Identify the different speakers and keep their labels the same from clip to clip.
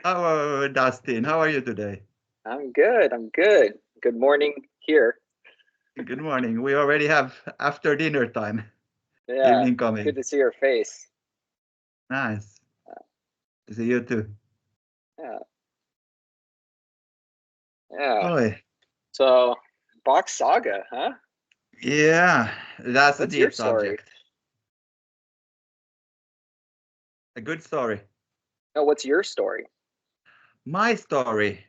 Speaker 1: Hello, Dustin. How are you today?
Speaker 2: I'm good. I'm good. Good morning here.
Speaker 1: Good morning. We already have after dinner time.
Speaker 2: Yeah,
Speaker 1: Evening
Speaker 2: it's good
Speaker 1: coming.
Speaker 2: to see your face.
Speaker 1: Nice. To see you too.
Speaker 2: Yeah, yeah.
Speaker 1: Oh,
Speaker 2: So, Bock Saga, huh?
Speaker 1: yeah. That's a
Speaker 2: What's your
Speaker 1: deep
Speaker 2: story?
Speaker 1: subject. A good story.
Speaker 2: No, what's your story?
Speaker 1: My story.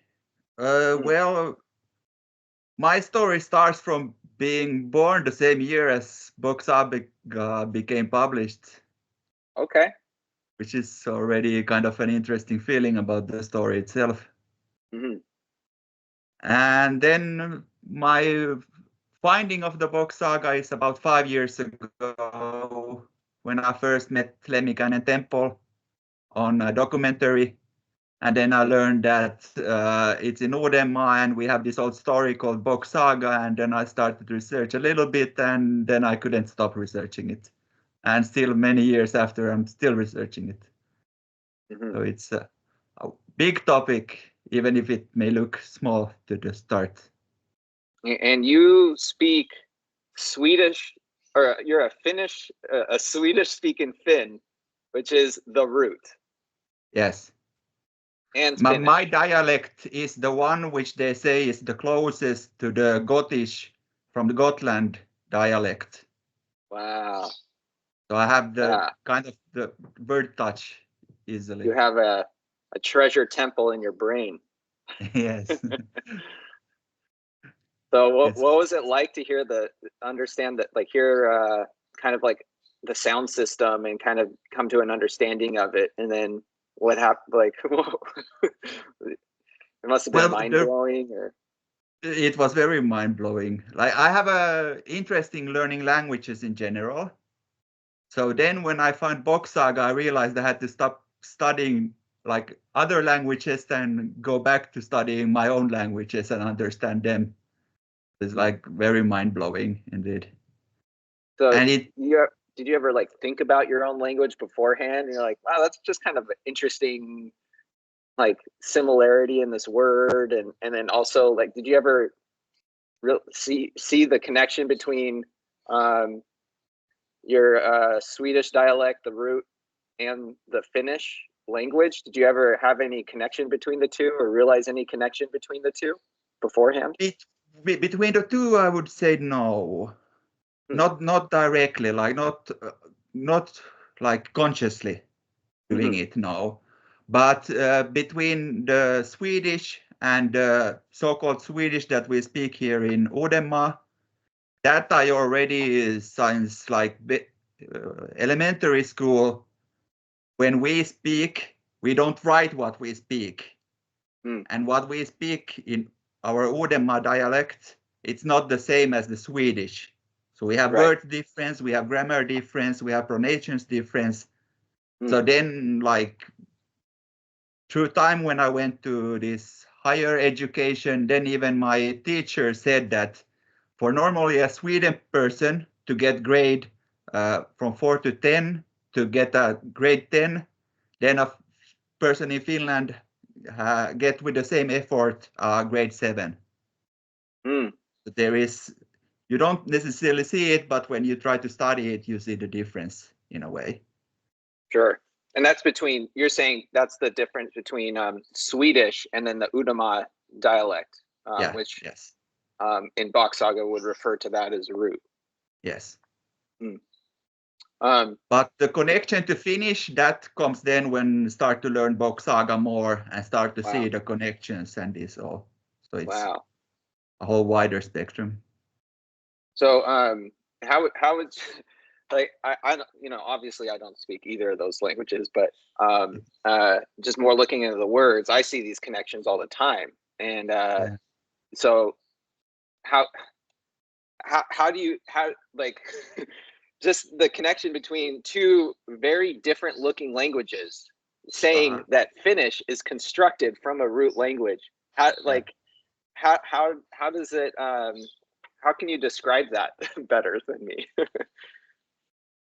Speaker 2: Hmm.
Speaker 1: Well, my story starts from being born the same year as Bock Saga became published,
Speaker 2: Okay.
Speaker 1: which is already kind of an interesting feeling about the story itself.
Speaker 2: Hmm.
Speaker 1: And then my finding of the Bock Saga is about 5 years ago when I first met Lemmikäinen Temple on a documentary. And then I learned that it's in Uudenmaa and we have this old story called Bock Saga. And then I started to research a little bit and then I couldn't stop researching it. And still many years after, I'm still researching it.
Speaker 2: Hmm.
Speaker 1: So it's a big topic, even if it may look small to the start.
Speaker 2: And you speak Swedish, or you're a Finnish, a Swedish-speaking Finn, which is the root,
Speaker 1: Yes.
Speaker 2: and
Speaker 1: My
Speaker 2: Finnish.
Speaker 1: dialect is the one which they say is the closest to the Gottish from the Gotland dialect.
Speaker 2: Wow.
Speaker 1: So I have the
Speaker 2: Yeah.
Speaker 1: kind of the word touch
Speaker 2: You
Speaker 1: easily.
Speaker 2: have a treasure temple in your brain.
Speaker 1: Yes.
Speaker 2: So
Speaker 1: It's
Speaker 2: what was it like to understand that, like, hear kind of like the sound system and kind of come to an understanding of it, and then what happened? Like, it must have been
Speaker 1: well,
Speaker 2: mind blowing, or
Speaker 1: it was very mind blowing. Like I have a interest in learning languages in general. So then when I found Bock Saga, I realized I had to stop studying like other languages and go back to studying my own languages and understand them. It's like very mind blowing indeed.
Speaker 2: so
Speaker 1: And it
Speaker 2: you did you ever like think about your own language beforehand? And you're like, wow, that's just kind of an interesting like similarity in this word, and then also like, did you ever see the connection between um, your Swedish dialect, the root, and the Finnish language? Did you ever have any connection between the two, or realize any connection between the two beforehand?
Speaker 1: between the two, I would say no,
Speaker 2: Hmm.
Speaker 1: not directly, like not like consciously doing
Speaker 2: Mm-hmm.
Speaker 1: it, no. But between the Swedish and the so-called Swedish that we speak here in Uudenmaa, that I already since like elementary school. When we speak, we don't write what we speak.
Speaker 2: Mm.
Speaker 1: And what we speak in our Uudenmaa dialect, it's not the same as the Swedish. So we have
Speaker 2: Right.
Speaker 1: word difference, we have grammar difference, we have pronunciations difference.
Speaker 2: Mm.
Speaker 1: So then, like through time when I went to this higher education, then even my teacher said that for normally a Sweden person to get grade from 4 to 10, to get a grade 10, then a person in Finland get with the same effort grade 7.
Speaker 2: Mm.
Speaker 1: There is, you don't necessarily see it, but when you try to study it, you see the difference in a way.
Speaker 2: Sure. And that's between, you're saying that's the difference between Swedish and then the Udama dialect,
Speaker 1: Yeah,
Speaker 2: which
Speaker 1: yes,
Speaker 2: in Bock Saga would refer to that as root.
Speaker 1: yes.
Speaker 2: Mm. Um,
Speaker 1: But the connection to Finnish, that comes then when start to learn Bock Saga more and start to
Speaker 2: wow.
Speaker 1: see the connections and this all. So it's
Speaker 2: Wow.
Speaker 1: a whole wider spectrum.
Speaker 2: So how would like I obviously I don't speak either of those languages, but just more looking into the words, I see these connections all the time. And
Speaker 1: Yeah.
Speaker 2: so how how do you how like just the connection between two very different looking languages, saying
Speaker 1: Uh-huh.
Speaker 2: that Finnish is constructed from a root language. How
Speaker 1: Yeah.
Speaker 2: like how does it how can you describe that better than me?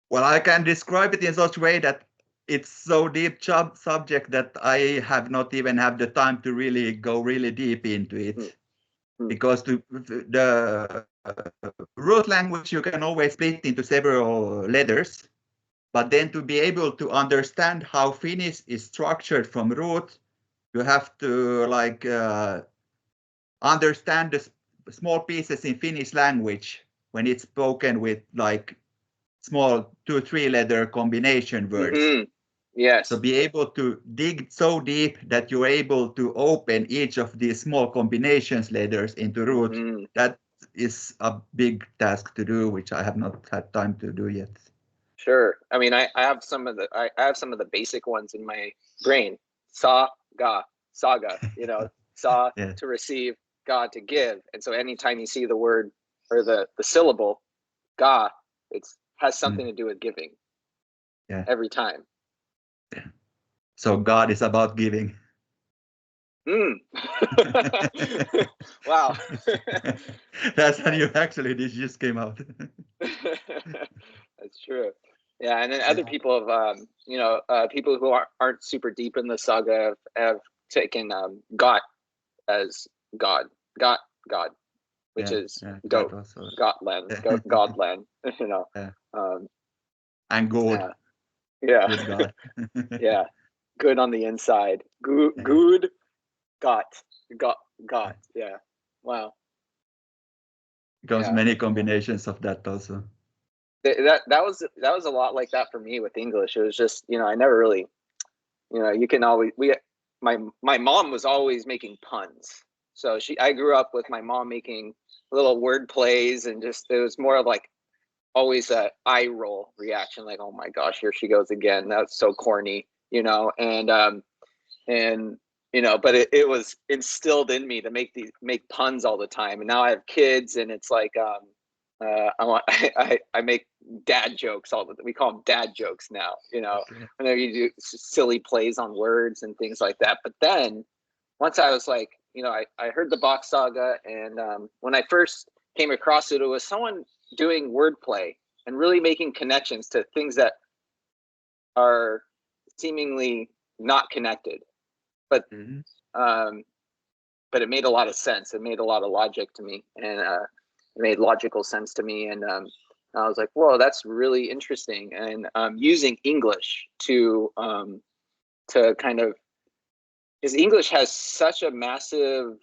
Speaker 1: Well, I can describe it in such a way that it's so deep subject that I have not even have the time to really go really deep into it. Because the root language you can always split into several letters, but then to be able to understand how Finnish is structured from root, you have to like understand the small pieces in Finnish language when it's spoken with like small 2-3 letter combination words.
Speaker 2: Yes.
Speaker 1: So be able to dig so deep that you're able to open each of these small combinations letters into root. That is a big task to do, which I have not had time to do yet.
Speaker 2: Sure. I mean, I have some of the basic ones in my brain. Saga, you know, sa
Speaker 1: Yeah.
Speaker 2: to receive, ga to give. And so anytime you see the word or the syllable ga, it has something to do with giving.
Speaker 1: Yeah.
Speaker 2: Every time.
Speaker 1: Yeah. So God is about giving.
Speaker 2: Wow.
Speaker 1: That's how you actually this just came out.
Speaker 2: That's true. Yeah, and then other people have, people who aren't super deep in the saga have taken got as God, which is goat, Gotland, Godland, you know.
Speaker 1: Yeah.
Speaker 2: Um,
Speaker 1: and good.
Speaker 2: Yeah.
Speaker 1: Good God.
Speaker 2: Yeah. Good on the inside. Good. Got. Yeah. Wow.
Speaker 1: Becomes many combinations of that also.
Speaker 2: That was a lot like that for me with English. It was just, I never really, you can always, my mom was always making puns. So I grew up with my mom making little word plays, and just, it was more of like always a eye roll reaction. Like, oh my gosh, here she goes again. That's so corny, but it was instilled in me to make puns all the time. And now I have kids, and it's like, I make dad jokes we call them dad jokes now, whenever you do silly plays on words and things like that. But then once I was like, I heard the Bock Saga, and when I first came across it, it was someone doing wordplay and really making connections to things that are seemingly not connected, but but it made a lot of sense. It made a lot of logic to me, and it made logical sense to me. And I was like, whoa, that's really interesting. And using English to kind of, because English has such a massive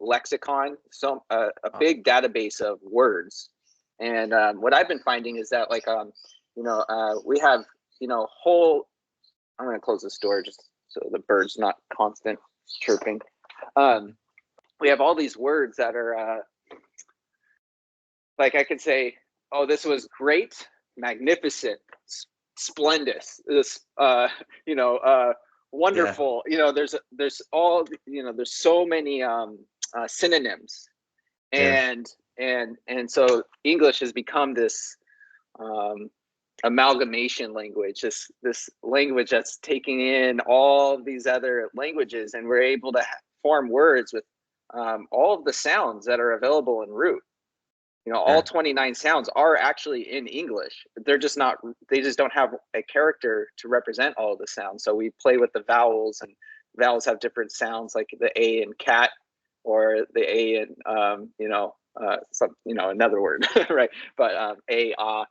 Speaker 2: lexicon, so a big database of words. And what I've been finding is that, like, we have, whole, I'm going to close this door just so the bird's not constant chirping. We have all these words that are like, I could say, oh, this was great, magnificent, splendid, this, wonderful. Yeah. There's all, there's so many synonyms, and so English has become this amalgamation language, this language that's taking in all these other languages, and we're able to form words with all of the sounds that are available in root. All 29 sounds are actually in English. They just don't have a character to represent all of the sounds. So we play with the vowels, and vowels have different sounds, like the A in cat, or the A in another word, right? But A, ah,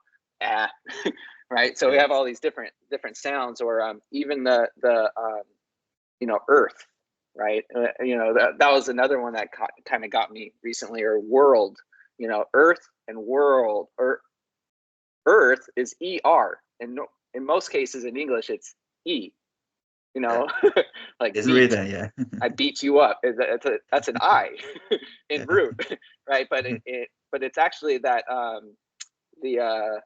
Speaker 2: right? So we have all these different sounds, or even the earth, right? That was another one that kind of got me recently, or world. Earth and world, or earth is ER, and in most cases in English it's E. Like
Speaker 1: it's
Speaker 2: beat.
Speaker 1: written, yeah.
Speaker 2: I beat you up. That's an I in root, right? But it's actually that the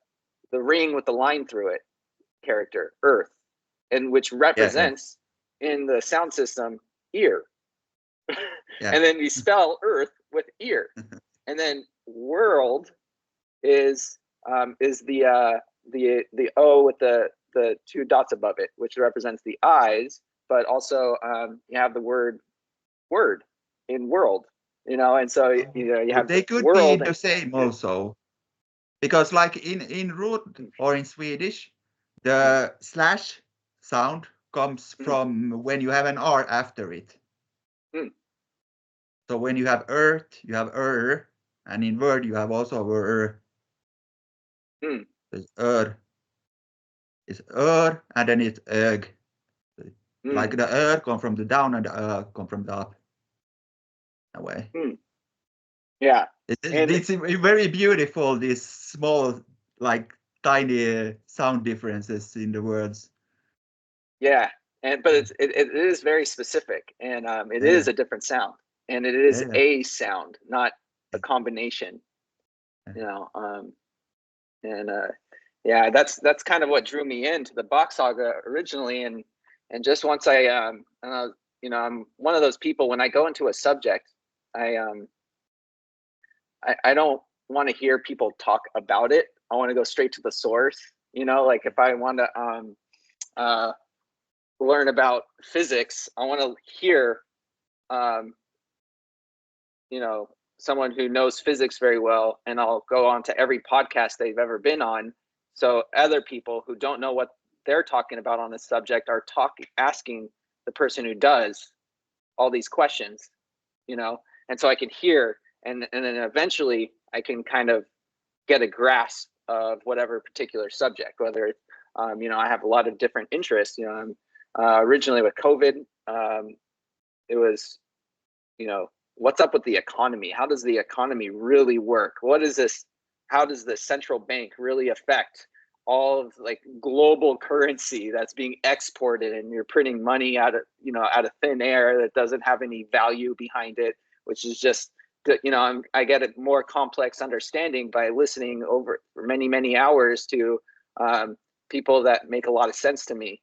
Speaker 2: ring with the line through it character, earth, and which represents in the sound system ear. And then we spell earth with ear, and then world is the O with the two dots above it, which represents the eyes, but also you have the word in world, and so you have
Speaker 1: they could
Speaker 2: world
Speaker 1: be the same also, because like in root or in Swedish, the slash sound comes from when you have an R after it. So when you have earth, you have and in word you have also There's is and then it's Like the come from the down and the come from the up. That way.
Speaker 2: Yeah.
Speaker 1: It's very beautiful, these small, like tiny sound differences in the words.
Speaker 2: Yeah, but it is very specific, and it is a different sound, and it is a sound, not a combination. You know, yeah, that's kind of what drew me into the Bock Saga originally, and just once I you know, I'm one of those people, when I go into a subject, I don't want to hear people talk about it. I want to go straight to the source. You know, like if I want to learn about physics, I want to hear you know, someone who knows physics very well, and I'll go on to every podcast they've ever been on, so other people who don't know what they're talking about on this subject are asking the person who does all these questions, you know, and so I can hear, and then eventually I can kind of get a grasp of whatever particular subject, whether it's you know, I have a lot of different interests. You know, I'm originally with COVID, it was, you know, what's up with the economy? How does the economy really work? What is this? How does the central bank really affect all of like global currency that's being exported, and you're printing money out of, you know, out of thin air that doesn't have any value behind it, which is just, you know, I get a more complex understanding by listening over for many hours to people that make a lot of sense to me,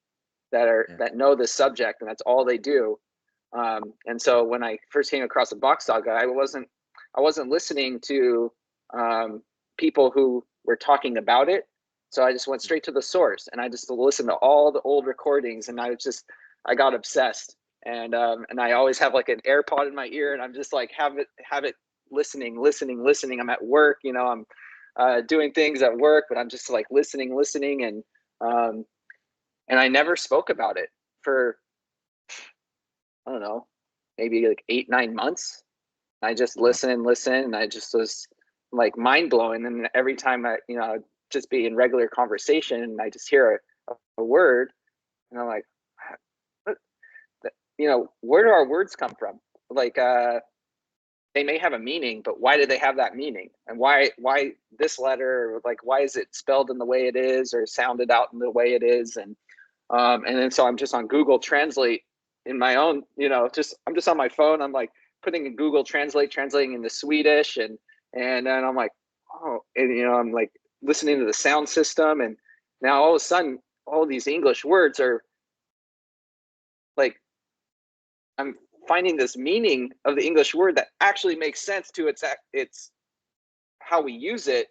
Speaker 2: that know this subject, and that's all they do. And so when I first came across the Bock Saga, I wasn't listening to people who were talking about it. So I just went straight to the source, and I just listened to all the old recordings, and I got obsessed. And I always have like an AirPod in my ear, and I'm just like have it listening. I'm at work, you know, I'm doing things at work, but I'm just like listening, and I never spoke about it for, I don't know, maybe like 8-9 months. I just listen, and I just was like mind blowing. And every time I, you know, I'd just be in regular conversation, and I just hear a word, and I'm like, you know, where do our words come from? Like, they may have a meaning, but why do they have that meaning? And why this letter? Like, why is it spelled in the way it is, or sounded out in the way it is? And then so I'm just on Google Translate in my own, you know, I'm just on my phone. I'm like putting in Google Translate, translating into Swedish, and then I'm like, oh, and you know, I'm like listening to the sound system, and now all of a sudden, all these English words are like, I'm finding this meaning of the English word that actually makes sense to its how we use it,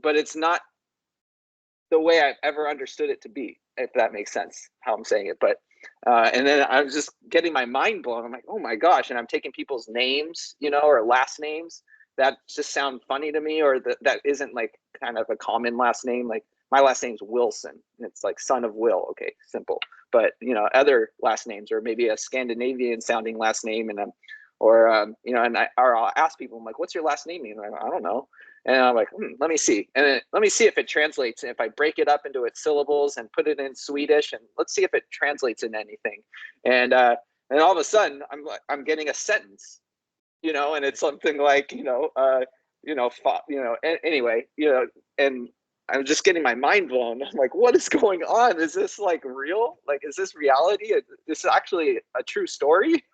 Speaker 2: but it's not the way I've ever understood it to be, if that makes sense, how I'm saying it. But and then I was just getting my mind blown. I'm like, oh my gosh. And I'm taking people's names, you know, or last names that just sound funny to me, or that isn't like kind of a common last name. Like my last name's Wilson. It's like son of Will. Okay, simple. But you know, other last names, or maybe a Scandinavian sounding last name, and you know, and I'll ask people, I'm like, what's your last name? And I don't know. And I'm like, let me see. And then, let me see if it translates. If I break it up into its syllables and put it in Swedish, and let's see if it translates into anything. And all of a sudden, I'm getting a sentence, you know, and it's something like, anyway, you know, and I'm just getting my mind blown. I'm like, what is going on? Is this like real? Like, is this reality? Is this actually a true story?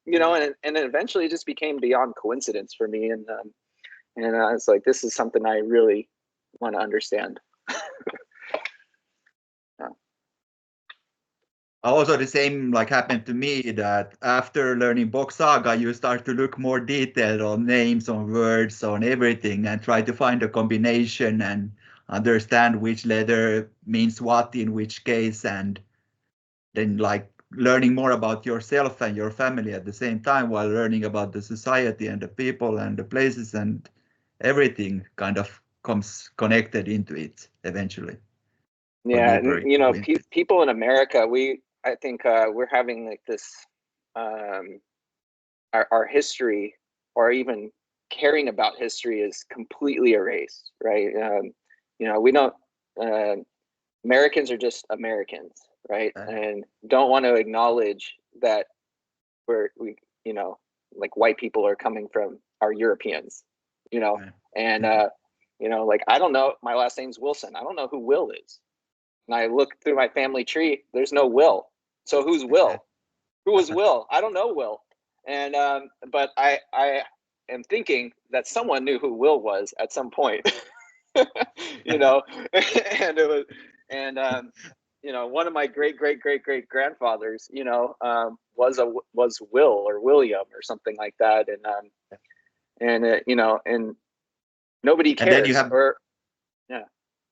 Speaker 2: You know, and then eventually it just became beyond coincidence for me. And I was like, this is something I really want to understand.
Speaker 1: Also, the same like happened to me, that after learning Bock Saga, you start to look more detailed on names, on words, on everything, and try to find a combination and understand which letter means what in which case, and then like learning more about yourself and your family at the same time, while learning about the society and the people and the places, and everything kind of comes connected into it eventually.
Speaker 2: Yeah, and
Speaker 1: Rikberg province.
Speaker 2: people in America, I think we're having like this, our history, or even caring about history, is completely erased, right? We don't. Americans are just Americans, right? And don't want to acknowledge that like white people are coming from our Europeans, and like, I don't know. My last name's Wilson. I don't know who Will is. And I look through my family tree. There's no Will. So who's Will? Who was Will? I don't know Will. And but I am thinking that someone knew who Will was at some point. And it was, and one of my great grandfathers, was Will or William or something like that, and nobody cares.
Speaker 1: And then you have
Speaker 2: yeah.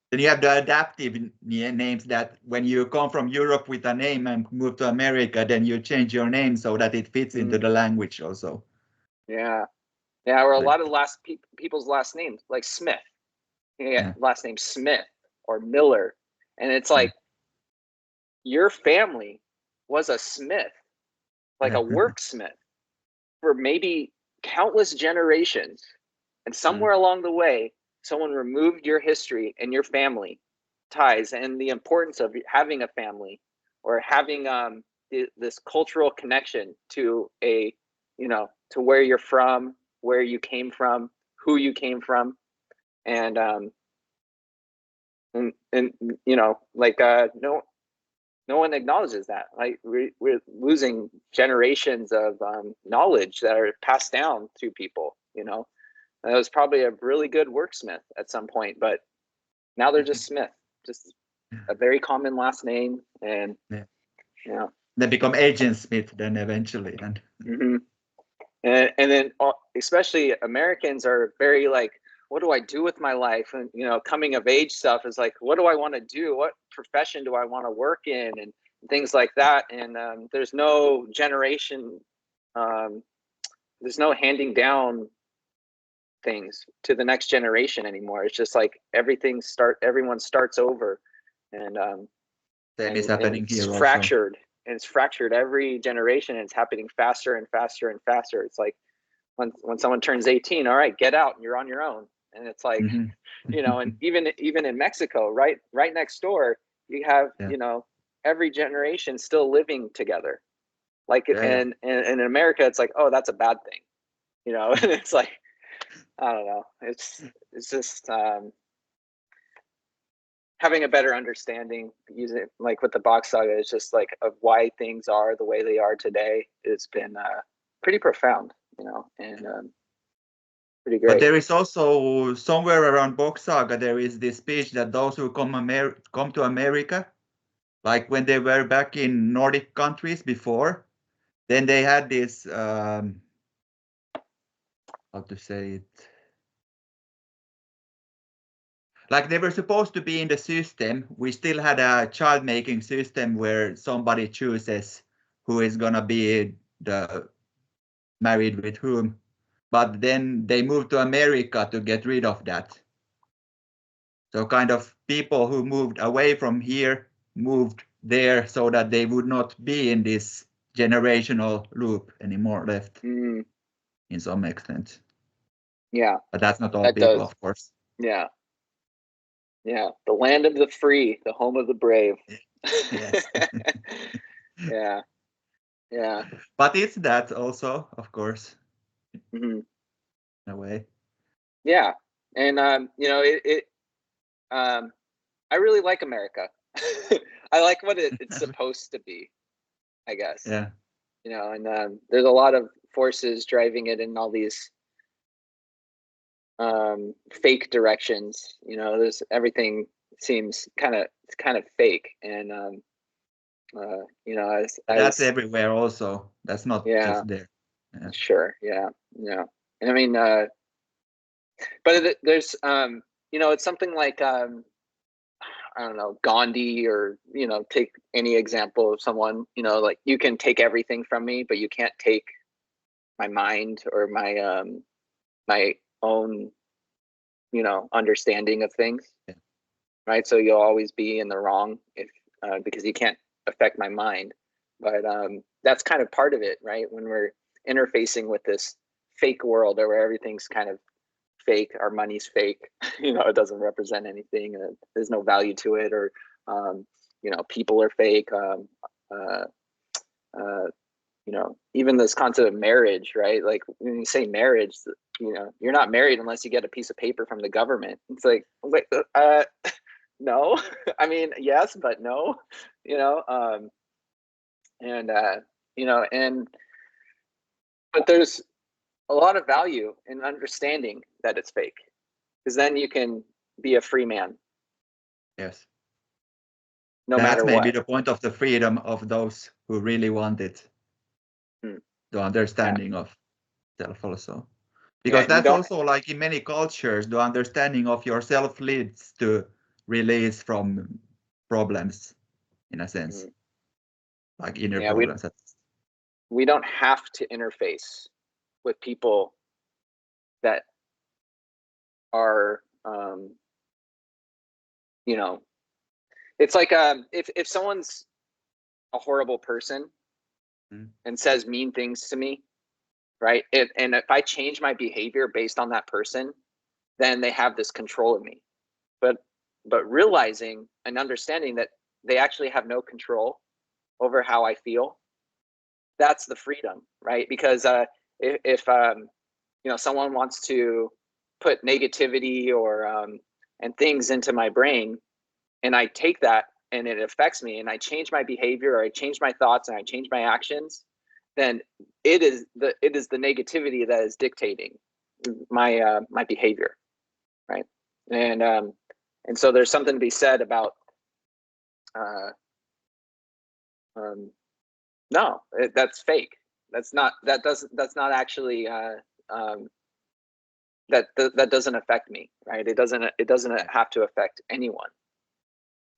Speaker 1: Then you have the adaptive names, that when you come from Europe with a name and move to America, then you change your name so that it fits into the language also.
Speaker 2: Yeah, or a lot of people's last names, like Smith. Last name Smith or Miller, and it's like, your family was a Smith, like a worksmith, for maybe countless generations, and somewhere along the way, someone removed your history and your family ties and the importance of having a family, or having this cultural connection to to where you're from, where you came from, who you came from, and like no one acknowledges that. Like, we're losing generations of knowledge that are passed down to people. And it was probably a really good worksmith at some point, but now they're just Smith, just a very common last name, and
Speaker 1: they become Agent Smith then eventually. And
Speaker 2: and then especially Americans are very like, what do I do with my life? And coming of age stuff is like, what do I want to do? What profession do I want to work in? And things like that. And there's no generation, there's no handing down things to the next generation anymore. It's just like everyone starts over, and
Speaker 1: same is happening
Speaker 2: and
Speaker 1: here
Speaker 2: it's
Speaker 1: also.
Speaker 2: fractured, and it's fractured every generation, and it's happening faster and faster and faster. It's like when someone turns 18, all right, get out, you're on your own. And it's like, and even in Mexico, right next door, you have every generation still living together, like and in America, it's like, oh, that's a bad thing, and it's like, I don't know, it's just having a better understanding, using like with the Bock Saga, it's just like of why things are the way they are today. It's been pretty profound, and pretty great.
Speaker 1: But there is also somewhere around Bock Saga, there is this speech that those who come to America, like when they were back in Nordic countries before, then they had this, how to say it, like they were supposed to be in the system. We still had a child making system where somebody chooses who is gonna be married with whom. But then they moved to America to get rid of that. So kind of people who moved away from here moved there so that they would not be in this generational loop anymore left in some extent.
Speaker 2: Yeah.
Speaker 1: But that's not all
Speaker 2: that
Speaker 1: people,
Speaker 2: does.
Speaker 1: of course.
Speaker 2: Yeah. Yeah. The land of the free, the home of the brave.
Speaker 1: Yes.
Speaker 2: Yeah. Yeah.
Speaker 1: But it's that also, of course,
Speaker 2: Mm-hmm.
Speaker 1: in a way.
Speaker 2: Yeah. And, I really like America. I like what it's supposed to be, I guess.
Speaker 1: Yeah.
Speaker 2: And there's a lot of forces driving it in all these fake directions. There's everything seems kind of fake, and
Speaker 1: That's everywhere also. That's not just there.
Speaker 2: Yeah. Sure. Yeah. And I mean, but there's it's something like I don't know, Gandhi, or take any example of someone, like, you can take everything from me, but you can't take my mind or my my own understanding of things. right? So you'll always be in the wrong if because you can't affect my mind. But that's kind of part of it, right? When we're interfacing with this fake world where everything's kind of fake, our money's fake, you know, it doesn't represent anything, and there's no value to it, or you know, people are fake. You know, even this concept of marriage, right? Like when you say marriage, you know, you're not married unless you get a piece of paper from the government. It's like, wait, no. I mean, yes, but no. You know, you know, but there's a lot of value in understanding that it's fake, because then you can be a free man.
Speaker 1: Yes.
Speaker 2: No
Speaker 1: That's
Speaker 2: matter
Speaker 1: maybe
Speaker 2: what.
Speaker 1: the point of the freedom of those who really want it. The understanding of self also. Because that's also like in many cultures, the understanding of yourself leads to release from problems, in a sense, like inner problems.
Speaker 2: We don't have to interface with people that are, you know, it's like if someone's a horrible person and says mean things to me, right? And if I change my behavior based on that person, then they have this control of me. But realizing and understanding that they actually have no control over how I feel, that's the freedom, right? Because if you know, someone wants to put negativity or and things into my brain, and I take that and it affects me, and I change my behavior, or I change my thoughts, and I change my actions, then it is the negativity that is dictating my my behavior, right? And so there's something to be said about no, that's fake. That's not actually that doesn't affect me, right? It doesn't have to affect anyone.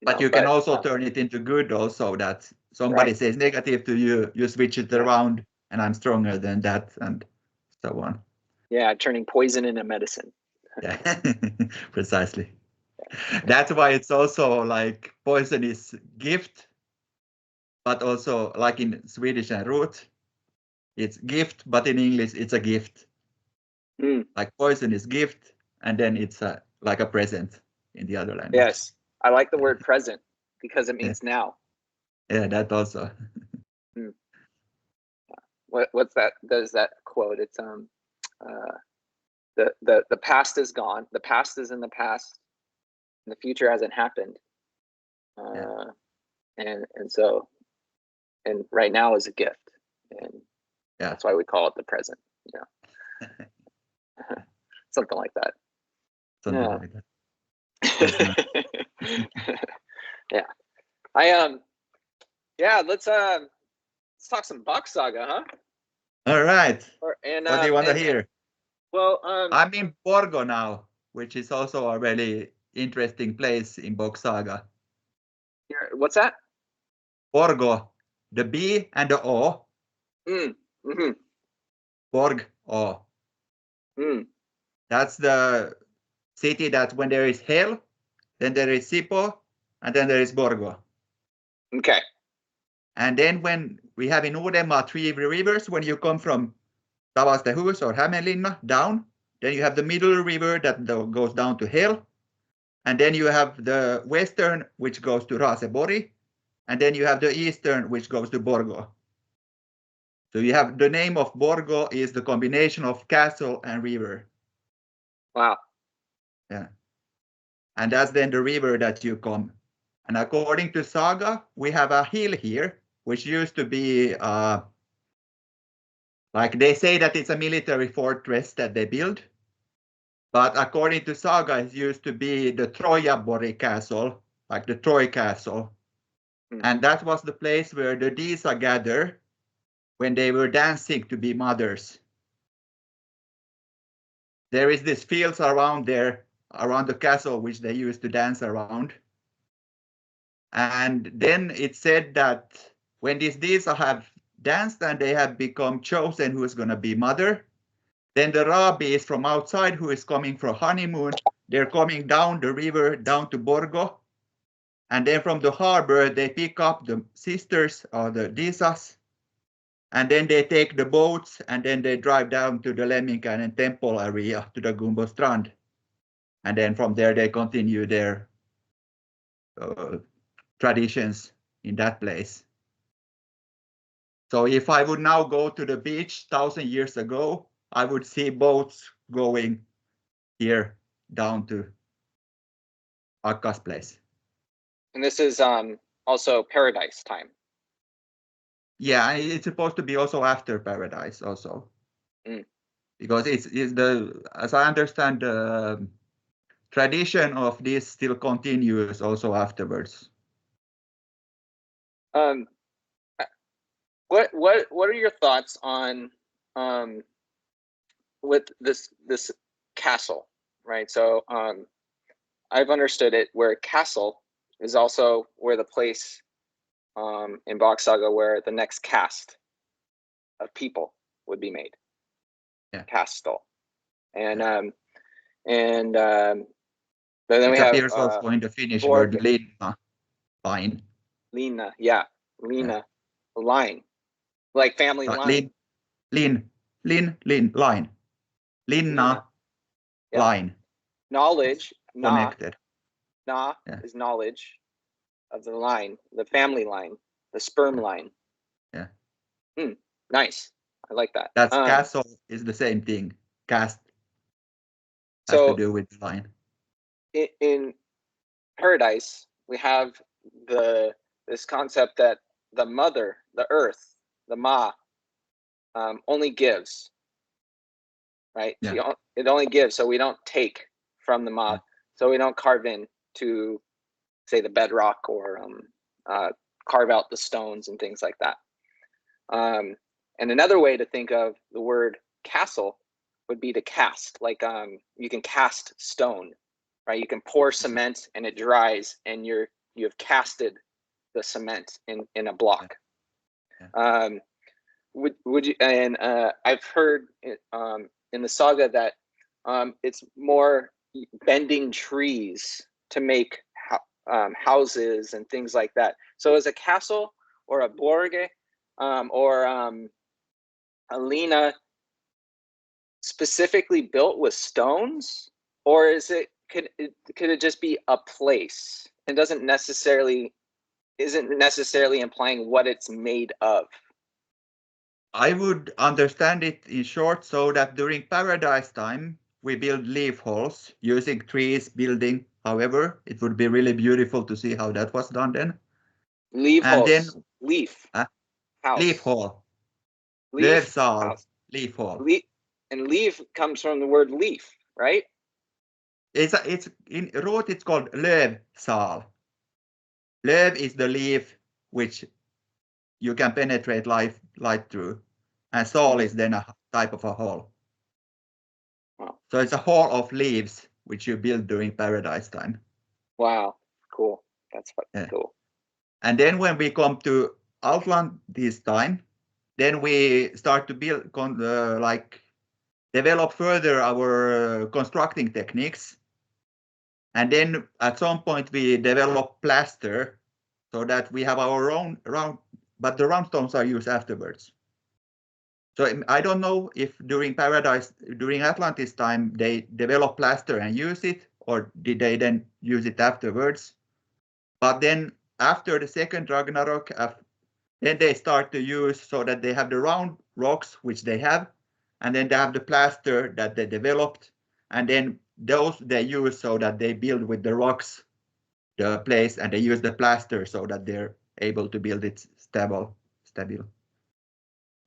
Speaker 1: But you can also turn it into good also, that somebody says negative to you, you switch it around, and I'm stronger than that, and so on.
Speaker 2: Yeah, turning poison into medicine.
Speaker 1: Yeah, precisely. That's why it's also like poison is gift, but also like in Swedish and root, it's gift, but in English it's a gift. Like poison is gift, and then it's like a present in the other language.
Speaker 2: Yes, I like the word present because it means now.
Speaker 1: Yeah, that also.
Speaker 2: What's that? There's that quote. It's the past is gone. The past is in the past. And the future hasn't happened. And so, and right now is a gift, and that's why we call it the present. You know, something like that.
Speaker 1: Something like that.
Speaker 2: Yeah. Yeah, let's talk some Bock Saga, huh?
Speaker 1: All right. What do you want to hear?
Speaker 2: Well,
Speaker 1: I'm in Borgo now, which is also a really interesting place in Bock Saga.
Speaker 2: What's that?
Speaker 1: Borgo, the B and the O. Borg O. That's the city that when there is hell, then there is Sipo, and then there is Borgo.
Speaker 2: Okay.
Speaker 1: And then when we have in Uudenmaa 3 rivers, when you come from Tavastehus or Hämeenlinna down, then you have the middle river that goes down to hell. And then you have the western, which goes to Raasepori. And then you have the eastern, which goes to Borgo. So you have the name of Borgo is the combination of castle and river.
Speaker 2: Wow.
Speaker 1: Yeah. And that's then the river that you come. And according to Saga, we have a hill here, which used to be, like they say that it's a military fortress that they built. But according to Saga, it used to be the Trojabori castle, like the Troy castle. And that was the place where the Disa gathered when they were dancing to be mothers. There is this fields around there, around the castle, which they used to dance around. And then it said that when these Disa have danced and they have become chosen who is going to be mother, then the rabbis from outside who is coming for honeymoon, they're coming down the river, down to Borgo, And then from the harbor, they pick up the sisters or the disas, and then they take the boats, and then they drive down to the Lemminkäinen temple area, to the Gumbo Strand. And then from there, they continue their traditions in that place. So if I would now go to the beach 1,000 years ago, I would see boats going here down to Akka's place.
Speaker 2: And this is also paradise time.
Speaker 1: Yeah, it's supposed to be also after paradise also. Because it's the, as I understand, the tradition of this still continues also afterwards.
Speaker 2: What are your thoughts on with this castle, right? So I've understood it where castle is also where the place in Bock Saga where the next cast of people would be made.
Speaker 1: Yeah.
Speaker 2: Castle. And then we
Speaker 1: it
Speaker 2: have
Speaker 1: appears also in the Finnish
Speaker 2: Borg.
Speaker 1: word linna, line.
Speaker 2: Lina, yeah. Lina, line. Like family line.
Speaker 1: Line. Linna,
Speaker 2: yeah.
Speaker 1: line.
Speaker 2: Knowledge,
Speaker 1: Connected.
Speaker 2: Na is knowledge of the line, the family line, the sperm line.
Speaker 1: Yeah.
Speaker 2: Nice. I like that.
Speaker 1: That's castle is the same thing. Cast has
Speaker 2: so
Speaker 1: to do with the line.
Speaker 2: In paradise, we have this concept that the mother, the earth, the Ma, only gives, right?
Speaker 1: Yeah.
Speaker 2: It only gives, so we don't take from the Ma.
Speaker 1: Yeah.
Speaker 2: So we don't carve in to, say, the bedrock or carve out the stones and things like that. And another way to think of the word castle would be to cast, like you can cast stone, right? You can pour cement and it dries, and you have casted the cement in a block. Yeah. Would you? And I've heard in the saga that it's more bending trees to make houses and things like that. So is a castle or a borge or a lina specifically built with stones, or is it could it just be a place and isn't necessarily implying what it's made of?
Speaker 1: I would understand it in short so that during paradise time we build leaf halls using trees, building. However, it would be really beautiful to see how that was done then.
Speaker 2: Leaf
Speaker 1: and
Speaker 2: halls.
Speaker 1: Then
Speaker 2: leaf house.
Speaker 1: Leaf hall.
Speaker 2: Leaf
Speaker 1: house. Leaf hall.
Speaker 2: And leaf comes from the word leaf, right?
Speaker 1: It's in root. It's called lövsal. Löv is the leaf which you can penetrate light through, and sal is then a type of a hall. Wow. So it's a hall of leaves which you build during paradise time.
Speaker 2: Wow, cool. That's cool.
Speaker 1: And then when we come to Outland this time, then we start to build, develop further our constructing techniques. And then at some point we develop plaster so that we have our own round, but the round stones are used afterwards. So I don't know if during Atlantis time, they develop plaster and use it, or did they then use it afterwards? But then after the second Ragnarok, then they start to use so that they have the round rocks, which they have, and then they have the plaster that they developed, and then those they use so that they build with the rocks the place, and they use the plaster so that they're able to build it stable.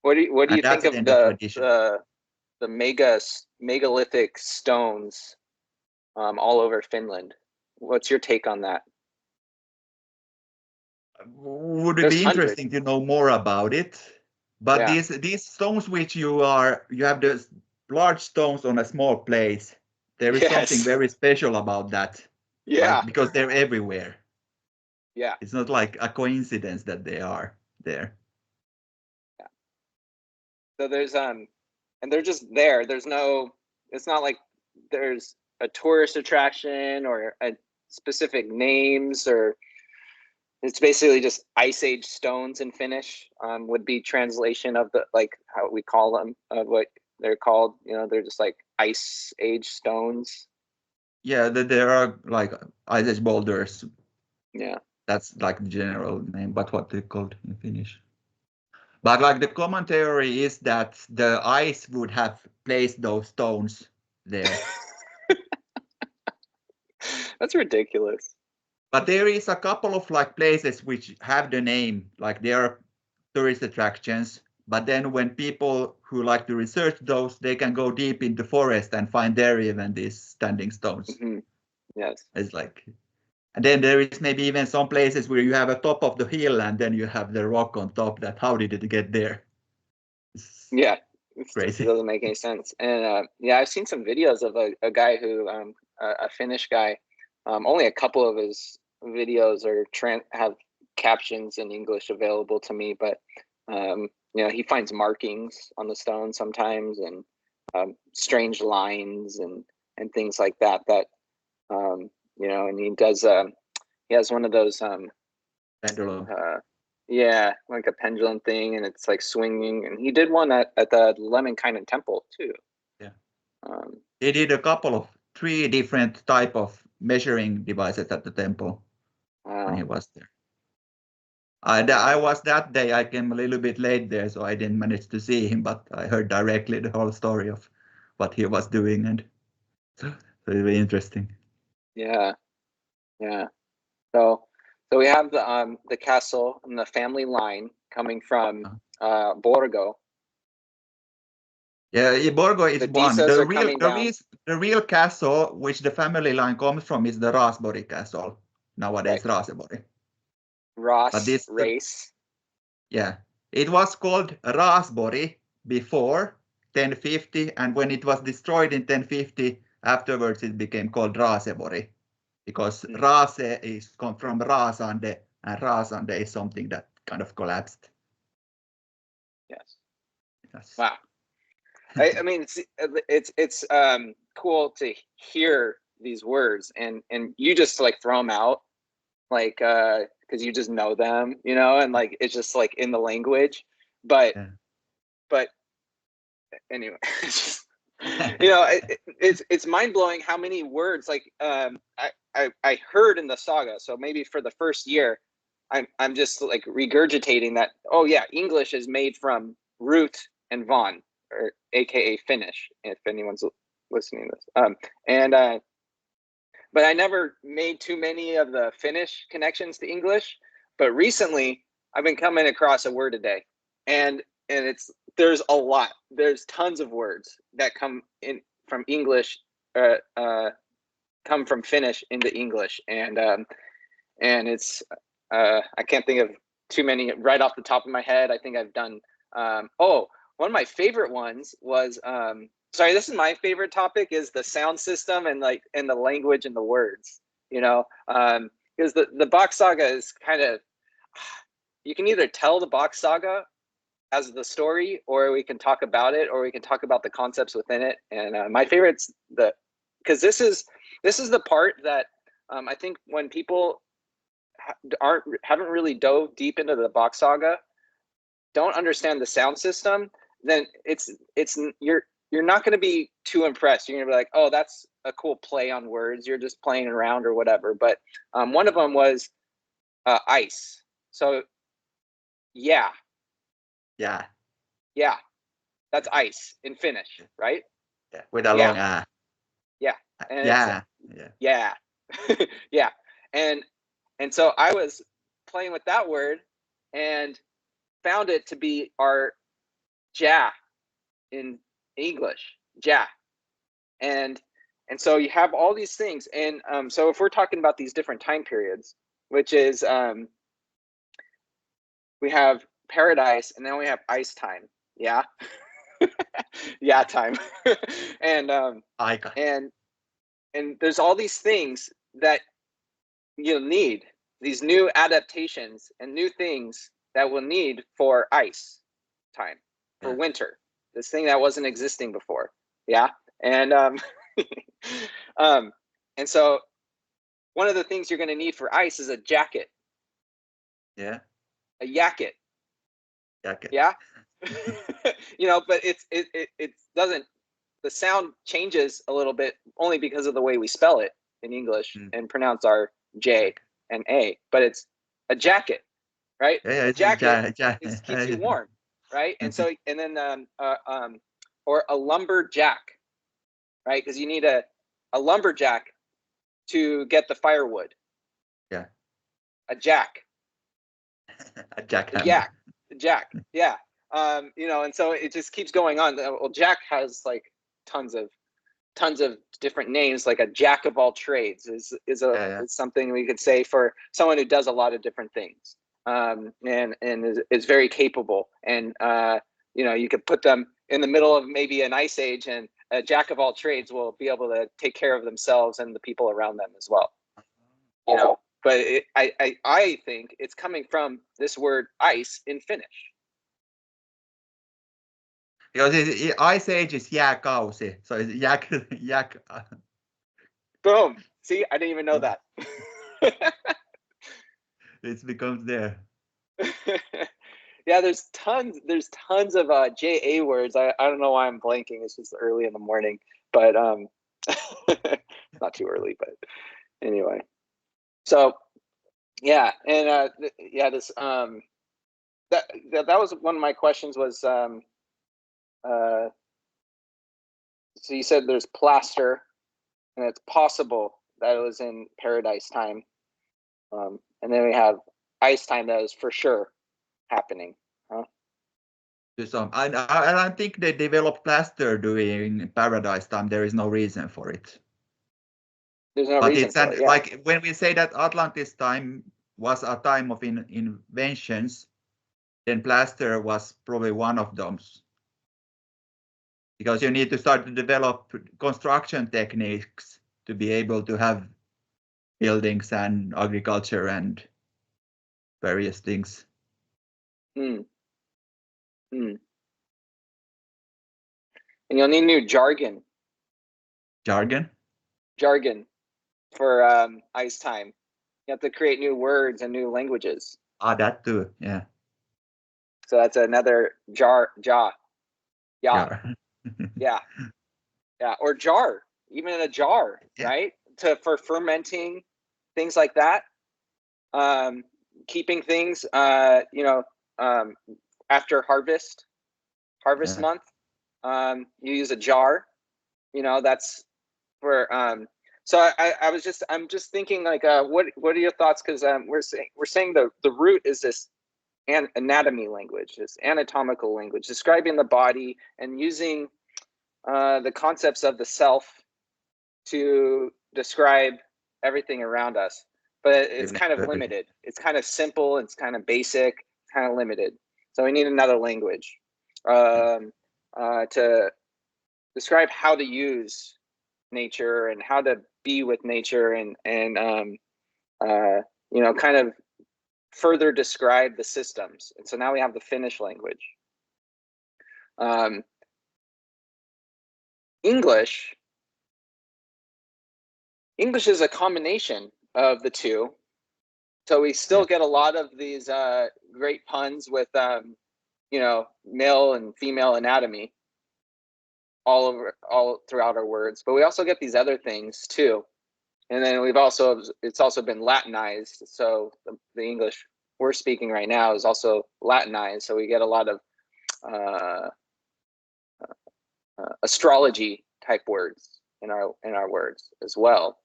Speaker 2: What do you think of the megalithic stones all over Finland? What's your take on that?
Speaker 1: Would it be interesting to know more about it? But these stones which you have the large stones on a small place, there is something very special about that.
Speaker 2: Yeah.
Speaker 1: Like, because they're everywhere.
Speaker 2: Yeah.
Speaker 1: It's not like a coincidence that they are there.
Speaker 2: Yeah. So there's and they're just there. It's not like there's a tourist attraction or a specific names or It's basically just ice age stones in Finnish. Would be translation of the like how we call them, what they're called. You know, they're just like ice age stones.
Speaker 1: Yeah, there are like ice age boulders.
Speaker 2: Yeah.
Speaker 1: That's like the general name, but what they called in Finnish. But like the common theory is that the ice would have placed those stones there.
Speaker 2: That's ridiculous.
Speaker 1: But there is a couple of like places which have the name, like they are tourist attractions. But then when people who like to research those, they can go deep into forest and find there even these standing stones.
Speaker 2: Mm-hmm. Yes.
Speaker 1: It's like, and then there is maybe even some places where you have a top of the hill and then you have the rock on top. That how did it get there? It's
Speaker 2: Yeah.
Speaker 1: crazy.
Speaker 2: It doesn't make any sense. And yeah, I've seen some videos of a guy who, a Finnish guy, only a couple of his videos are have captions in English available to me, but you know, he finds markings on the stone sometimes, and strange lines and things like that. That you know, and he does. He has one of those.
Speaker 1: Pendulum.
Speaker 2: Yeah, like a pendulum thing, and it's like swinging. And he did one at the Lemminkainen temple too.
Speaker 1: Yeah.
Speaker 2: Um,
Speaker 1: They did a couple of 3 different type of measuring devices at the temple when he was there. I was that day, I came a little bit late there, so I didn't manage to see him, but I heard directly the whole story of what he was doing, and so it was interesting.
Speaker 2: yeah, yeah. So we have the castle and the family line coming from Borgo.
Speaker 1: Yeah, Borgo is
Speaker 2: The
Speaker 1: one.
Speaker 2: Disas are coming down.
Speaker 1: The real castle which the family line comes from is the Raasborg castle, nowadays
Speaker 2: Right.
Speaker 1: Raaseborg. But
Speaker 2: Ross
Speaker 1: this,
Speaker 2: race.
Speaker 1: yeah, it was called Raasborg before 1050, and when it was destroyed in 1050, afterwards it became called Raaseborg, because Raase is come from Raasande, and Raasande is something that kind of collapsed.
Speaker 2: Yes.
Speaker 1: Yes.
Speaker 2: Wow. I mean, it's cool to hear these words, and you just like throw them out, like because you just know them, you know, and like it's just like in the language, but
Speaker 1: Yeah.
Speaker 2: but anyway, you know, it's mind blowing how many words like I heard in the saga. So maybe for the first year, I'm just like regurgitating that. Oh yeah, English is made from root and von, or AKA Finnish, if anyone's listening to this. But I never made too many of the Finnish connections to English. But recently, I've been coming across a word a day, and there's a lot. There's tons of words that come in from English, come from Finnish into English, and it's I can't think of too many right off the top of my head. I think I've done. One of my favorite ones was. Sorry, this is my favorite topic, is the sound system and the language and the words, you know, because the Bock Saga is kind of, you can either tell the Bock Saga as the story, or we can talk about it, or we can talk about the concepts within it. And my favorite's because this is the part that I think when people haven't really dove deep into the Bock Saga, don't understand the sound system, then you're not going to be too impressed. You're going to be like, oh, that's a cool play on words. You're just playing around or whatever. But one of them was ice. So yeah, that's ice in Finnish, right?
Speaker 1: Yeah, with a long ah.
Speaker 2: Yeah, and
Speaker 1: yeah,
Speaker 2: yeah, yeah, and so I was playing with that word and found it to be our ja in English, ja, and so you have all these things, and so if we're talking about these different time periods, which is we have paradise, and then we have ice time, yeah, yeah, time, and and there's all these things that you'll need, these new adaptations and new things that we'll need for ice time, for winter, this thing that wasn't existing before, yeah, and and so one of the things you're going to need for ice is a jacket,
Speaker 1: Yeah.
Speaker 2: A jacket.
Speaker 1: Jacket.
Speaker 2: Yeah. But it doesn't, the sound changes a little bit only because of the way we spell it in English and pronounce our J and A, but it's a jacket, right?
Speaker 1: Yeah,
Speaker 2: A jacket keeps you warm, right? And so, and then, or a lumberjack, right? Because you need a lumberjack to get the firewood.
Speaker 1: Yeah.
Speaker 2: A jack.
Speaker 1: A jackhammer.
Speaker 2: A jack. Yeah. And so it just keeps going on. Well, Jack has like tons of different names. Like a jack of all trades is something we could say for someone who does a lot of different things, and is very capable. And you could put them in the middle of maybe an ice age, and a jack of all trades will be able to take care of themselves and the people around them as well. But I think it's coming from this word ice in Finnish.
Speaker 1: Because ice age is jääkausi, so it's yak.
Speaker 2: Boom. See, I didn't even know that.
Speaker 1: It becomes there.
Speaker 2: Yeah, there's tons of JA words. I don't know why I'm blanking. It's just early in the morning, but not too early, but anyway. So yeah, and this that was one of my questions was so you said there's plaster, and it's possible that it was in Paradise Time, and then we have Ice Time that is for sure happening. Huh?
Speaker 1: I don't think they developed plaster during Paradise Time. There is no reason for it.
Speaker 2: There's no reason for it, yeah.
Speaker 1: Like when we say that Atlantis time was a time of inventions, then plaster was probably one of those. Because you need to start to develop construction techniques to be able to have buildings and agriculture and various things.
Speaker 2: And you'll need new jargon.
Speaker 1: Jargon
Speaker 2: for Ice Time. You have to create new words and new languages.
Speaker 1: That too, yeah.
Speaker 2: So that's another yeah, or jar, even in a jar, right? For fermenting, things like that. Keeping things, after harvest month, you use a jar. That's for. So I'm just thinking like, what are your thoughts? Because we're saying the root is this anatomy language, this anatomical language, describing the body and using the concepts of the self to describe everything around us. But it's kind of limited. It's kind of simple. It's kind of basic. It's kind of limited. So we need another language to describe how to use nature and how to be with nature and kind of further describe the systems. And so now we have the Finnish language. English is a combination of the two. So we still get a lot of these great puns with male and female anatomy all throughout our words, but we also get these other things too. And then it's also been Latinized. So the English we're speaking right now is also Latinized. So we get a lot of astrology type words in our words as well.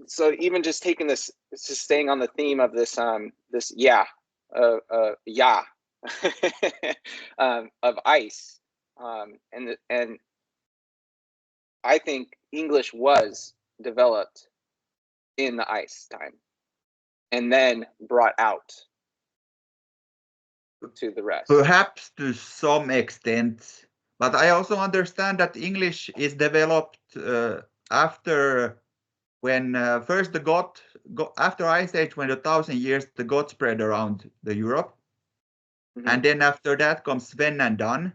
Speaker 2: So even just taking this, just staying on the theme of this of ice, and I think English was developed in the Ice Time and then brought out to the rest.
Speaker 1: Perhaps to some extent, but I also understand that English is developed after when first after Ice Age, when the 1,000 years the God spread around the Europe, and then after that comes Sven and Dan.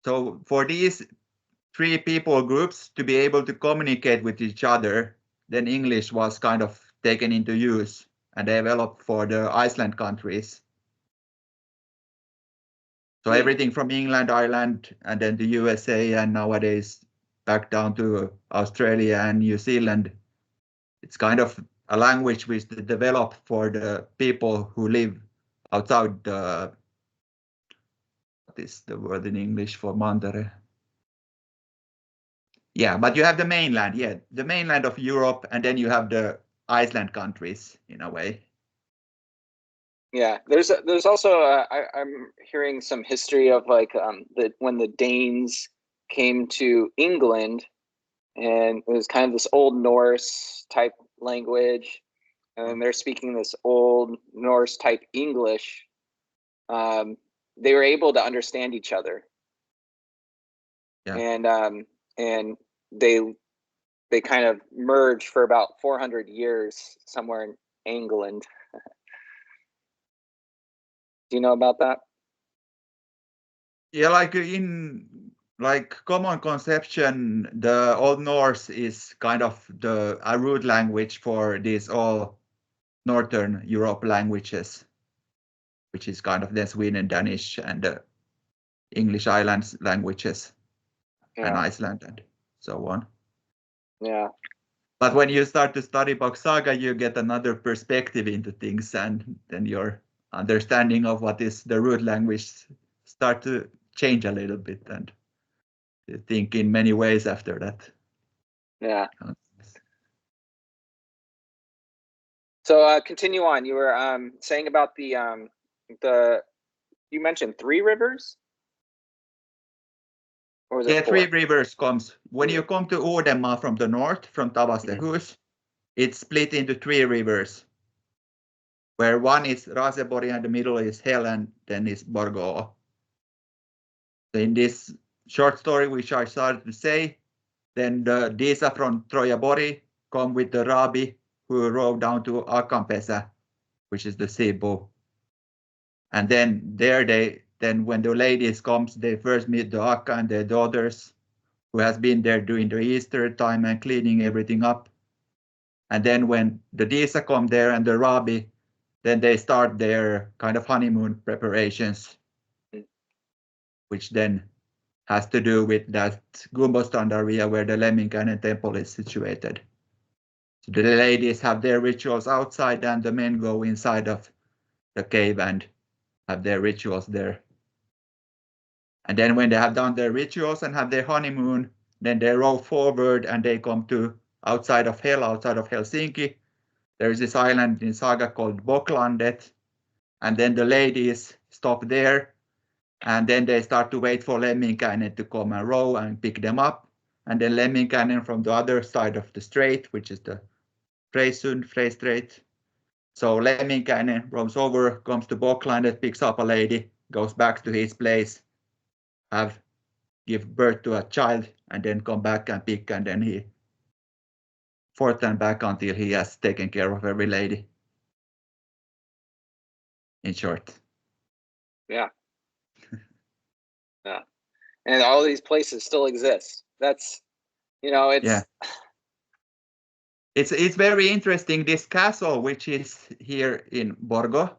Speaker 1: So for these three people groups to be able to communicate with each other, then English was kind of taken into use and developed for the Iceland countries. So everything from England, Ireland, and then the USA, and nowadays back down to Australia and New Zealand. It's kind of a language which is developed for the people who live outside the, what is the word in English for Mantere? Yeah, but you have the mainland, the mainland of Europe, and then you have the Iceland countries in a way.
Speaker 2: Yeah, there's also I'm hearing some history of like when the Danes came to England, and it was kind of this old Norse type language, and they're speaking this old Norse type English. They were able to understand each other, and they kind of merged for about 400 years somewhere in England. Do you know about that?
Speaker 1: Yeah, like in common conception, the Old Norse is kind of a root language for these all Northern Europe languages, which is kind of the Sweden, Danish, and the English Islands languages, and Iceland, and so on.
Speaker 2: Yeah.
Speaker 1: But when you start to study Bock Saga, you get another perspective into things, and then your understanding of what is the root language start to change a little bit, and you think in many ways after that.
Speaker 2: Yeah. So continue on. You were saying about the you mentioned 3 rivers? Or was it 4?
Speaker 1: 3 rivers comes when you come to Uudenmaa from the north, from Tavastehus. It's split into 3 rivers, where one is Raseborg and the middle is Hell, and then is Borgoo. So in this short story, which I started to say, then the Disa from Troyabori come with the Rabi, who rode down to Akanpesä, which is the Cebu. And then then when the ladies comes, they first meet the Akka and their daughters, who has been there during the Easter time and cleaning everything up. And then when the Disa come there and the Rabi, then they start their kind of honeymoon preparations, which then has to do with that Gumbostrand area where the Lemminkäinen temple is situated. So the ladies have their rituals outside, and the men go inside of the cave and have their rituals there. And then when they have done their rituals and have their honeymoon, then they row forward and they come to outside of Helsinki. There is this island in Saga called Bocklandet, and then the ladies stop there, and then they start to wait for Lemminkäinen to come and row and pick them up. And then Lemminkäinen from the other side of the strait, which is the Frey Strait. So Lemminkäinen roams over, comes to Bocklandet, picks up a lady, goes back to his place, give birth to a child, and then come back and pick, and then he forth and back until he has taken care of every lady. In short.
Speaker 2: Yeah. Yeah. And all these places still exist. That's, it's...
Speaker 1: It's very interesting, this castle, which is here in Borgoo.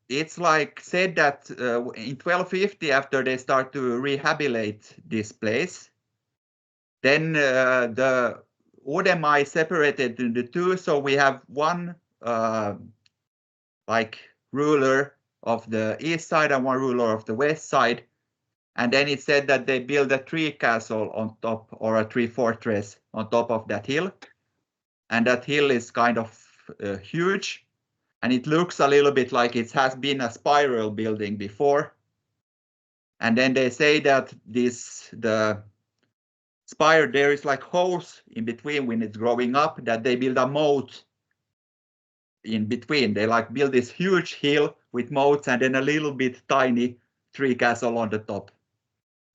Speaker 1: It's like said that in 1250, after they start to rehabilitate this place, then the Uudenmaa is separated into 2. So we have one like ruler of the east side and one ruler of the west side. And then it said that they build a tree castle on top, or a tree fortress on top of that hill. And that hill is kind of huge. And it looks a little bit like it has been a spiral building before. And then they say that the spire, there is like holes in between when it's growing up, that they build a moat in between. They like build this huge hill with moats and then a little bit tiny tree castle on the top.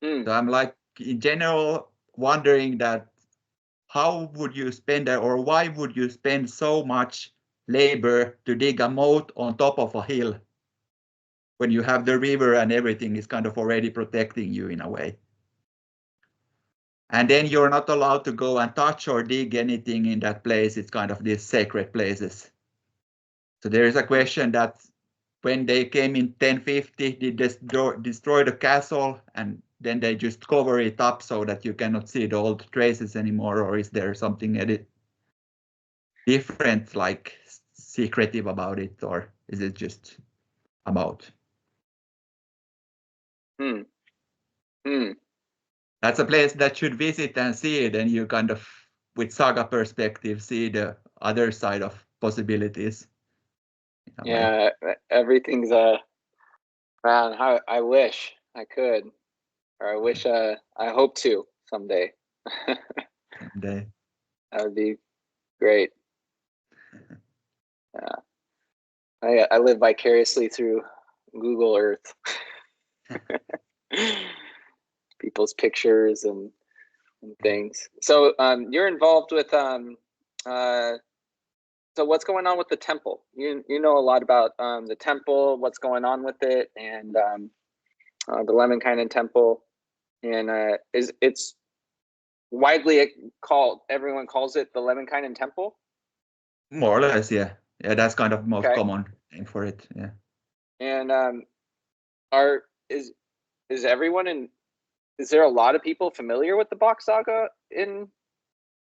Speaker 1: So I'm like, in general, wondering that how would you spend that, or why would you spend so much labor to dig a moat on top of a hill when you have the river and everything is kind of already protecting you in a way? And then you're not allowed to go and touch or dig anything in that place. It's kind of these sacred places. So there is a question that when they came in 1050, did they destroy the castle and then they just cover it up so that you cannot see the old traces anymore? Or is there something different, like secretive about it? Or is it just about? That's a place that should visit and see it, and you kind of, with saga perspective, see the other side of possibilities.
Speaker 2: Yeah, everything's man, I wish I could, or I wish I hope to someday.
Speaker 1: Someday.
Speaker 2: That would be great. Yeah, I live vicariously through Google Earth. People's pictures and things. So you're involved with so what's going on with the temple? You know a lot about the temple, what's going on with it, and the Lemminkainen temple, and it's widely called. Everyone calls it the Lemminkainen temple.
Speaker 1: More or less, yeah. Yeah, that's kind of most
Speaker 2: Okay.
Speaker 1: common name for it. Yeah.
Speaker 2: And is everyone in? Is there a lot of people familiar with the Bock Saga in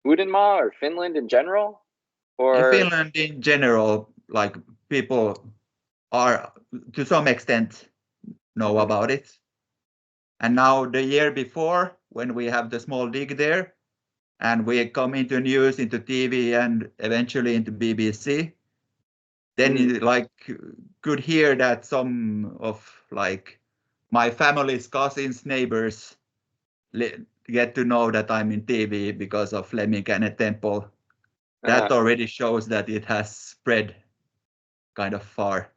Speaker 2: Uudenmaa or Finland in general? Or
Speaker 1: in Finland in general, like people are to some extent know about it. And now the year before, when we have the small dig there, and we come into news, into TV, and eventually into BBC, then you like could hear that some of like my family's cousins, neighbors get to know that I'm in TV because of Lemminkainen Temple. That already shows that it has spread kind of far.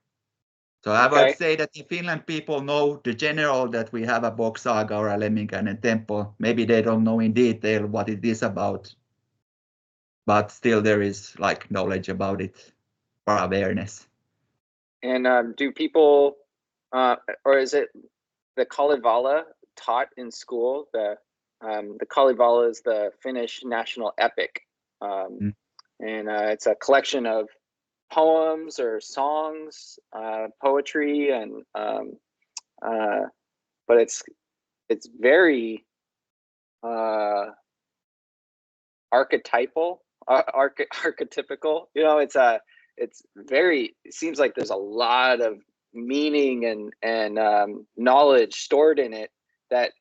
Speaker 1: So I would say that in Finland, people know the general that we have a Bock Saga or a Lemminkainen Temple. Maybe they don't know in detail what it is about, but still there is like knowledge about it or awareness.
Speaker 2: And do people, or is it the Kalevala taught in school? The Kalevala is the Finnish national epic, and it's a collection of poems or songs, poetry, and but it's very archetypal, archetypical. You know, it's very. It seems like there's a lot of meaning and knowledge stored in it that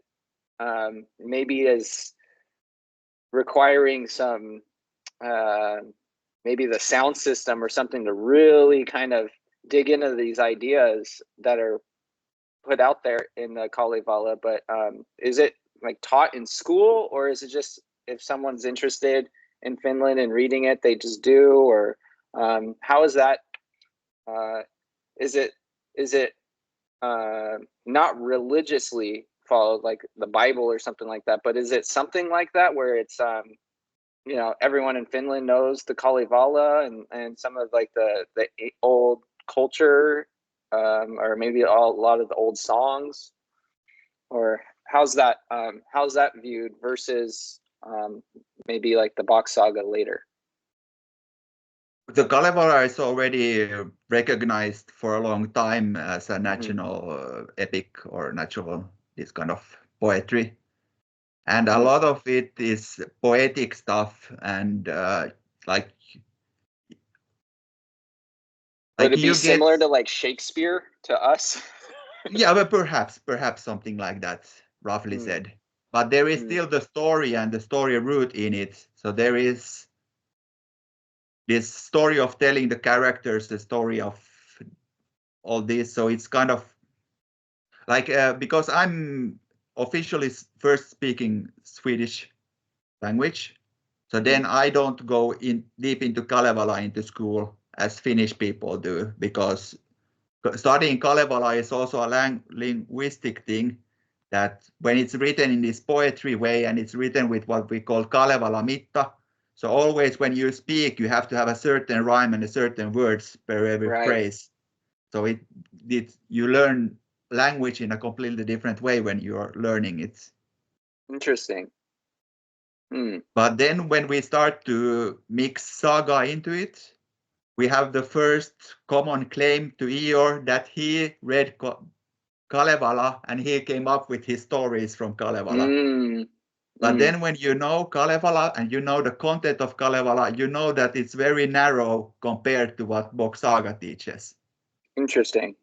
Speaker 2: maybe is requiring some maybe the sound system or something to really kind of dig into these ideas that are put out there in the Kalevala. But is it like taught in school, or is it just if someone's interested in Finland and reading it, they just do? Or how is that? Is it not religiously followed like the Bible or something like that, but is it something like that where it's you know, everyone in Finland knows the Kalevala and some of like the old culture, or maybe a lot of the old songs? Or how's that viewed versus maybe like the Bock Saga later?
Speaker 1: The Kalevala is already recognized for a long time as a national epic or natural, this kind of poetry. And a lot of it is poetic stuff and like
Speaker 2: Would it be similar to like Shakespeare to us?
Speaker 1: Yeah, but perhaps something like that, roughly said. But there is still the story and the story root in it. So there is this story of telling the characters, the story of all this. So it's kind of like because I'm officially first speaking Swedish language. So then I don't go in deep into Kalevala into school as Finnish people do, because studying Kalevala is also a linguistic thing, that when it's written in this poetry way and it's written with what we call Kalevala mitta, so always when you speak, you have to have a certain rhyme and a certain words per every phrase. So you learn language in a completely different way when you are learning it.
Speaker 2: Interesting.
Speaker 1: But then when we start to mix saga into it, we have the first common claim to Eeyore that he read Kalevala and he came up with his stories from Kalevala. But then when you know Kalevala and you know the content of Kalevala, you know that it's very narrow compared to what Bock Saga teaches.
Speaker 2: Interesting.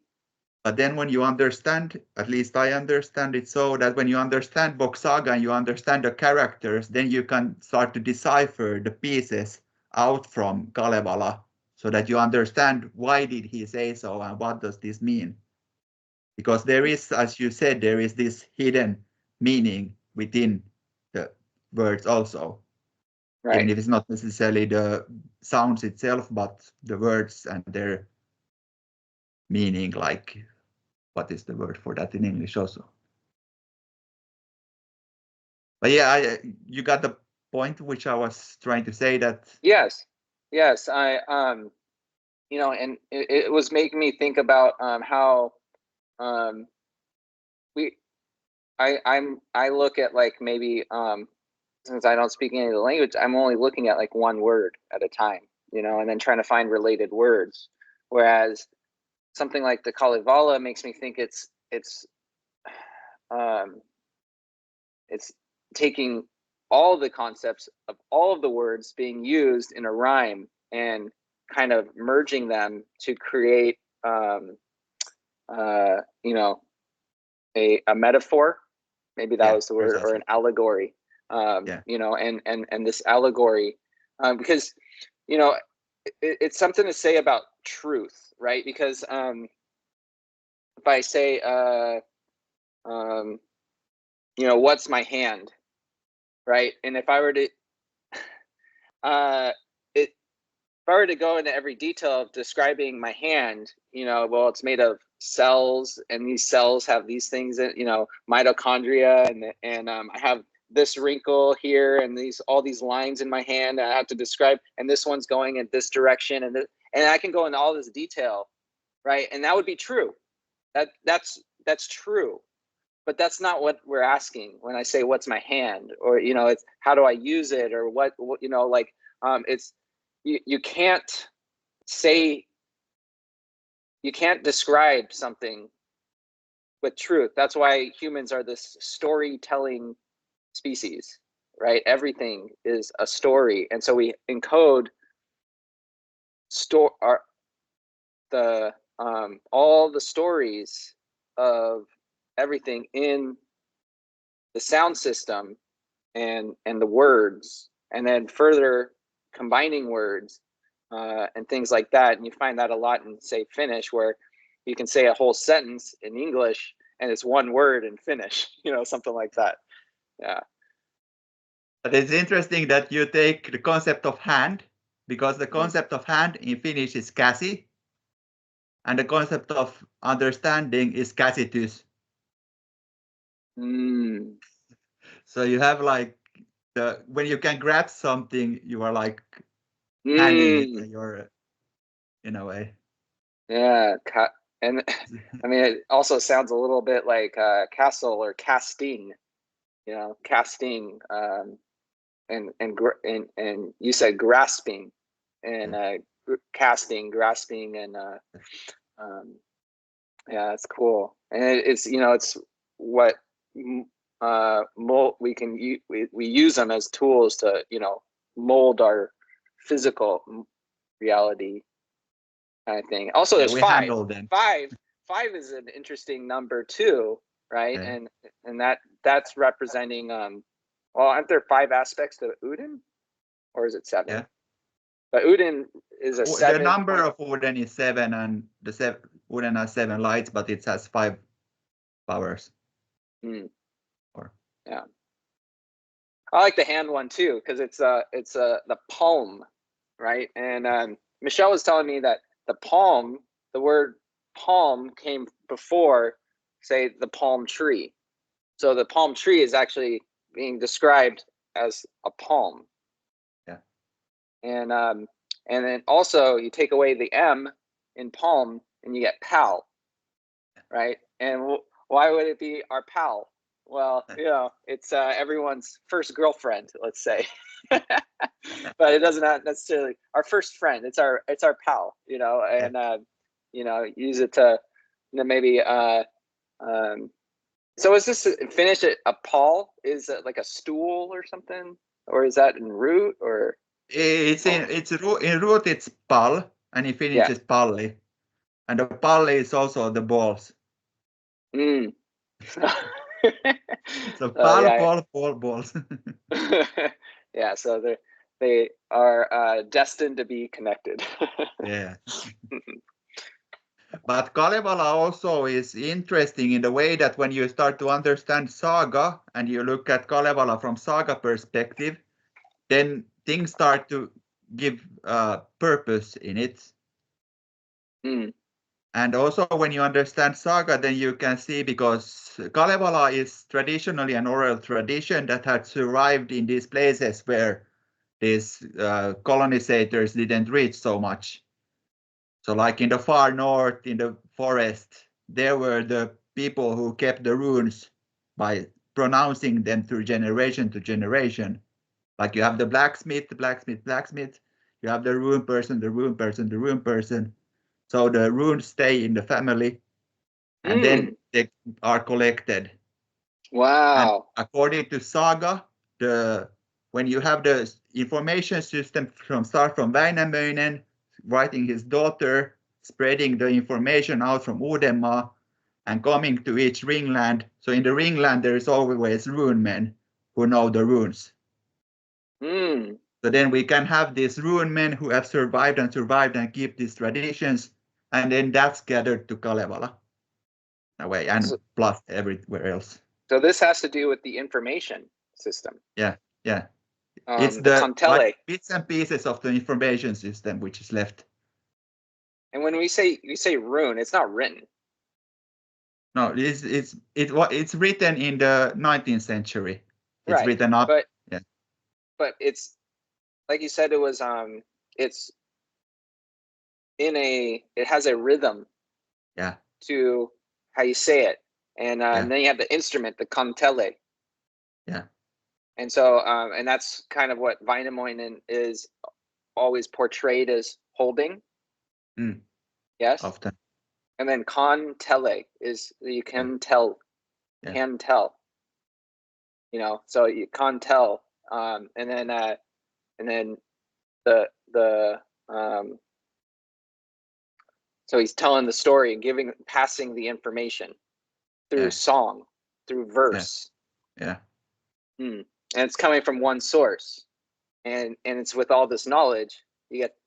Speaker 1: But then when you understand, at least I understand it so, that when you understand Bock Saga and you understand the characters, then you can start to decipher the pieces out from Kalevala so that you understand why did he say so and what does this mean. Because there is, as you said, there is this hidden meaning within the words also.
Speaker 2: Right.
Speaker 1: Even if it's not necessarily the sounds itself, but the words and their meaning, like, what is the word for that in English also? But yeah, you got the point which I was trying to say that.
Speaker 2: Yes. I, you know, and it was making me think about how I look at like maybe since I don't speak any of the language, I'm only looking at like one word at a time, you know, and then trying to find related words. Whereas something like the Kalevala makes me think it's taking all the concepts of all of the words being used in a rhyme and kind of merging them to create you know, a metaphor, maybe that was the word, or an allegory. You know, and this allegory, because, you know, it's something to say about truth, right? Because if I say you know, what's my hand, right? And if I were to if I were to go into every detail of describing my hand, you know, well, it's made of cells, and these cells have these things that, you know, mitochondria, and I have this wrinkle here, and all these lines in my hand, and I have to describe, and this one's going in this direction, and I can go into all this detail, right? And that would be true. That's true. But that's not what we're asking when I say what's my hand, or, you know, it's how do I use it, or what you know, like it's you can't say, you can't describe something with truth. That's why humans are this storytelling species, right? Everything is a story, and so we encode all the stories of everything in the sound system and the words, and then further combining words and things like that. And you find that a lot in, say, Finnish, where you can say a whole sentence in English and it's one word in Finnish, you know, something like that. Yeah.
Speaker 1: But it's interesting that you take the concept of hand, because the concept of hand in Finnish is käsi, and the concept of understanding is käsitys. So you have like when you can grab something, you are like handing it, and you're in a way.
Speaker 2: Yeah, and I mean, it also sounds a little bit like castle or casting, you know, casting, and you said grasping, and casting, grasping, and yeah, that's cool. And it's, you know, it's what we can we use them as tools to, you know, mold our physical reality, kind of thing. Also, there's five. Five is an interesting number too, right?
Speaker 1: Okay.
Speaker 2: And that's representing well, aren't there 5 aspects to Udin, or is it 7?
Speaker 1: Yeah.
Speaker 2: But Udin is a 7.
Speaker 1: The number of Udin is 7, and the Udin has 7 lights, but it has 5 powers.
Speaker 2: Yeah, I like the hand one too, because it's the palm, right? And Michelle was telling me that the palm, the word palm, came before, say, the palm tree. So the palm tree is actually being described as a palm.
Speaker 1: Yeah.
Speaker 2: And then also you take away the M in palm and you get pal, right? And why would it be our pal? Well, it's everyone's first girlfriend, let's say. But it doesn't not necessarily our first friend. It's our pal, and use it to maybe so is this finish at a pall? Is it like a stool or something? Or is that in root or
Speaker 1: in root it's pal, and it finishes palli. And the palli is also the balls.
Speaker 2: Mm.
Speaker 1: So pal, balls.
Speaker 2: Yeah, so they are destined to be connected.
Speaker 1: Yeah. But Kalevala also is interesting in the way that when you start to understand saga and you look at Kalevala from saga perspective, then things start to give purpose in it.
Speaker 2: Mm.
Speaker 1: And also when you understand saga, then you can see, because Kalevala is traditionally an oral tradition that had survived in these places where these colonizers didn't reach so much. So like in the far north, in the forest, there were the people who kept the runes by pronouncing them through generation to generation. Like you have the blacksmith, blacksmith. You have the rune person, the rune person, the rune person. So the runes stay in the family, and then they are collected.
Speaker 2: Wow.
Speaker 1: And according to saga, when you have the information system from Väinämöinen writing his daughter, spreading the information out from Uudenmaa and coming to each ringland. So in the ringland, there is always rune men who know the runes. So then we can have these rune men who have survived and keep these traditions, and then that's gathered to Kalevala away, and plus everywhere else.
Speaker 2: So this has to do with the information system.
Speaker 1: Yeah. It's
Speaker 2: the
Speaker 1: like bits and pieces of the information system which is left.
Speaker 2: And when we say rune, it's not written.
Speaker 1: No, it's written in the 19th century. It's written up.
Speaker 2: But it's like you said, it was it's it has a rhythm.
Speaker 1: Yeah.
Speaker 2: To how you say it, and then you have the instrument, the kantele.
Speaker 1: Yeah.
Speaker 2: And so and that's kind of what Väinämöinen is always portrayed as holding. Yes.
Speaker 1: Often.
Speaker 2: And then kantele is you can tell. Can tell. So you can't tell. And then the so he's telling the story and passing the information through song, through verse.
Speaker 1: Yeah.
Speaker 2: And it's coming from one source, and it's with all this knowledge, you get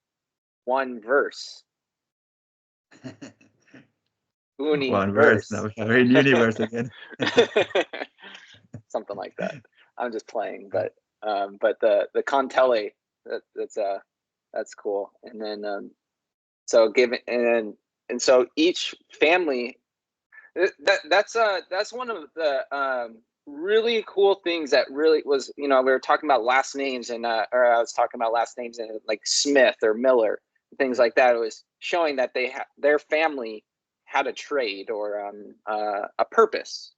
Speaker 2: one verse.
Speaker 1: One verse. Now we're in universe again.
Speaker 2: Something like that. I'm just playing, but the kantele, that's cool. And then so and so each family, that's one of the really cool things that really was, we were talking about last names, and or I was talking about last names and like Smith or Miller, things like that. It was showing that their family had a trade or a purpose,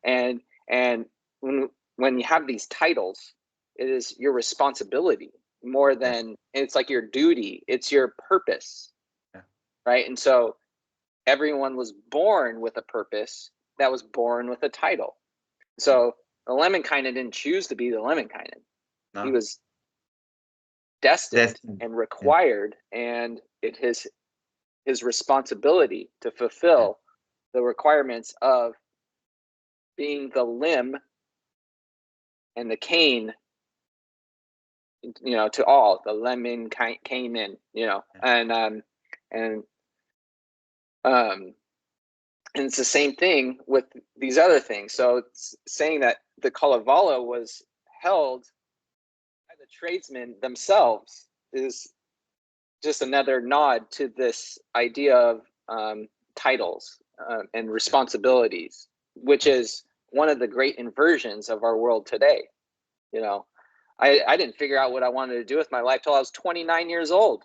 Speaker 2: and when you have these titles, it is your responsibility more than it's like your duty. It's your purpose, right? And so everyone was born with a purpose that was born with a title. So the Lemminkainen didn't choose to be the Lemminkainen. No. He was destined and required, and it is his responsibility to fulfill the requirements of being the limb and the cane, to all the Lemminkainen, and it's the same thing with these other things. So it's saying that the Kalevala was held by the tradesmen themselves is just another nod to this idea of titles and responsibilities, which is one of the great inversions of our world today. I didn't figure out what I wanted to do with my life till I was 29 years old.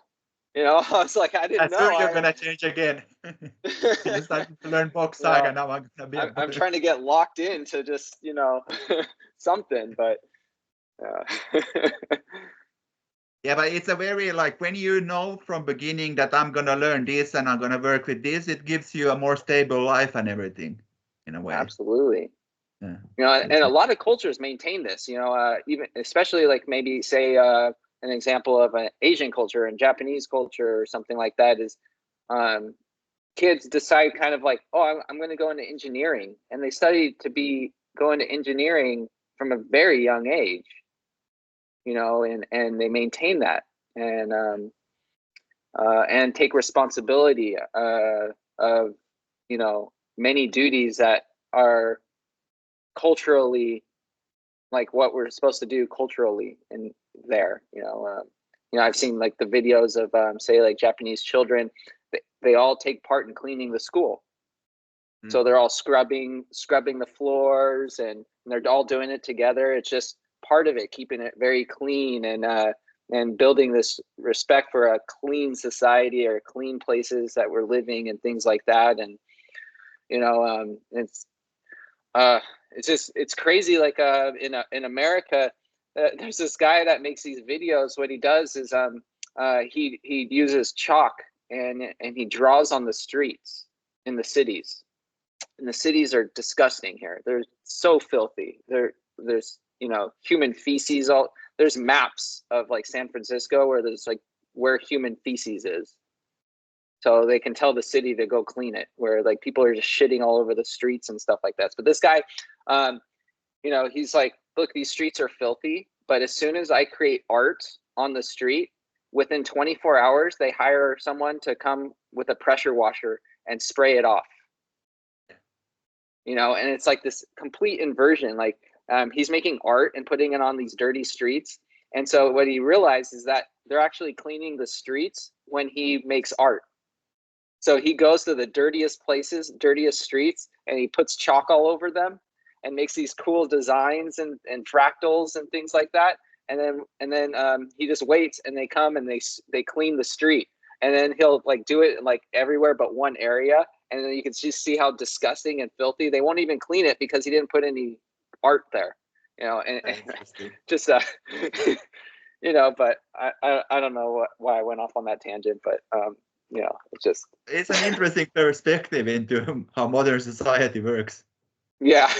Speaker 2: You know, I was like, I didn't
Speaker 1: That's where
Speaker 2: know.
Speaker 1: you're gonna change again. You started to learn Bock
Speaker 2: You know,
Speaker 1: Saga, now I'm gonna be
Speaker 2: I'm trying to get locked into just, you know, something, but
Speaker 1: yeah, but it's a very like when you know from beginning that I'm gonna learn this and I'm gonna work with this, it gives you a more stable life and everything in a way.
Speaker 2: Absolutely.
Speaker 1: Yeah.
Speaker 2: You know, and a lot of cultures maintain this, you know, even especially like maybe say an example of an Asian culture and Japanese culture or something like that is kids decide kind of like, oh, I'm going to go into engineering, and they study to be go into engineering from a very young age, you know, and they maintain that and take responsibility of, you know, many duties that are culturally like what we're supposed to do culturally in there, you know. I've seen like the videos of say like Japanese children, they all take part in cleaning the school. So they're all scrubbing the floors, and they're all doing it together. It's just part of it, keeping it very clean and building this respect for a clean society or clean places that we're living and things like that. And you know, it's crazy. Like in America, there's this guy that makes these videos. What he does is he uses chalk and he draws on the streets in the cities. And the cities are disgusting here. They're so filthy. There's you know, human feces. There's maps of like San Francisco where there's like where human feces is, so they can tell the city to go clean it, where like people are just shitting all over the streets and stuff like that. But this guy, you know, he's like, look, these streets are filthy, but as soon as I create art on the street, within 24 hours, they hire someone to come with a pressure washer and spray it off. You know, and it's like this complete inversion. Like he's making art and putting it on these dirty streets. And so what he realized is that they're actually cleaning the streets when he makes art. So he goes to the dirtiest places, dirtiest streets, and he puts chalk all over them and makes these cool designs and fractals and things like that. And then he just waits, and they come and they clean the street. And then he'll like do it like everywhere but one area. And then you can just see how disgusting and filthy. They won't even clean it because he didn't put any art there, you know. And just you know, but I don't know why I went off on that tangent, but you know, it's
Speaker 1: an interesting perspective into how modern society works.
Speaker 2: Yeah,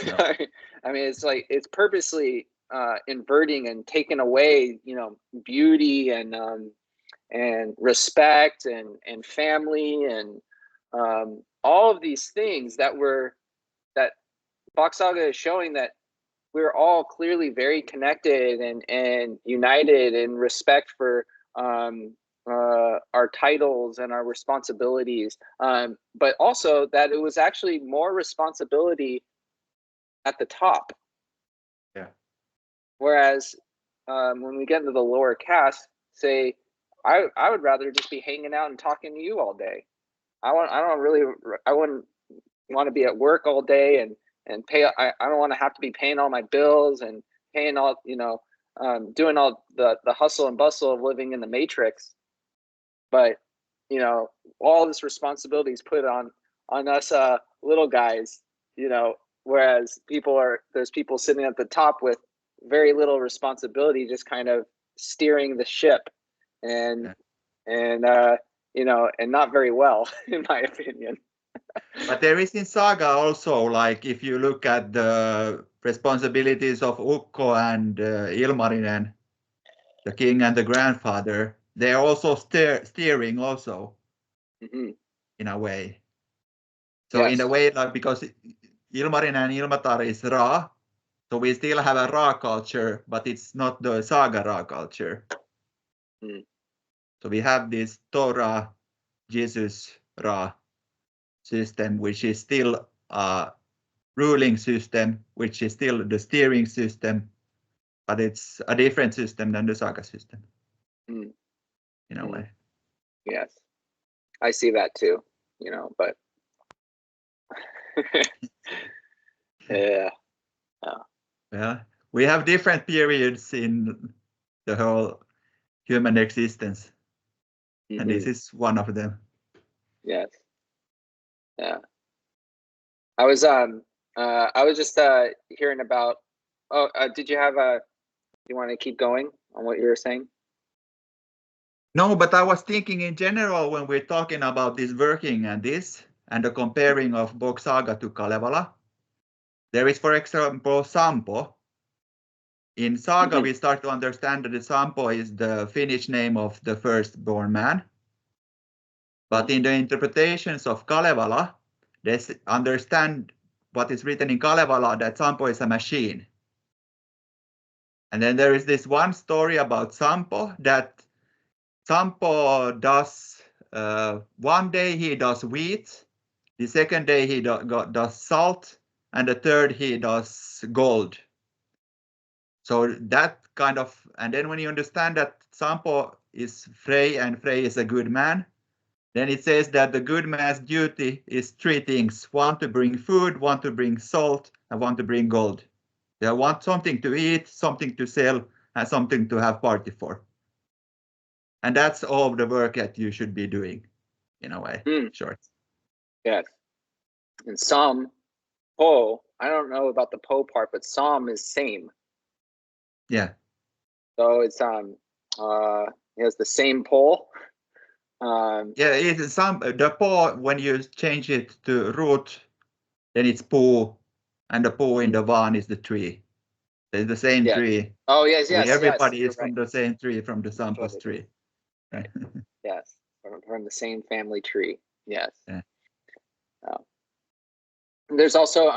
Speaker 2: I mean, it's like it's purposely inverting and taking away, you know, beauty and respect and family and all of these things that Bock Saga is showing that we're all clearly very connected and united in respect for our titles and our responsibilities, but also that it was actually more responsibility at the top.
Speaker 1: Yeah.
Speaker 2: Whereas when we get into the lower caste, say, I would rather just be hanging out and talking to you all day. I wouldn't want to be at work all day and pay. I don't want to have to be paying all my bills and paying all, you know, doing all the hustle and bustle of living in the matrix. But you know, all this responsibility is put on us little guys, you know, whereas there's people sitting at the top with very little responsibility, just kind of steering the ship and you know, and not very well in my opinion.
Speaker 1: But there is in Saga also, like if you look at the responsibilities of Ukko and Ilmarinen, the king and the grandfather, they're also steering also in a way. So in a way, like because Ilmarinen and Ilmatar is Ra, so we still have a Ra culture, but it's not the Saga Ra culture. So we have this Torah, Jesus, Ra system, which is still a ruling system, which is still the steering system, but it's a different system than the Saga system in a way.
Speaker 2: Yes, I see that too, you know, but yeah.
Speaker 1: Yeah, we have different periods in the whole human existence. and this is one of them.
Speaker 2: Yes. Yeah. I was just hearing about. Oh, did you have a? You want to keep going on what you were saying?
Speaker 1: No, but I was thinking in general when we're talking about this working and this and the comparing of Bock Saga to Kalevala. There is, for example, Sampo. In Saga, we start to understand that the Sampo is the Finnish name of the firstborn man. But in the interpretations of Kalevala, they understand what is written in Kalevala, that Sampo is a machine. And then there is this one story about Sampo, that Sampo does, one day he does wheat, the second day he does salt, and the third he does gold. So that kind of, and then when you understand that Sampo is Frey and Frey is a good man, then it says that the good man's duty is three things: one to bring food, one to bring salt, and one to bring gold. They want something to eat, something to sell, and something to have party for. And that's all the work that you should be doing, in a way, short.
Speaker 2: Yes. And Sam, Po, I don't know about the Po part, but Sam is same.
Speaker 1: Yeah.
Speaker 2: So it's it has the same pole.
Speaker 1: Yeah, it is some the Po, when you change it to root, then it's Po, and the Po in the Van is the tree. It's the same tree.
Speaker 2: Oh yes, yes.
Speaker 1: Everybody
Speaker 2: yes,
Speaker 1: is from the same tree, from the Sampo's tree.
Speaker 2: Right. Yes, from the same family tree. Yes.
Speaker 1: Yeah.
Speaker 2: There's also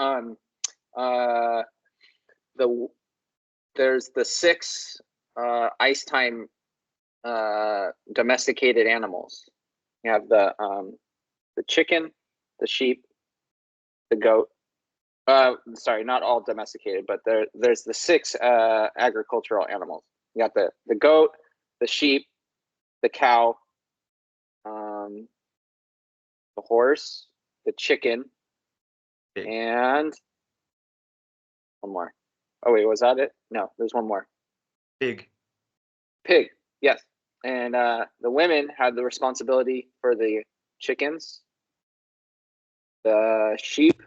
Speaker 2: there's the 6 ice time domesticated animals. You have the chicken, the sheep, the goat. Sorry, not all domesticated, but there's the 6 agricultural animals. You got the goat, the sheep, the cow, the horse, the chicken, and one more. Oh wait, was that it? No, there's one more.
Speaker 1: Pig.
Speaker 2: Pig, yes. And the women had the responsibility for the chickens, the sheep,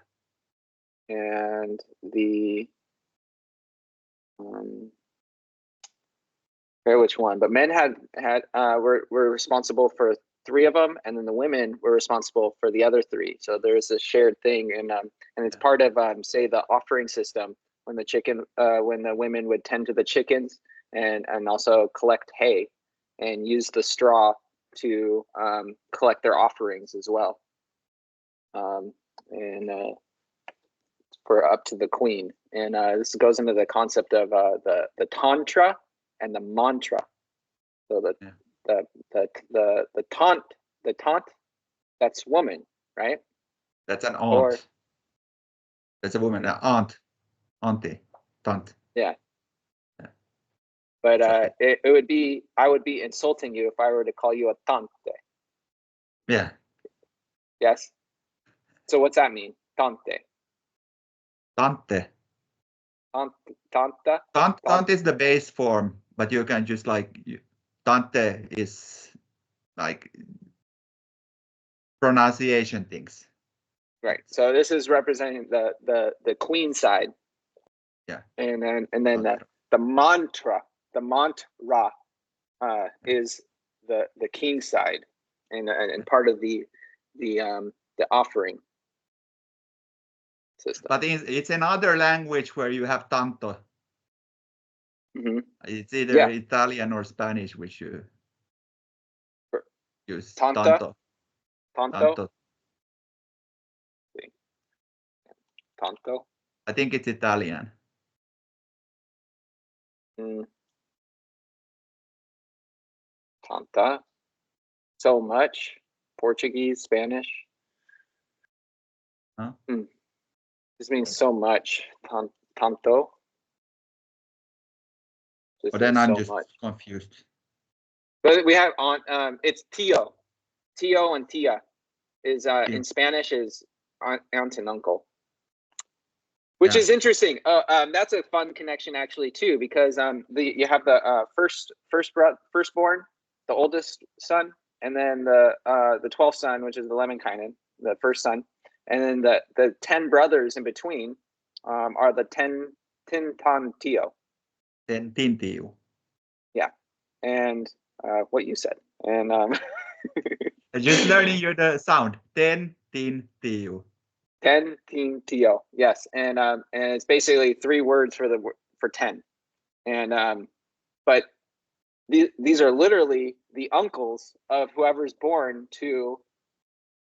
Speaker 2: and the which one? But men were responsible for 3 of them, and then the women were responsible for the other 3. So there's a shared thing, and it's part of say the offering system when the women would tend to the chickens and also collect hay and use the straw to collect their offerings as well, and for up to the queen. And this goes into the concept of the tantra and the mantra. So the taunt, that's woman, right?
Speaker 1: That's an aunt. That's a woman, an aunt, auntie, taunt.
Speaker 2: Yeah. But it would be, I would be insulting you if I were to call you a tante.
Speaker 1: Yeah.
Speaker 2: Yes. So what's that mean? Tante.
Speaker 1: Tante.
Speaker 2: Tanta.
Speaker 1: Tante is the base form, but you can just tante is like pronunciation things.
Speaker 2: Right. So this is representing the queen side.
Speaker 1: Yeah.
Speaker 2: And then the mantra is the king side, and part of the offering system.
Speaker 1: But it's another language where you have tanto.
Speaker 2: Mm-hmm.
Speaker 1: It's either Italian or Spanish, which you use.
Speaker 2: Tanto.
Speaker 1: Tanto.
Speaker 2: Tanto.
Speaker 1: I think it's Italian.
Speaker 2: Tanta. So much. Portuguese, Spanish.
Speaker 1: Huh?
Speaker 2: This means so much. Tanto.
Speaker 1: But then I'm just confused.
Speaker 2: But we have it's tío. Tío and tía is in Spanish is aunt and uncle. Which is interesting. That's a fun connection actually too, because you have the firstborn, the oldest son, and then the 12th son, which is the Lemminkainen, the first son, and then the 10 brothers in between are the 10 Tintantio.
Speaker 1: Tintio.
Speaker 2: Yeah, and what you said, and
Speaker 1: just learning the sound. Tintio.
Speaker 2: 10 Tintio. Yes, and it's basically 3 words for 10, and but these are literally the uncles of whoever's born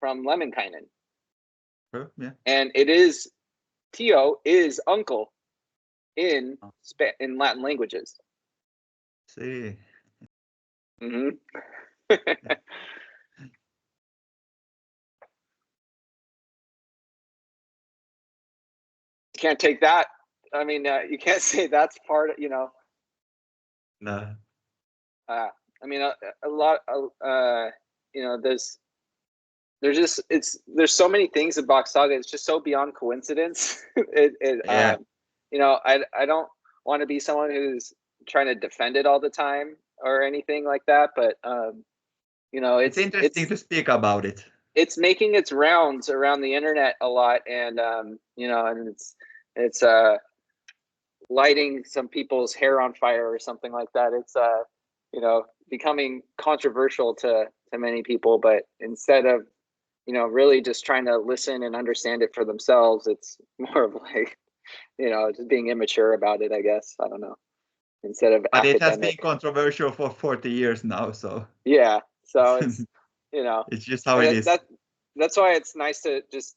Speaker 2: from Lemminkainen.
Speaker 1: Oh, yeah.
Speaker 2: And it is Tio is uncle in Latin languages.
Speaker 1: See.
Speaker 2: Mm-hmm. You can't take that. I mean, you can't say that's part of,
Speaker 1: No.
Speaker 2: I mean, a lot. There's so many things in Bock Saga. It's just so beyond coincidence.
Speaker 1: Yeah.
Speaker 2: I don't want to be someone who's trying to defend it all the time or anything like that, but
Speaker 1: it's interesting to speak about it.
Speaker 2: It's making its rounds around the internet a lot, and and it's lighting some people's hair on fire or something like that. It's becoming controversial to many people, but instead of really just trying to listen and understand it for themselves, it's more of like just being immature about it, I guess. I don't know. Instead of
Speaker 1: but
Speaker 2: academic.
Speaker 1: It has been controversial for 40 years now, so
Speaker 2: yeah, so it's
Speaker 1: it's just how it is.
Speaker 2: That's why it's nice to just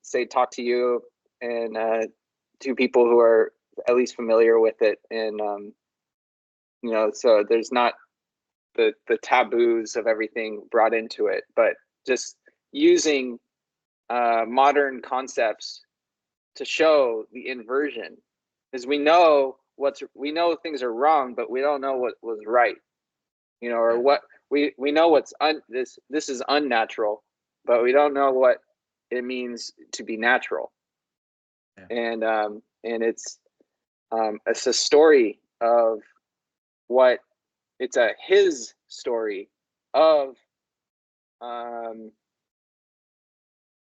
Speaker 2: say talk to you and to people who are at least familiar with it, and so there's not the taboos of everything brought into it, but just using modern concepts to show the inversion, because we know things are wrong, but we don't know what was right, or what we know what's this is unnatural, but we don't know what it means to be natural. And it's a story of what it's his story of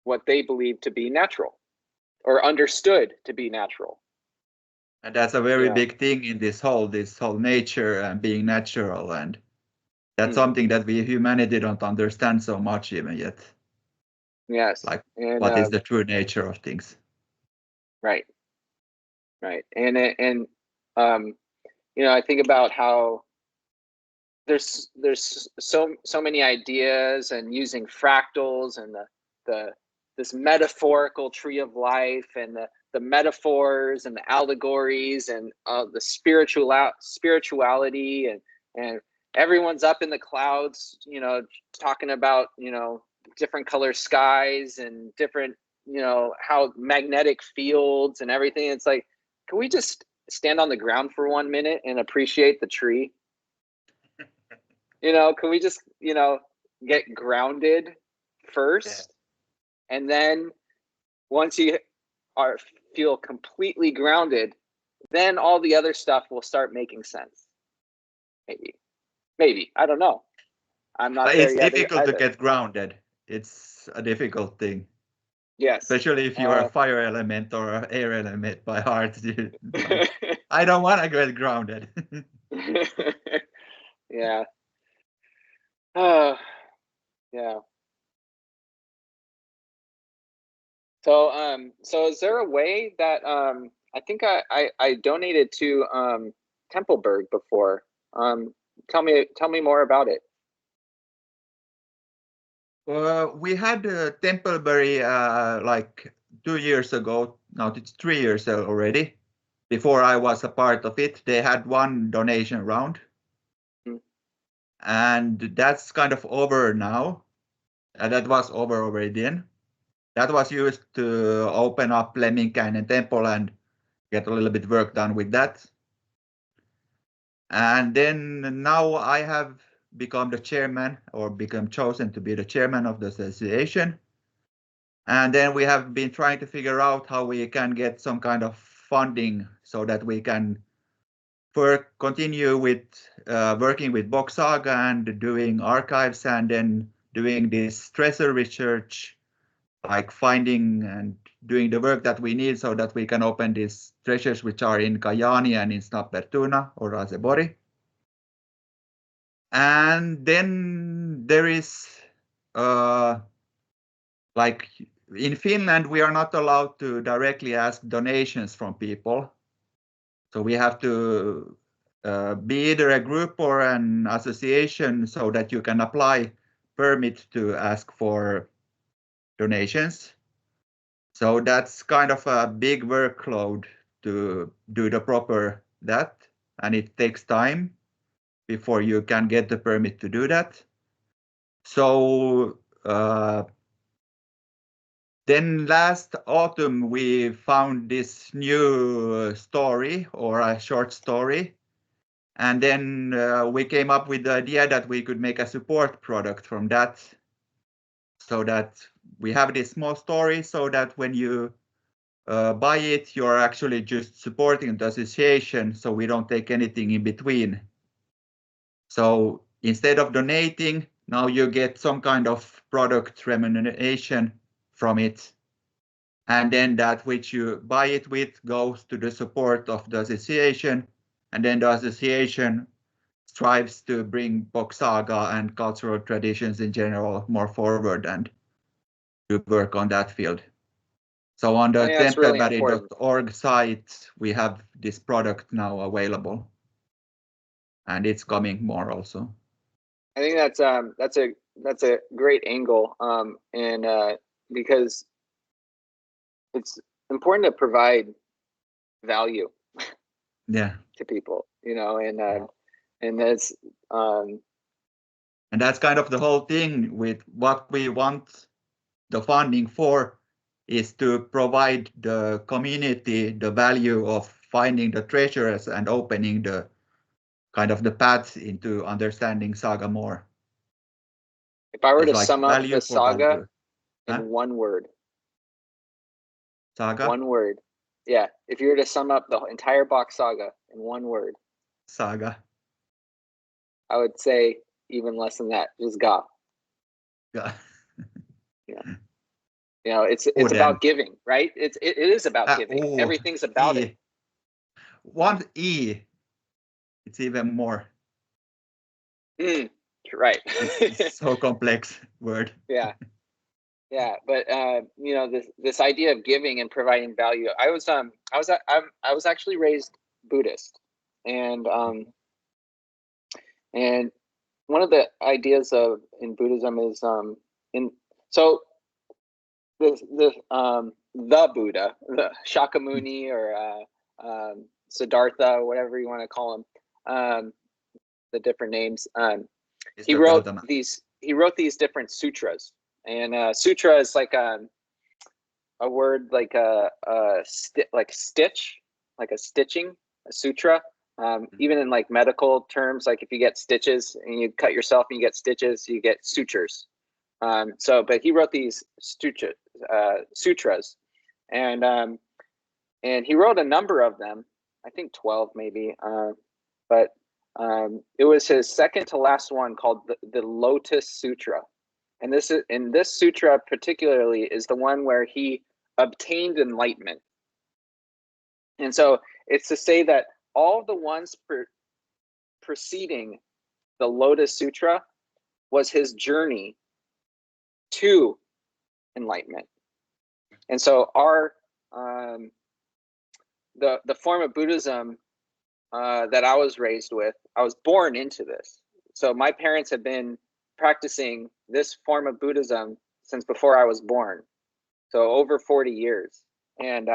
Speaker 2: what they believe to be natural or understood to be natural.
Speaker 1: And that's a very big thing in this whole nature and being natural, and that's something that we humanity don't understand so much even yet.
Speaker 2: Yes.
Speaker 1: Like what is the true nature of things?
Speaker 2: Right. And I think about how there's so many ideas, and using fractals and this metaphorical tree of life, and the metaphors and the allegories, and the spirituality, and everyone's up in the clouds, talking about different color skies and different how magnetic fields and everything. It's like, can we just stand on the ground for 1 minute and appreciate the tree? Can we just get grounded first? And then once you feel completely grounded, then all the other stuff will start making sense. Maybe I don't know. I'm not there yet.
Speaker 1: It's difficult to get grounded. It's a difficult thing.
Speaker 2: Yes.
Speaker 1: Especially if you are a fire element or an air element by heart. I don't want to get grounded.
Speaker 2: Yeah. Yeah. So is there a way that I think I donated to Tempelberg before. Tell me more about it.
Speaker 1: We had Tempelberg like 2 years ago. Now it's 3 years already. Before I was a part of it, they had one donation round. And that's kind of over now. That was over already then. That was used to open up Lemminkainen Temple and get a little bit work done with that. And then now I have become the chairman, or become chosen to be the chairman of the association. And then we have been trying to figure out how we can get some kind of funding so that we can continue with working with Bock Saga and doing archives and then doing this treasure research, like finding and doing the work that we need so that we can open these treasures which are in Kajaani and in Snappertuna or Raseborg. And then there is like in Finland, we are not allowed to directly ask donations from people. So we have to be either a group or an association so that you can apply permit to ask for donations. So that's kind of a big workload to do the proper that, and it takes time before you can get the permit to do that. So then last autumn, we found this new story or a short story. And then we came up with the idea that we could make a support product from that. So that we have this small story so that when you buy it, you're actually just supporting the association. So we don't take anything in between. So instead of donating, now you get some kind of product remuneration from it. And then that which you buy it with goes to the support of the association. And then the association strives to bring Bock Saga and cultural traditions in general more forward and to work on that field. So on the tempelberg.org site, we have this product now available, and it's coming more also.
Speaker 2: I think that's a great angle, and because it's important to provide value, to people, and that's
Speaker 1: and that's kind of the whole thing with what we want the funding for, is to provide the community the value of finding the treasures and opening the kind of the paths into understanding Saga more.
Speaker 2: If I were to sum up the Saga in one word.
Speaker 1: Saga?
Speaker 2: One word. Yeah, if you were to sum up the entire Bock Saga in one word.
Speaker 1: Saga.
Speaker 2: I would say even less than that, just Ga.
Speaker 1: Yeah.
Speaker 2: Yeah. It's about giving, right? It is about giving. Everything's about it.
Speaker 1: One E. It's even more.
Speaker 2: Right.
Speaker 1: It's so complex word.
Speaker 2: Yeah. Yeah, but this idea of giving and providing value. I was actually raised Buddhist, and one of the ideas in Buddhism is the Buddha, the Shakyamuni or Siddhartha, whatever you want to call him, the different names. He wrote these different sutras, and sutra is like a word like stitch, like a stitching, a sutra. Even in like medical terms, like if you get stitches and you cut yourself and you get stitches, you get sutures. But he wrote these sutras, and he wrote a number of them, I think 12 maybe, but it was his second to last one called the Lotus Sutra. And this sutra particularly is the one where he obtained enlightenment. And so it's to say that all the ones preceding the Lotus Sutra was his journey to enlightenment. And so the form of Buddhism that I was raised with, I was born into this. So my parents have been practicing this form of Buddhism since before I was born, so over 40 years. And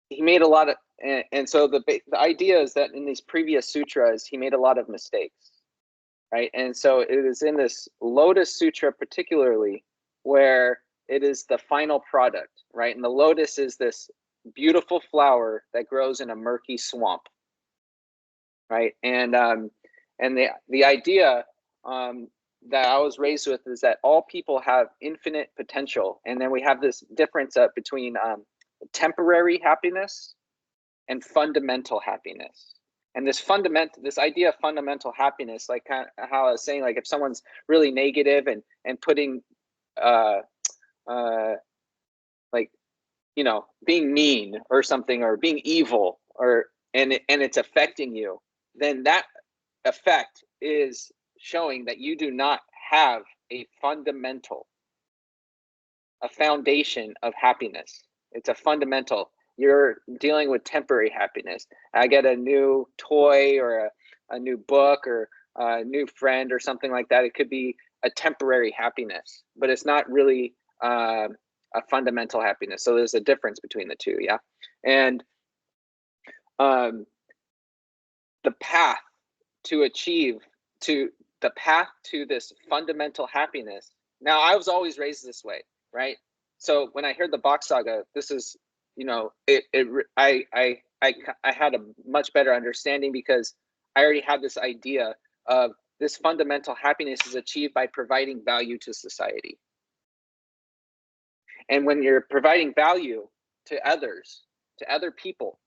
Speaker 2: he made a lot of, and so the idea is that in these previous sutras, he made a lot of mistakes, right? And so it is in this Lotus Sutra particularly where it is the final product, right? And the lotus is this beautiful flower that grows in a murky swamp, right? And the idea that I was raised with is that all people have infinite potential, and then we have this difference between temporary happiness and fundamental happiness. And this idea of fundamental happiness, like kind of how I was saying, like if someone's really negative and putting like, you know, being mean or something, or being evil, or and it's affecting you, then that effect is showing that you do not have a foundation of happiness. It's a fundamental. You're dealing with temporary happiness. I get a new toy or a new book or a new friend or something like that. It could be a temporary happiness, but it's not really a fundamental happiness. So there's a difference between the two, yeah. And the path to this fundamental happiness. Now, I was always raised this way, right? So when I heard the Bock Saga, this is, you know, I had a much better understanding, because I already had this idea of this fundamental happiness is achieved by providing value to society. And when you're providing value to others, to other people,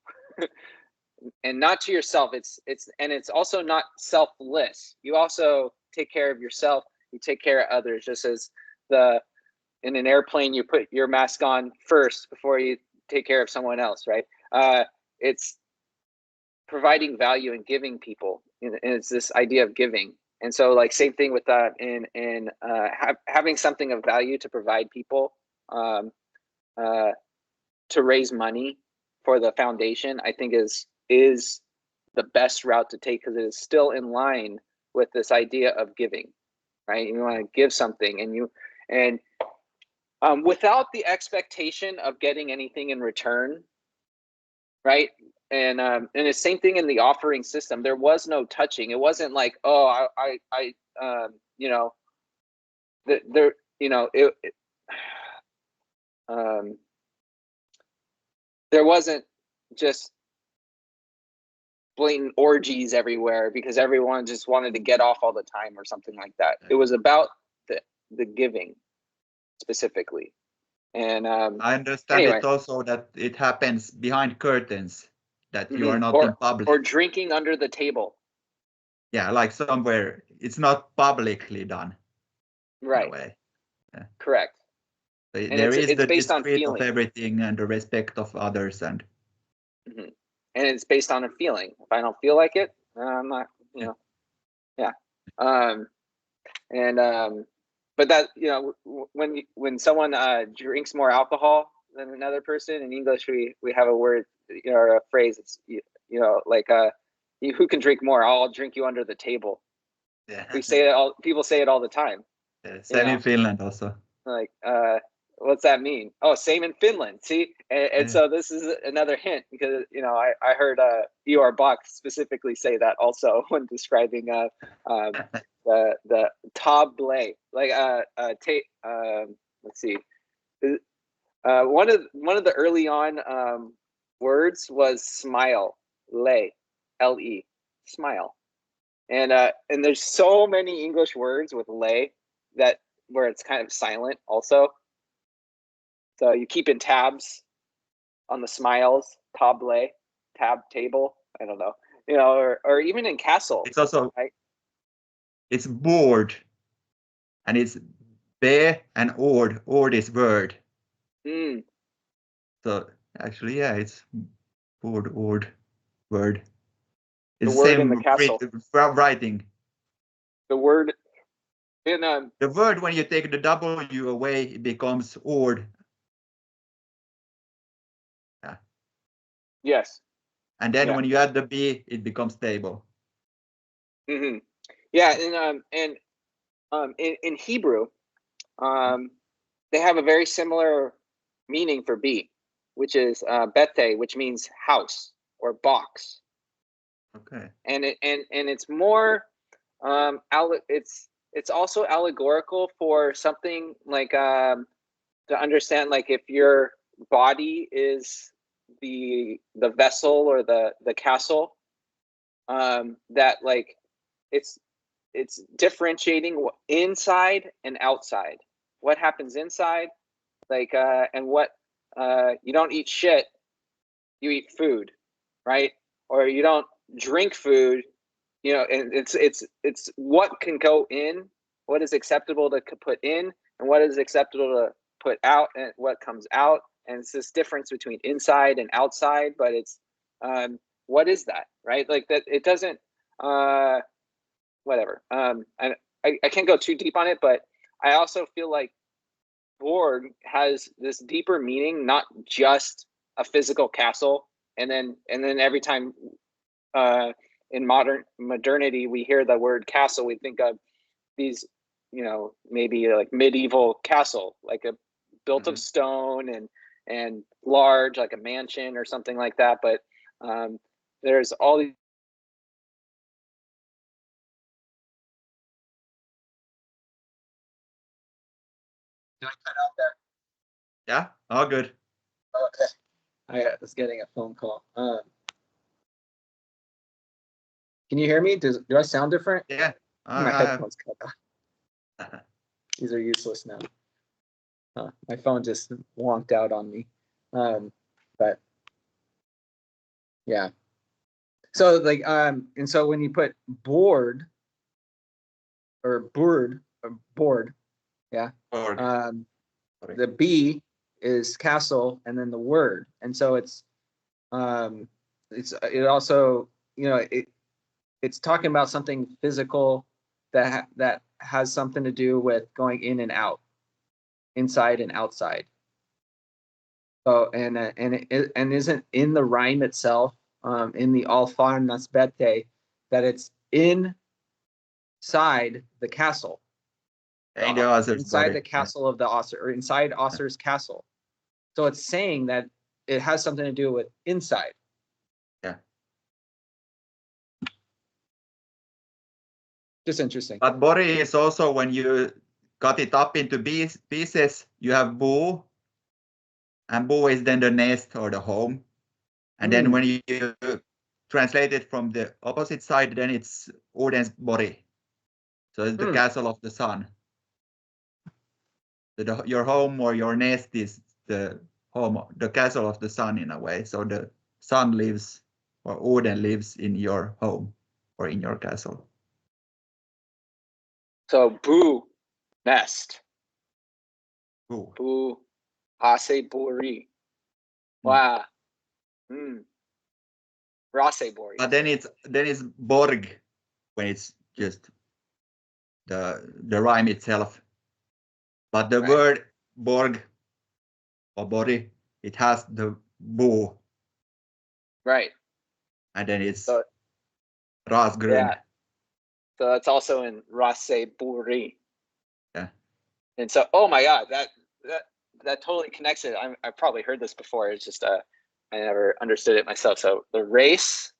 Speaker 2: and not to yourself, it's also not selfless. You also take care of yourself, you take care of others, just as in an airplane, you put your mask on first before you take care of someone else, right? It's providing value and giving people, and it's this idea of giving. And so, like, same thing with that in having something of value to provide people, to raise money for the foundation, I think is the best route to take, because it is still in line with this idea of giving, right? You want to give something, and without the expectation of getting anything in return, right? And the same thing in the offering system. There was no touching. It wasn't like, oh, I you know, there, you know, there wasn't just blatant orgies everywhere because everyone just wanted to get off all the time or something like that. It was about the giving specifically. And
Speaker 1: I understand
Speaker 2: anyway,
Speaker 1: it also that it happens behind curtains, that you are not in public.
Speaker 2: Or drinking under the table.
Speaker 1: Yeah, like somewhere it's not publicly done.
Speaker 2: Right.
Speaker 1: In a way. Yeah.
Speaker 2: Correct.
Speaker 1: And there is the discipline of everything and the respect of others, and
Speaker 2: and it's based on a feeling. If I don't feel like it, I'm not, you know, yeah. But that, you know, when someone drinks more alcohol than another person, in English we have a word, you know, or a phrase. It's, you know, like who can drink more? I'll drink you under the table. Yeah. We say it all. People say it all the time.
Speaker 1: Yeah, same in Finland also.
Speaker 2: Like, what's that mean? Oh, same in Finland. See, and so this is another hint, because, you know, I heard E.R. Bock specifically say that also when describing the table, like let's see, one of the early on words was smile, le, smile, and there's so many English words with le that where it's kind of silent also. So you keep in tabs on the smiles, table, table. I don't know, you know, or even in castle.
Speaker 1: It's also,
Speaker 2: right?
Speaker 1: It's board, and it's be and ord. Ord is word. So actually, yeah, it's board, ord, word. It's the same in the castle. Writing.
Speaker 2: The word.
Speaker 1: The word, when you take the W away, it becomes ord. Yeah.
Speaker 2: Yes.
Speaker 1: And then when you add the B, it becomes table.
Speaker 2: Yeah, and in Hebrew, they have a very similar meaning for B, which is bethe, which means house or box.
Speaker 1: Okay.
Speaker 2: And it's more it's also allegorical for something like to understand, like, if your body is the vessel or the castle, that, like, it's differentiating inside and outside, what happens inside, like and what you don't eat shit, you eat food, right? Or you don't drink food, you know, and it's what can go in, what is acceptable to put in, and what is acceptable to put out, and what comes out. And it's this difference between inside and outside, but it's what is that, right? Like that, it doesn't whatever. I can't go too deep on it, but I also feel like Borg has this deeper meaning, not just a physical castle. And then every time in modernity we hear the word castle, we think of these, you know, maybe like medieval castle, like a built of stone and large, like a mansion or something like that. But there's all these. Did I cut out there?
Speaker 1: Yeah, all good.
Speaker 2: Okay. I was getting a phone call. Can you hear me? Do I sound different?
Speaker 1: Yeah.
Speaker 2: My headphones cut off. These are useless now. My phone just wonked out on me. But yeah. So like and so when you put board or board, yeah.
Speaker 1: Borg.
Speaker 2: The B is castle and then the word. And so it also, you know, it's talking about something physical that has something to do with going in and out, inside and outside. Oh, and isn't in the rhyme itself, in the Alfar Nasbete, that it's inside the castle, inside the castle of the Osir, or inside Osir's castle. So it's saying that it has something to do with inside.
Speaker 1: Yeah.
Speaker 2: Just interesting.
Speaker 1: But Bori is also, when you cut it up into pieces, you have Bu, and Bu is then the nest or the home. And then when you translate it from the opposite side, then it's Oden's Bori. So it's the castle of the sun. Your home or your nest is the home, the castle of the sun in a way. So the sun lives, or Oden lives in your home or in your castle.
Speaker 2: So Bu, nest.
Speaker 1: Bu.
Speaker 2: Bu, Hase Bori. Wow. Rase Bori.
Speaker 1: But then it's Borg when it's just the rhyme itself. But the word Borg or Bori, it has the Bu.
Speaker 2: Right.
Speaker 1: And then it's Rasgrund.
Speaker 2: Yeah. So that's also in Rase Bori.
Speaker 1: Yeah.
Speaker 2: And so, oh my God, that totally connects it. I've probably heard this before. It's just I never understood it myself. So the race,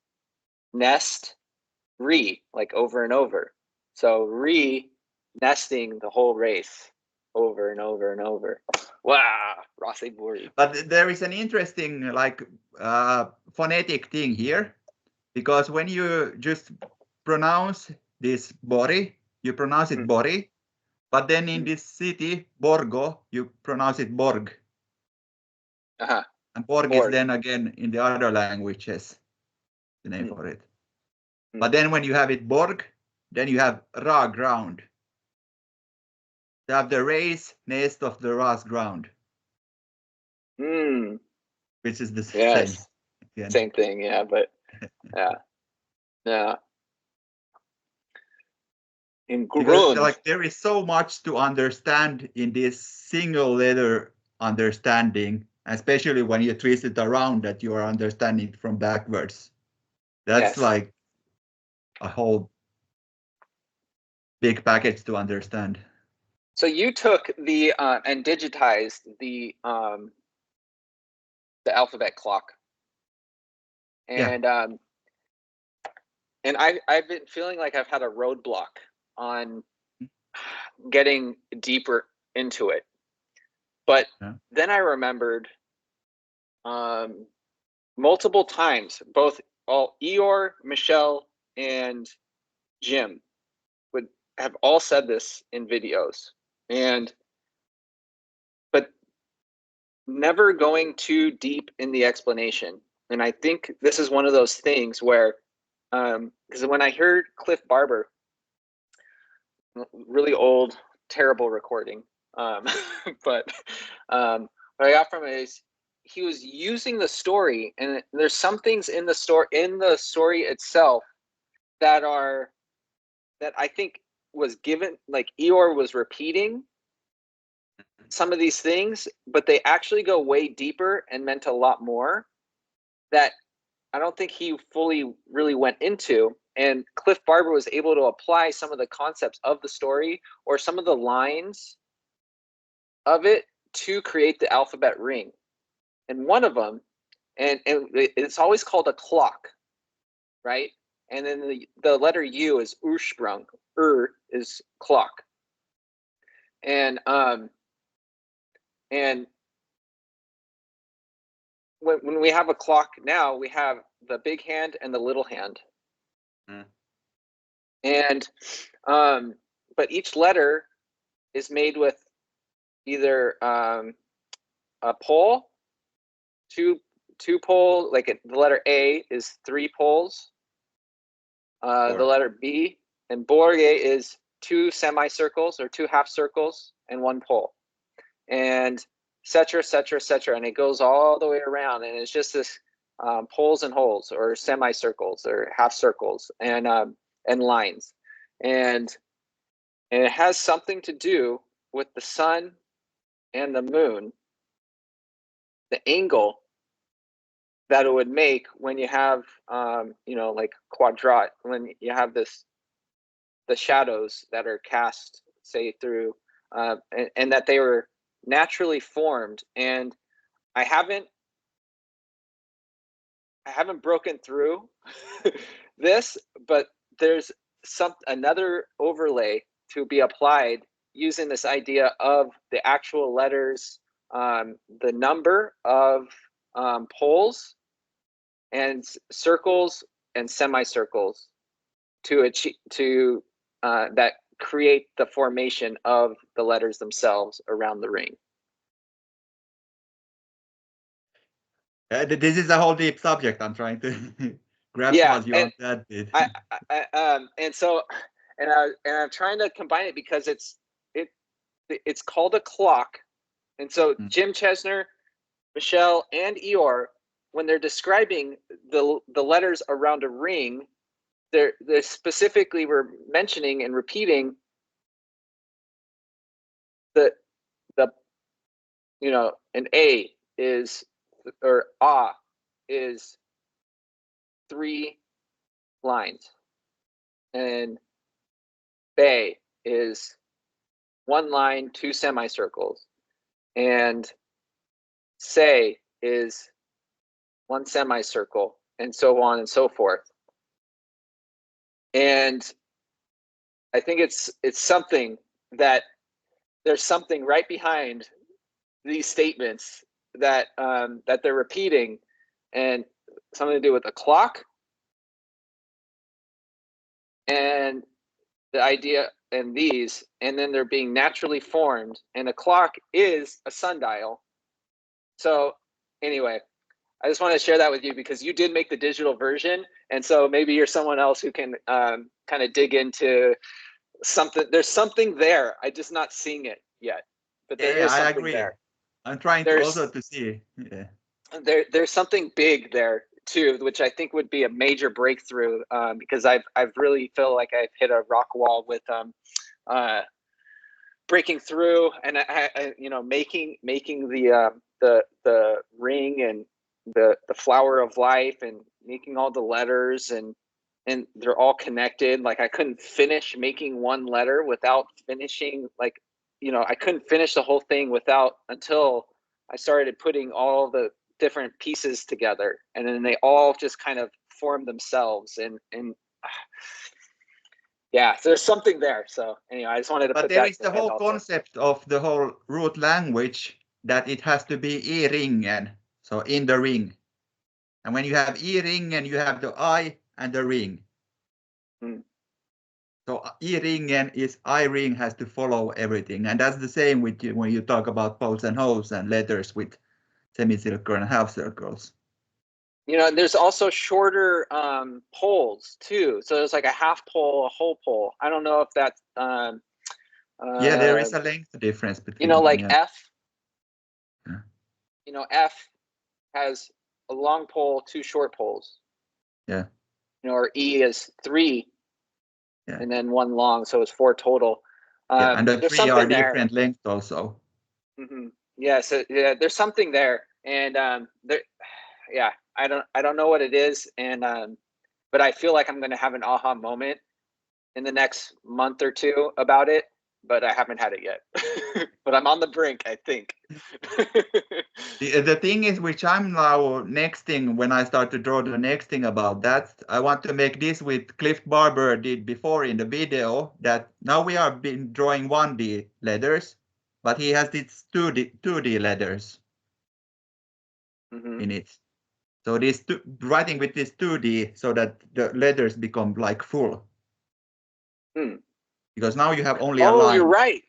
Speaker 2: nest, re, like over and over. So re, nesting the whole race over and over and over. Wow, Rase Bori.
Speaker 1: But there is an interesting phonetic thing here, because when you just pronounce this Bori, you pronounce it Bori, but then in this city, Borgo, you pronounce it Borg. And Borg is then again in the other languages, the name for it. But then when you have it Borg, then you have Ra ground. You have the race nest of the Ra's ground. Which is the same.
Speaker 2: Again. Same thing, yeah, but yeah. In Grund.
Speaker 1: Like there is so much to understand in this single letter understanding, especially when you twist it around, that you are understanding from backwards. That's like a whole big package to understand.
Speaker 2: So you took the and digitized the alphabet clock, and and I've been feeling like I've had a roadblock on getting deeper into it, but then I remembered multiple times, both Eeyore, Michelle, and Jim would have all said this in videos, but never going too deep in the explanation. And I think this is one of those things where, because when I heard Cliff Barber, really old, terrible recording, but what I got from it is he was using the story, and there's some things in the story itself that I think was given, like Eeyore was repeating some of these things, but they actually go way deeper and meant a lot more that I don't think he fully really went into. And Cliff Barber was able to apply some of the concepts of the story or some of the lines of it to create the alphabet ring. And one of them, and it's always called a clock, right? And then the letter U is Ursprung. Is clock. And when we have a clock now, we have the big hand and the little hand. And but each letter is made with either a pole, two pole, like the letter A is 3 poles. The letter B and Borg is 2 semicircles or 2 half circles and 1 pole, and etc., etc., etc., and it goes all the way around, and it's just this poles and holes or semicircles or half circles and lines, and it has something to do with the sun and the moon, the angle that it would make when you have like quadrat, when you have the shadows that are cast, say, through and that they were naturally formed. And I haven't broken through this, but there's another overlay to be applied using this idea of the actual letters, the number of poles and circles and semicircles to achieve that create the formation of the letters themselves around the ring.
Speaker 1: This is a whole deep subject. I'm trying to grasp what you on that bit.
Speaker 2: And I'm trying to combine it because it's called a clock, and so Jim Chesner, Michelle, and Eeyore, when they're describing the letters around a ring, they specifically were mentioning and repeating the an A is, or A is 3 lines, and Bay is 1 line, 2 semicircles, and Say is 1 semicircle, and so on and so forth. And I think it's something that there's something right behind these statements that that they're repeating, and something to do with a clock and the idea and these, and then they're being naturally formed, and a clock is a sundial. So anyway, I just want to share that with you because you did make the digital version, and so maybe you're someone else who can kind of dig into something. There's something there. I'm just not seeing it yet, but there is something
Speaker 1: I agree.
Speaker 2: there.
Speaker 1: I'm trying to also to see. Yeah.
Speaker 2: There's something big there too, which I think would be a major breakthrough, because I've really feel like I've hit a rock wall with breaking through, and I making the ring and the flower of life, and making all the letters, and they're all connected. Like I couldn't finish making one letter without finishing, like, I couldn't finish the whole thing until I started putting all the different pieces together, and then they all just kind of form themselves, and yeah, so there's something there. So anyway, I just wanted to put that.
Speaker 1: But there is the whole concept of the whole root language that it has to be i-ringen, so in the ring. And when you have i-ringen, you have the I and the ring. So i-ringen is I-ring has to follow everything. And that's the same with when you talk about poles and holes and letters with semicircle and half circles.
Speaker 2: There's also shorter poles too. So there's like a half pole, a whole pole. I don't know if that's
Speaker 1: yeah, there is a length difference between
Speaker 2: like
Speaker 1: them, yeah.
Speaker 2: F.
Speaker 1: Yeah.
Speaker 2: F has a long pole, 2 short poles.
Speaker 1: Yeah.
Speaker 2: Or E is 3,
Speaker 1: yeah.
Speaker 2: and then 1 long, so it's 4 total.
Speaker 1: Yeah, and the
Speaker 2: there's
Speaker 1: 3 are
Speaker 2: there.
Speaker 1: different lengths also.
Speaker 2: Yeah, so yeah, there's something there, and there, yeah, I don't know what it is, and but I feel like I'm going to have an aha moment in the next month or 2 about it, but I haven't had it yet. But I'm on the brink, I think.
Speaker 1: The thing is, which I'm now next thing when I start to draw the next thing about that, I want to make this with Cliff Barber did before in the video, that now we are been drawing 1D letters, but he has these 2D letters in it. So this writing with this 2D so that the letters become like full. Because now you have only a line.
Speaker 2: Oh, you're right.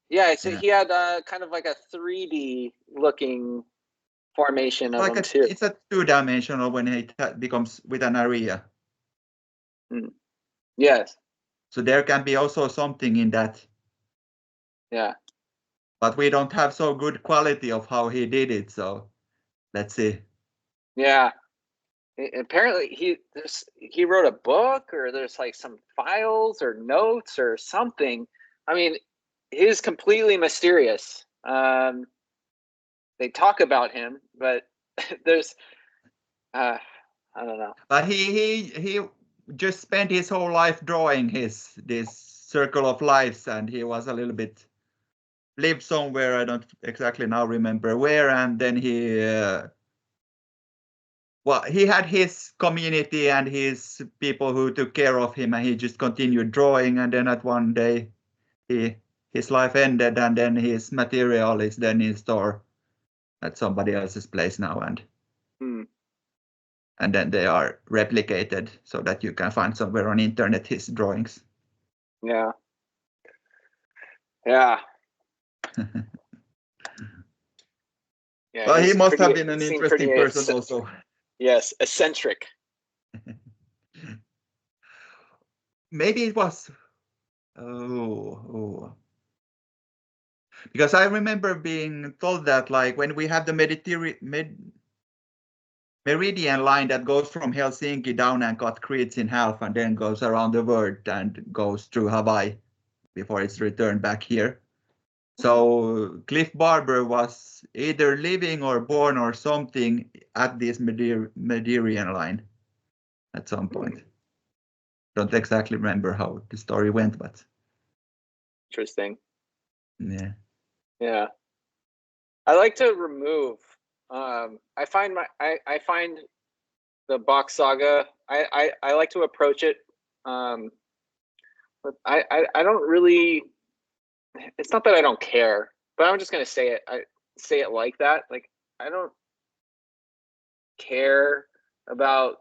Speaker 2: Yeah, so he had kind of like a 3D looking formation of them too.
Speaker 1: It's a 2-dimensional when it becomes with an area.
Speaker 2: Yes.
Speaker 1: So there can be also something in that.
Speaker 2: Yeah.
Speaker 1: But we don't have so good quality of how he did it, so let's see.
Speaker 2: Yeah. Apparently he wrote a book, or there's like some files or notes or something. I mean, he's completely mysterious. They talk about him, but there's I don't know.
Speaker 1: But he just spent his whole life drawing this circle of lives, and he was a little bit lived somewhere, I don't exactly now remember where, and then he he had his community and his people who took care of him, and he just continued drawing, and then at one day his life ended, and then his material is then in store at somebody else's place now, and then they are replicated so that you can find somewhere on internet his drawings.
Speaker 2: Yeah. Yeah,
Speaker 1: well, he must have been an interesting person also.
Speaker 2: Yes, eccentric.
Speaker 1: Maybe it was because I remember being told that, like, when we have the Meridian line that goes from Helsinki down and cut Crete in half and then goes around the world and goes through Hawaii before it's returned back here. So Cliff Barber was either living or born or something at this Meridian line at some point. Don't exactly remember how the story went, but
Speaker 2: interesting.
Speaker 1: Yeah.
Speaker 2: I like to remove. I find the Bock Saga. I like to approach it. But I don't really. It's not that I don't care, but I'm just gonna say it. I say it like that. Like, I don't care about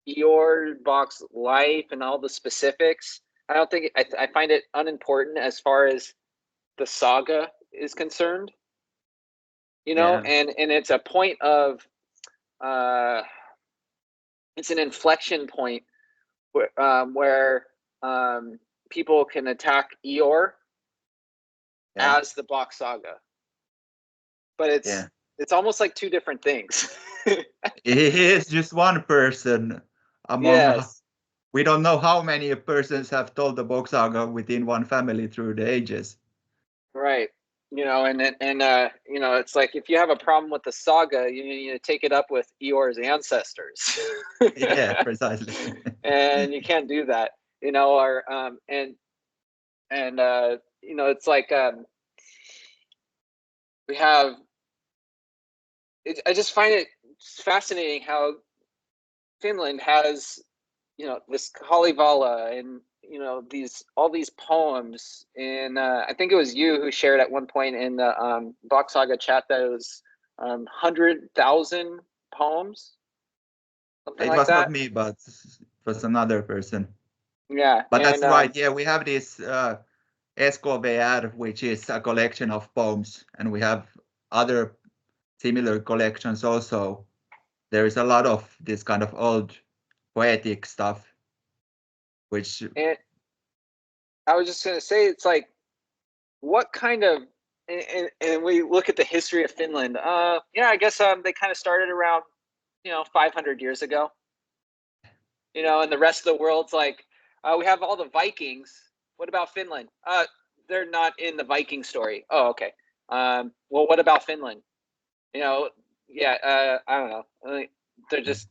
Speaker 2: Eeyore Bock's life and all the specifics. I don't think I find it unimportant as far as the saga is concerned. And it's a point of it's an inflection point where people can attack Eeyore as the Bock Saga, but it's almost like 2 different things.
Speaker 1: He is just one person among we don't know how many persons have told the Bock Saga within one family through the ages.
Speaker 2: Right. It's like, if you have a problem with the saga, you need to take it up with Eeyore's ancestors.
Speaker 1: Yeah, precisely.
Speaker 2: And you can't do that, or it's like we have. I just find it fascinating how Finland has, this Kalevala and all these poems, and I think it was you who shared at one point in the Bock Saga chat that it was 100,000 poems.
Speaker 1: It was not me, but it was another person.
Speaker 2: Yeah,
Speaker 1: but that's right. Yeah, we have this SKVR, which is a collection of poems, and we have other similar collections also. There is a lot of this kind of old poetic stuff, which.
Speaker 2: And I was just gonna say, it's like, what kind of, and we look at the history of Finland. Yeah, I guess they kind of started around 500 years ago. And the rest of the world's like, we have all the Vikings. What about Finland? They're not in the Viking story. Oh, okay. Well, what about Finland? Yeah, I don't know. They're just,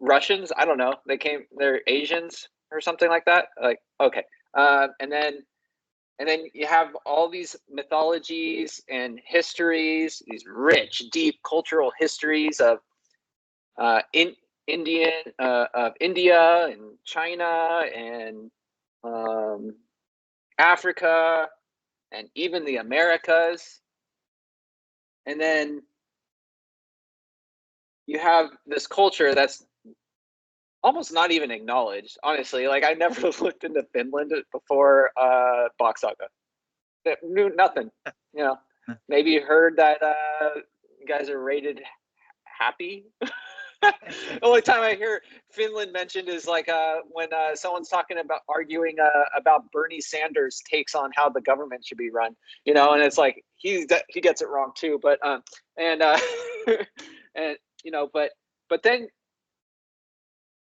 Speaker 2: Russians. I don't know. They're Asians or something like that. Like, okay. And then you have all these mythologies and histories, these rich, deep cultural histories of India and China and Africa and even the Americas. And then you have this culture that's almost not even acknowledged, honestly. Like, I never looked into Finland before Bock Saga. Knew nothing. Maybe you heard that you guys are rated happy. The only time I hear Finland mentioned is like when someone's talking about arguing about Bernie Sanders' takes on how the government should be run, and it's like he gets it wrong too. But and but then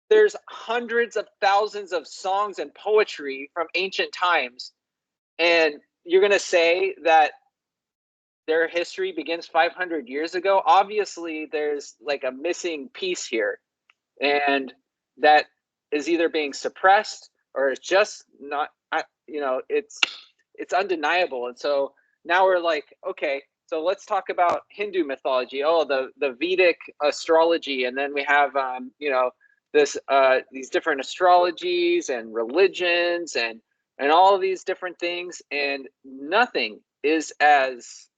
Speaker 2: there's hundreds of thousands of songs and poetry from ancient times, and you're gonna say that their history begins 500 years ago? Obviously, there's like a missing piece here, and that is either being suppressed or it's just not. It's undeniable. And so now we're like, okay, so let's talk about Hindu mythology. Oh, the Vedic astrology, and then we have these different astrologies and religions and all of these different things, and nothing is as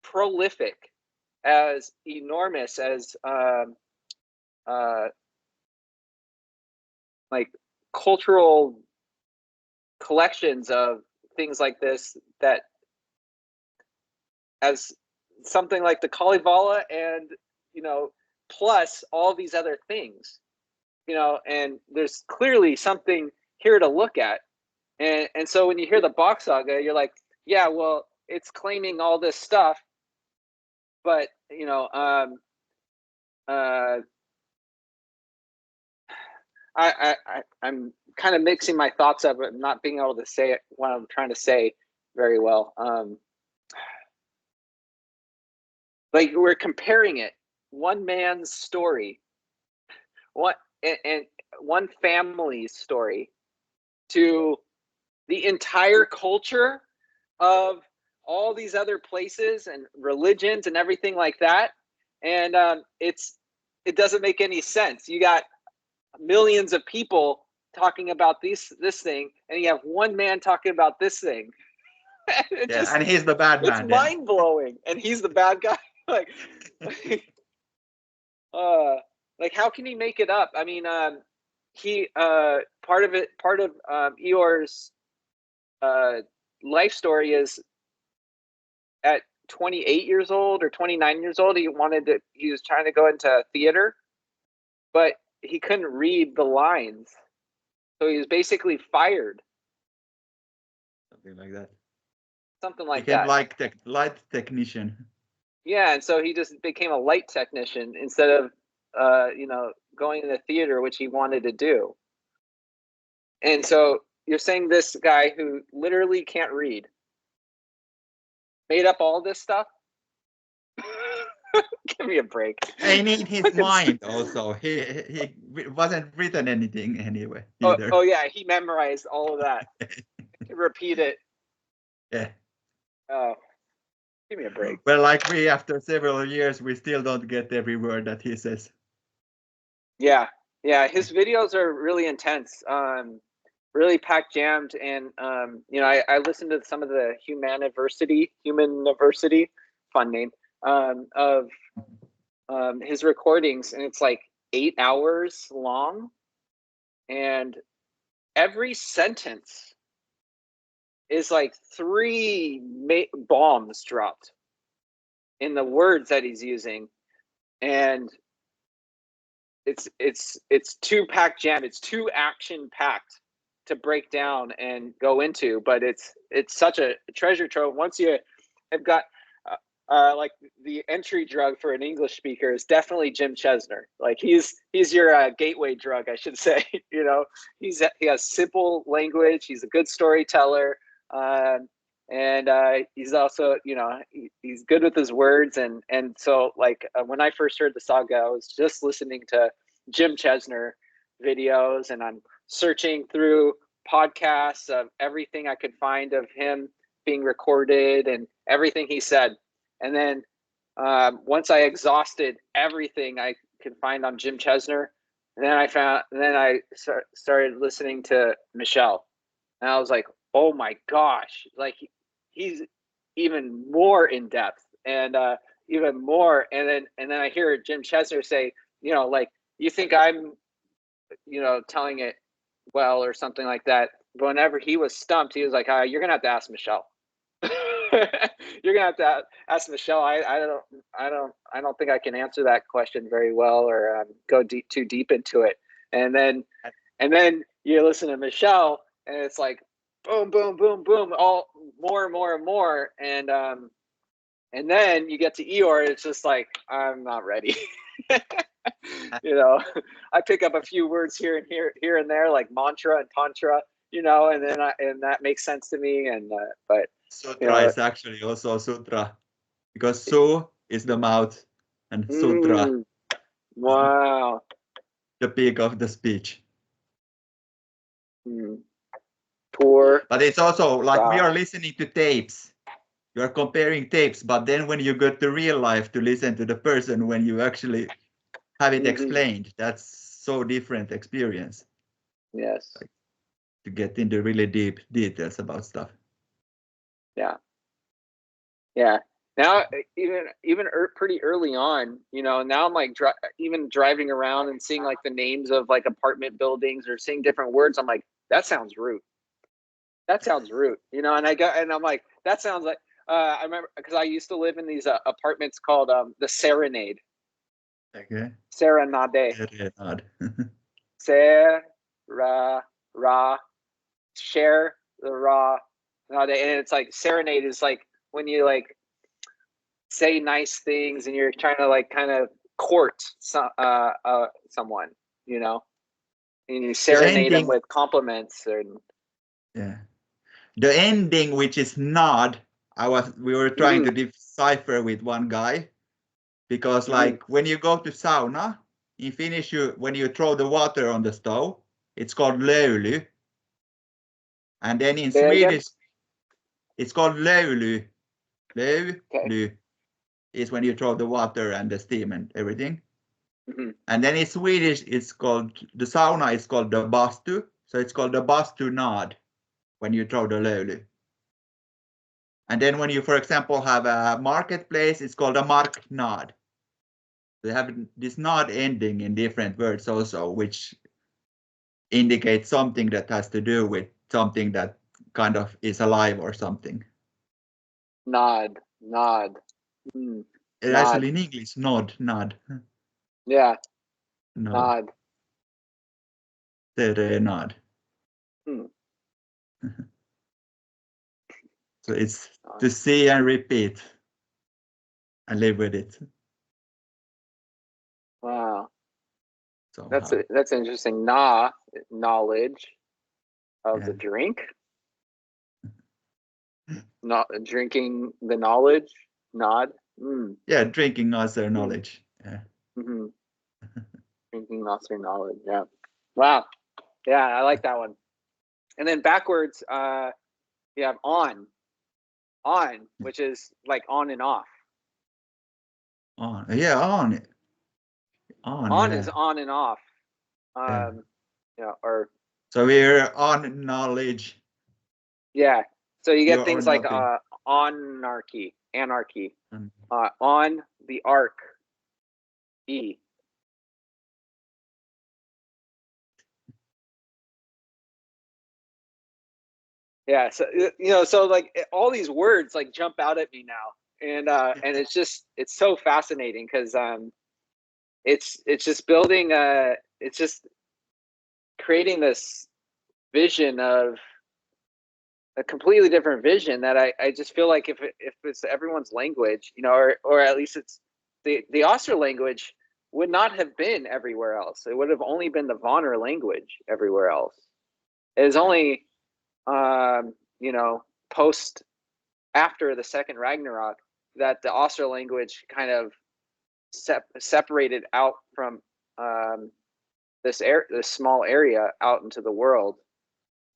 Speaker 2: prolific, as enormous, as like cultural collections of things like this, that as something like the Kalevala, and plus all these other things, and there's clearly something here to look at. And so when you hear the Bock Saga, you're like, yeah, well, it's claiming all this stuff, but I'm kind of mixing my thoughts up, but not being able to say it, what I'm trying to say very well. Like, we're comparing it, one man's story, and one family's story, to the entire culture of all these other places and religions and everything like that. And it doesn't make any sense. You got millions of people talking about this thing, and you have one man talking about this thing.
Speaker 1: And he's the bad man.
Speaker 2: It's mind blowing, and he's the bad guy. like how can he make it up? I mean, he part of Eeyore's life story is at 28 years old or 29 years old, he was trying to go into theater, but he couldn't read the lines, so he was basically fired.
Speaker 1: Something like that.
Speaker 2: Light
Speaker 1: technician.
Speaker 2: Yeah, and so he just became a light technician instead of going into theater, which he wanted to do. And so you're saying this guy who literally can't read made up all this stuff? Give me a break.
Speaker 1: I need his mind also. He wasn't written anything anyway.
Speaker 2: Oh yeah, he memorized all of that. Repeat it.
Speaker 1: Yeah.
Speaker 2: Oh, give me a break.
Speaker 1: Well, like after several years, we still don't get every word that he says.
Speaker 2: Yeah, his videos are really intense, really packed, jammed, and I listened to some of the Humaniversity, fun name, of his recordings, and it's like 8 hours long, and every sentence is like 3 bombs dropped. in the words that he's using, and it's too packed jam. It's too action packed to break down and go into, but it's such a treasure trove. Once you have got like the entry drug for an English speaker is definitely Jim Chesner. Like he's your gateway drug, I should say. You know, he has simple language. He's a good storyteller, and he's also, you know, he's good with his words. And so like when I first heard the saga, I was just listening to Jim Chesner videos, and I'm searching through podcasts of everything I could find of him being recorded and everything he said. And then once I exhausted everything I could find on Jim Chesner, and then I started listening to Michelle, and I was like, oh my gosh, like he's even more in depth and even more. And then I hear Jim Chesner say, you know, like, you think I'm, you know, telling it well or something like that. But whenever he was stumped, he was like, you're gonna have to ask Michelle. You're gonna have to ask Michelle. I don't think I can answer that question very well, or go too deep into it. And then you listen to Michelle, and it's like boom, boom, boom, boom, all more and more and more. And then you get to Eeyore, it's just like, I'm not ready. You know, I pick up a few words here and there, like mantra and tantra, you know, and then and that makes sense to me. And but
Speaker 1: Sutra,
Speaker 2: you know,
Speaker 1: is actually also sutra, because su is the mouth and sutra,
Speaker 2: wow,
Speaker 1: the peak of the speech.
Speaker 2: Poor.
Speaker 1: But it's also like we are listening to tapes. You are comparing tapes, but then when you go to real life to listen to the person, when you actually have it explained, that's so different experience.
Speaker 2: Yes.
Speaker 1: Like, to get into really deep details about stuff.
Speaker 2: Yeah. Yeah. Now, even pretty early on, you know, now I'm like even driving around and seeing like the names of like apartment buildings or seeing different words. I'm like, that sounds rude. That sounds rude, you know. And I'm like, that sounds like. I remember because I used to live in these apartments called the Serenade.
Speaker 1: Okay.
Speaker 2: Serenade.
Speaker 1: Serenade.
Speaker 2: Share the raw. And it's like serenade is like when you like say nice things and you're trying to like kind of court someone, you know, and you serenade them with compliments.
Speaker 1: Yeah, the ending, which is nod, we were trying to decipher with one guy, because like when you go to sauna in Finnish, when you throw the water on the stove, it's called löyly, and then in Swedish it's called löyly. Löyly is when you throw the water and the steam and everything. And then in Swedish, it's called, the sauna is called the bastu. So it's called the bastu nod when you throw the löyly. And then when you, for example, have a marketplace, it's called a marknad. They have this nod ending in different words also, which indicates something that has to do with something that kind of is alive or something.
Speaker 2: Nod.
Speaker 1: Actually in English, nod.
Speaker 2: Yeah. Nod.
Speaker 1: Serenad. So it's to see and repeat and live with it.
Speaker 2: Wow.
Speaker 1: Somehow.
Speaker 2: That's interesting. Knowledge of the drink. Not drinking the knowledge. Nod.
Speaker 1: Yeah, drinking other knowledge. Yeah.
Speaker 2: Drinking other knowledge. Yeah. Wow. Yeah, I like that one. And then backwards, you have on, which is like on and off.
Speaker 1: On. Yeah, on.
Speaker 2: On is on and off.
Speaker 1: Yeah.
Speaker 2: Or.
Speaker 1: So we're on knowledge.
Speaker 2: Yeah. So you get things like anarchy. On the arc. E. Yeah, so you know, so like all these words like jump out at me now, and it's so fascinating because it's just building it's just creating this vision of a completely different vision that I just feel like if it's everyone's language, you know, or at least it's the Oster language would not have been everywhere else. It would have only been the Vonner language everywhere else. It is only you know, post after the second Ragnarok that the Oster language kind of separated out from this small area out into the world.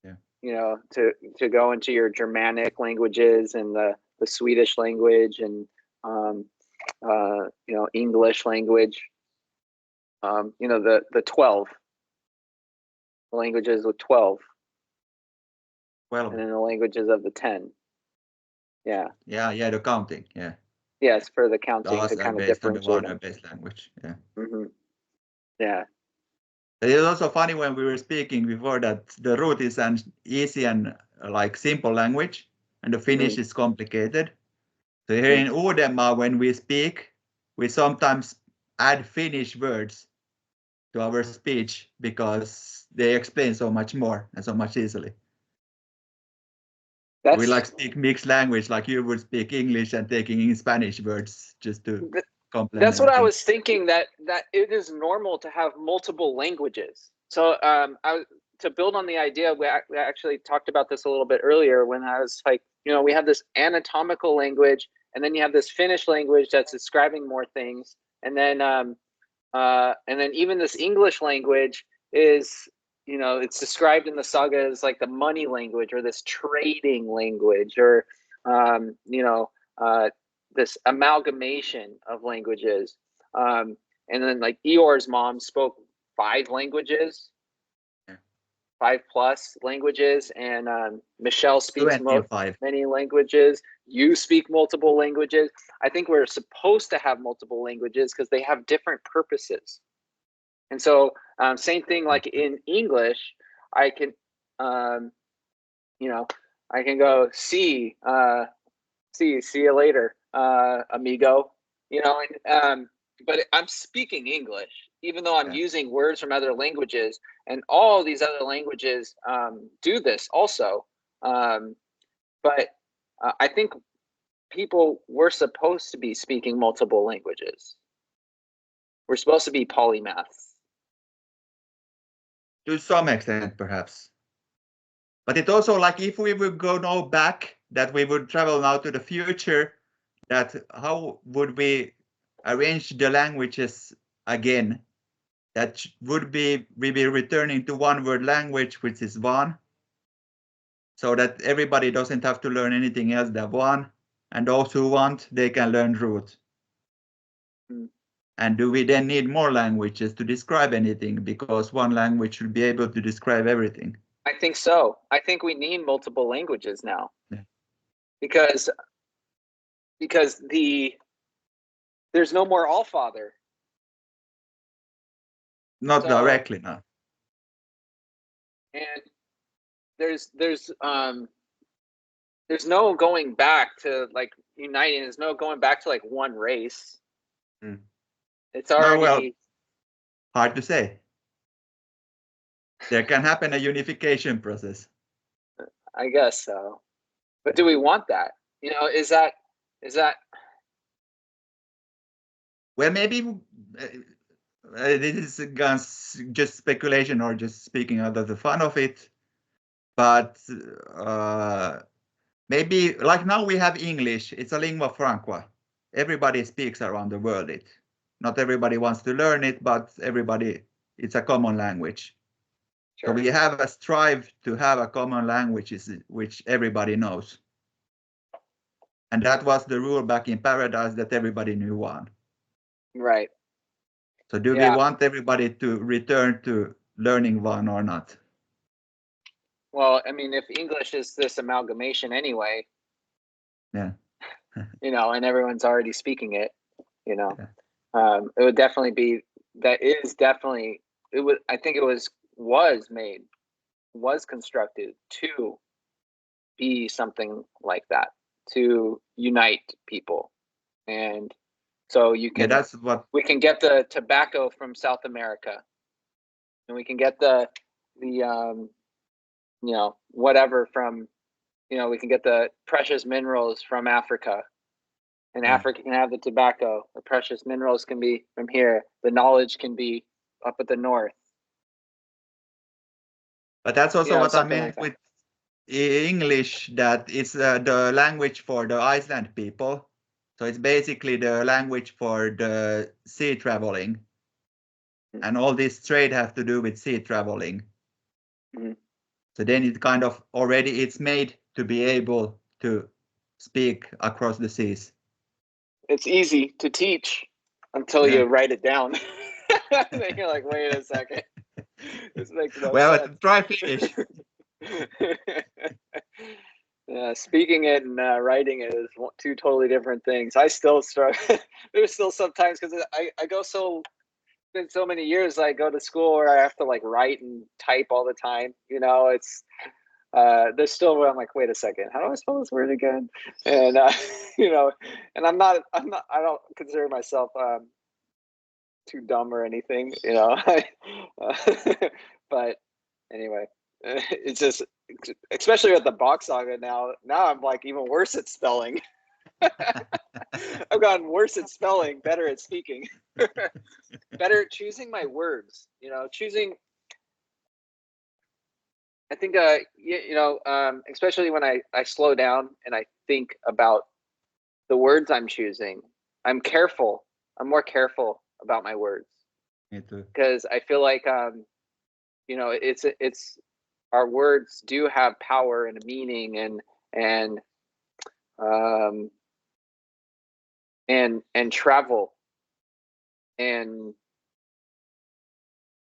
Speaker 1: Yeah.
Speaker 2: You know, to go into your Germanic languages and the Swedish language and you know, English language. You know, the 12 languages with 12.
Speaker 1: Well,
Speaker 2: and then the languages of the 10. Yeah.
Speaker 1: Yeah, the counting, yeah.
Speaker 2: Yes, for the counting
Speaker 1: Those
Speaker 2: to
Speaker 1: are
Speaker 2: kind of
Speaker 1: based on the
Speaker 2: differentiate
Speaker 1: Vonner
Speaker 2: them.
Speaker 1: based language, yeah.
Speaker 2: Mm-hmm. Yeah.
Speaker 1: It is also funny when we were speaking before that the root is an easy and like simple language, and the Finnish is complicated. So here in Uudenmaa, when we speak, we sometimes add Finnish words to our speech because they explain so much more and so much easily. We like speak mixed language, like you would speak English and taking in Spanish words just to complement.
Speaker 2: That's what I was thinking, that it is normal to have multiple languages. So to build on the idea, we actually talked about this a little bit earlier when I was like, you know, we have this anatomical language, and then you have this Finnish language that's describing more things, and then even this English language is, you know, it's described in the saga as like the money language or this trading language or you know, this amalgamation of languages. And then like Eeyor's mom spoke 5 languages, 5+ languages, and Michelle speaks many languages. You speak multiple languages. I think we're supposed to have multiple languages because they have different purposes. And so same thing like in English, I can, you know, I can go see you later, amigo, you know, and but I'm speaking English, even though I'm using words from other languages, and all these other languages do this also. But I think people were supposed to be speaking multiple languages. We're supposed to be polymaths.
Speaker 1: To some extent, perhaps. But it also, like, if we would go now back, that we would travel now to the future, that how would we arrange the languages again? That would be, we be returning to one word language, which is Van, so that everybody doesn't have to learn anything else than Van, and those who want, they can learn root. And do we then need more languages to describe anything? Because one language should be able to describe everything.
Speaker 2: I think so. I think we need multiple languages now. Yeah. Because there's no more Allfather.
Speaker 1: Not directly, no.
Speaker 2: And there's no going back to like uniting. There's no going back to like one race. It's already,
Speaker 1: well, hard to say. There can happen a unification process.
Speaker 2: I guess so. But do we want that? You know, is that
Speaker 1: well, maybe this is just speculation or just speaking out of the fun of it. But maybe like now we have English. It's a lingua franca. Everybody speaks around the world it. Not everybody wants to learn it, but everybody, it's a common language. Sure. So we have a strive to have a common language which everybody knows. And that was the rule back in Paradise, that everybody knew one.
Speaker 2: Right.
Speaker 1: So do we want everybody to return to learning one or not?
Speaker 2: Well, I mean, if English is this amalgamation anyway, you know, and everyone's already speaking it, you know, it would definitely be, I think it was constructed to be something like that, to unite people. And so you
Speaker 1: Yeah,
Speaker 2: can,
Speaker 1: that's what.
Speaker 2: we can get the tobacco from South America, and we can get the whatever from, we can get the precious minerals from Africa, and Africa can have the tobacco. The precious minerals can be from here. The knowledge can be up at the north.
Speaker 1: But that's also what I
Speaker 2: Something
Speaker 1: meant
Speaker 2: like
Speaker 1: with English, that it's the language for the Iceland people. So it's basically the language for the sea traveling. And all this trade have to do with sea traveling.
Speaker 2: Mm-hmm.
Speaker 1: So then it kind of already, it's made to be able to speak across the seas.
Speaker 2: It's easy to teach until you write it down. Then you're like, wait a second. This makes no sense.
Speaker 1: Try Finnish.
Speaker 2: Speaking it and writing it is two totally different things. I still struggle. There's still sometimes, because I go been so many years I go to school where I have to like write and type all the time. It's there's still where I'm like, wait a second, how do I spell this word again? And and I don't consider myself too dumb or anything, but anyway, it's just, especially with the Bock Saga now I'm like even worse at spelling. I've gotten worse at spelling, better at speaking. Better at choosing my words, choosing. I think, especially when I slow down and I think about the words I'm choosing, I'm more careful about my words.
Speaker 1: Me too.
Speaker 2: Because I feel like, it's our words do have power and a meaning, and travel and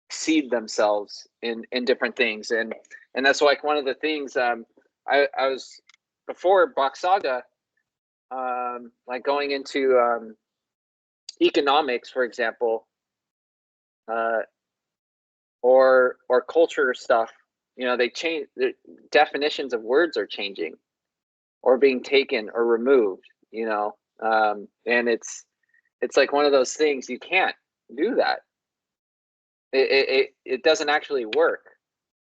Speaker 2: seed themselves in different things, and that's like one of the things. I was, before Bock Saga, like going into economics, for example, or culture stuff. They change, the definitions of words are changing or being taken or removed. And it's like one of those things, you can't do that. It doesn't actually work,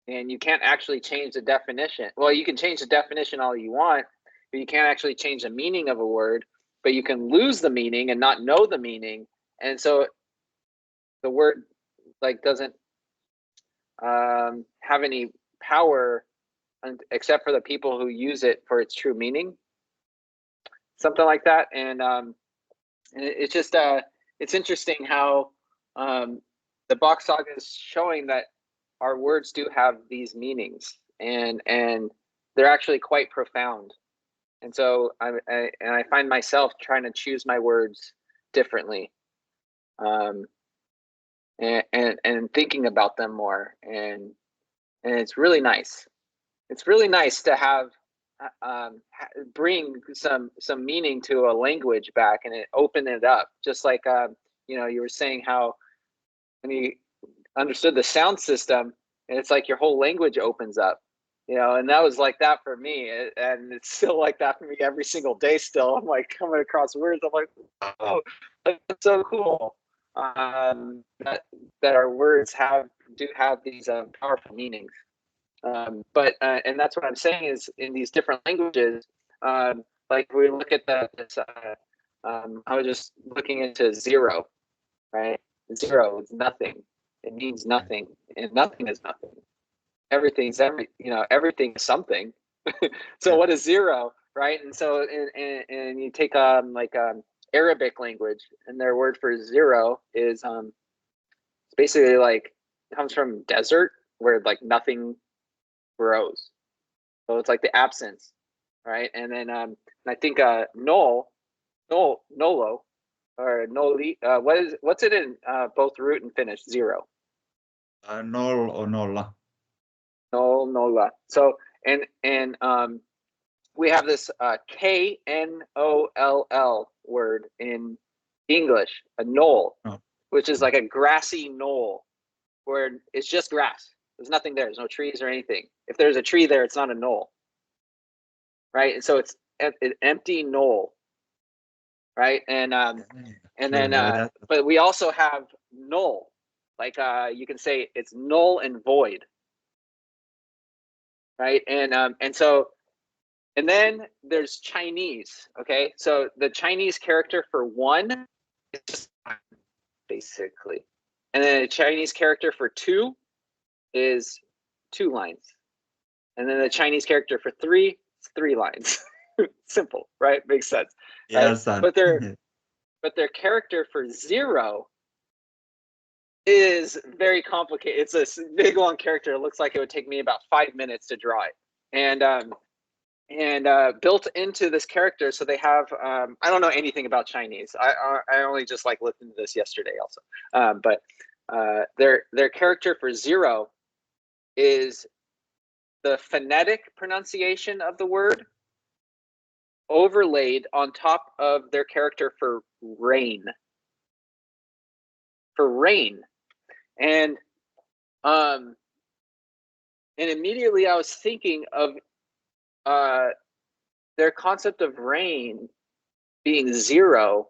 Speaker 2: and you can't actually change the definition. Well, you can change the definition all you want, but you can't actually change the meaning of a word. But you can lose the meaning and not know the meaning, and so the word like doesn't have any power except for the people who use it for its true meaning, something like that. And it's just it's interesting how the Bock Saga is showing that our words do have these meanings, and they're actually quite profound. And so I find myself trying to choose my words differently, and thinking about them more, and it's really nice. It's really nice to have bring some meaning to a language back, and it open it up, just like you were saying how when you understood the sound system, and it's like your whole language opens up, and that was like that for me, and it's still like that for me every single day. Still, I'm like coming across words, I'm like, oh, that's so cool, that our words do have these powerful meanings. But and that's what I'm saying is, in these different languages, like we look at this, I was just looking into zero, right? Zero is nothing. It means nothing, and nothing is nothing. Everything's everything is something. So what is zero, right? And so and you take Arabic language, and their word for zero is it's basically like, comes from desert, where like nothing grows. So it's like the absence, right? And then and I think nolo, or noli. What's it in both root and Finnish? Zero.
Speaker 1: Noll or nolla.
Speaker 2: Nolla. So and we have this knoll word in English, a knoll, which is like a grassy knoll, where it's just grass. There's nothing there. There's no trees or anything. If there's a tree there, it's not a knoll, right? And so it's an empty knoll. right? And then but we also have null, like you can say it's null and void, right? And so, and then there's Chinese. Okay, so the Chinese character for one is just basically, and then a Chinese character for two is 2 lines, and then the Chinese character for three is 3 lines. Simple, right? Makes sense.
Speaker 1: Yes,
Speaker 2: right? But their character for 0 is very complicated. It's a big long character. It looks like it would take me about 5 minutes to draw it. And built into this character, so they have I don't know anything about Chinese. I only just like listened to this yesterday also. But their character for 0 is the phonetic pronunciation of the word overlaid on top of their character for rain. For rain. And immediately I was thinking of their concept of rain being 0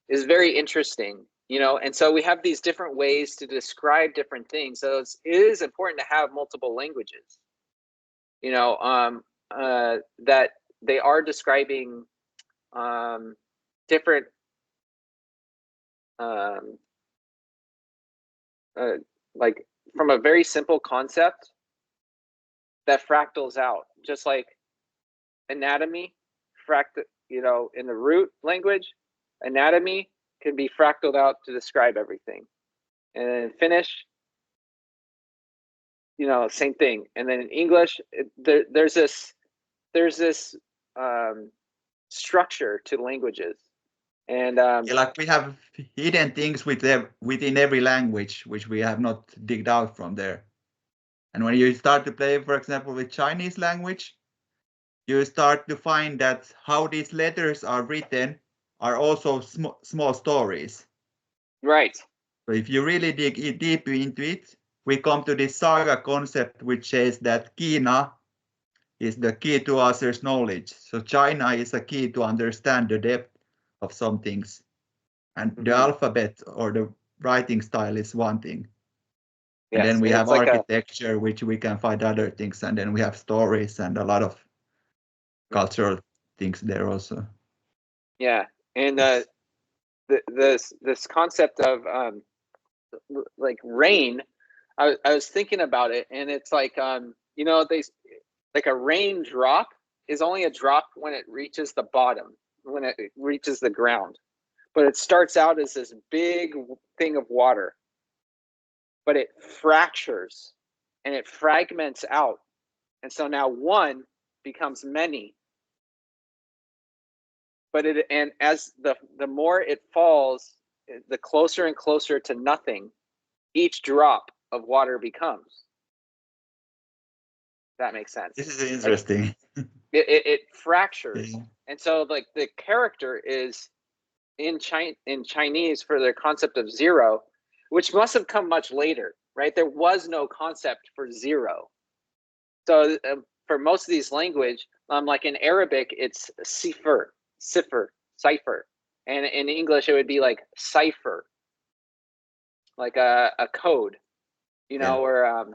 Speaker 2: is very interesting, you know. And so we have these different ways to describe different things. So it is important to have multiple languages, you know, that they are describing different like from a very simple concept that fractals out, just like anatomy, you know, in the root language, anatomy can be fractaled out to describe everything. And then Finnish, you know, same thing. And then in English, there's this structure to languages. And
Speaker 1: like we have hidden things within every language, which we have not digged out from there. And when you start to play, for example, with Chinese language, you start to find that how these letters are written are also small stories.
Speaker 2: Right.
Speaker 1: So if you really dig deep into it, we come to this saga concept, which says that Kina is the key to others' knowledge. So China is a key to understand the depth of some things. And the alphabet or the writing style is one thing. And then we have like architecture, which we can find other things. And then we have stories and a lot of cultural things there also.
Speaker 2: Yeah. And this concept of like rain, I was thinking about it, and it's like you know, they like a raindrop is only a drop when it reaches the bottom, when it reaches the ground. But it starts out as this big thing of water, but it fractures and it fragments out. And so now one becomes many. But and as the more it falls, the closer and closer to nothing each drop of water becomes. That makes sense.
Speaker 1: This is interesting.
Speaker 2: Like, it fractures. Yeah. And so like the character is in Chinese for their concept of 0, which must have come much later, right? There was no concept for 0. So for most of these language, like in Arabic, it's cipher, and in English it would be like cipher, like a code, you know, where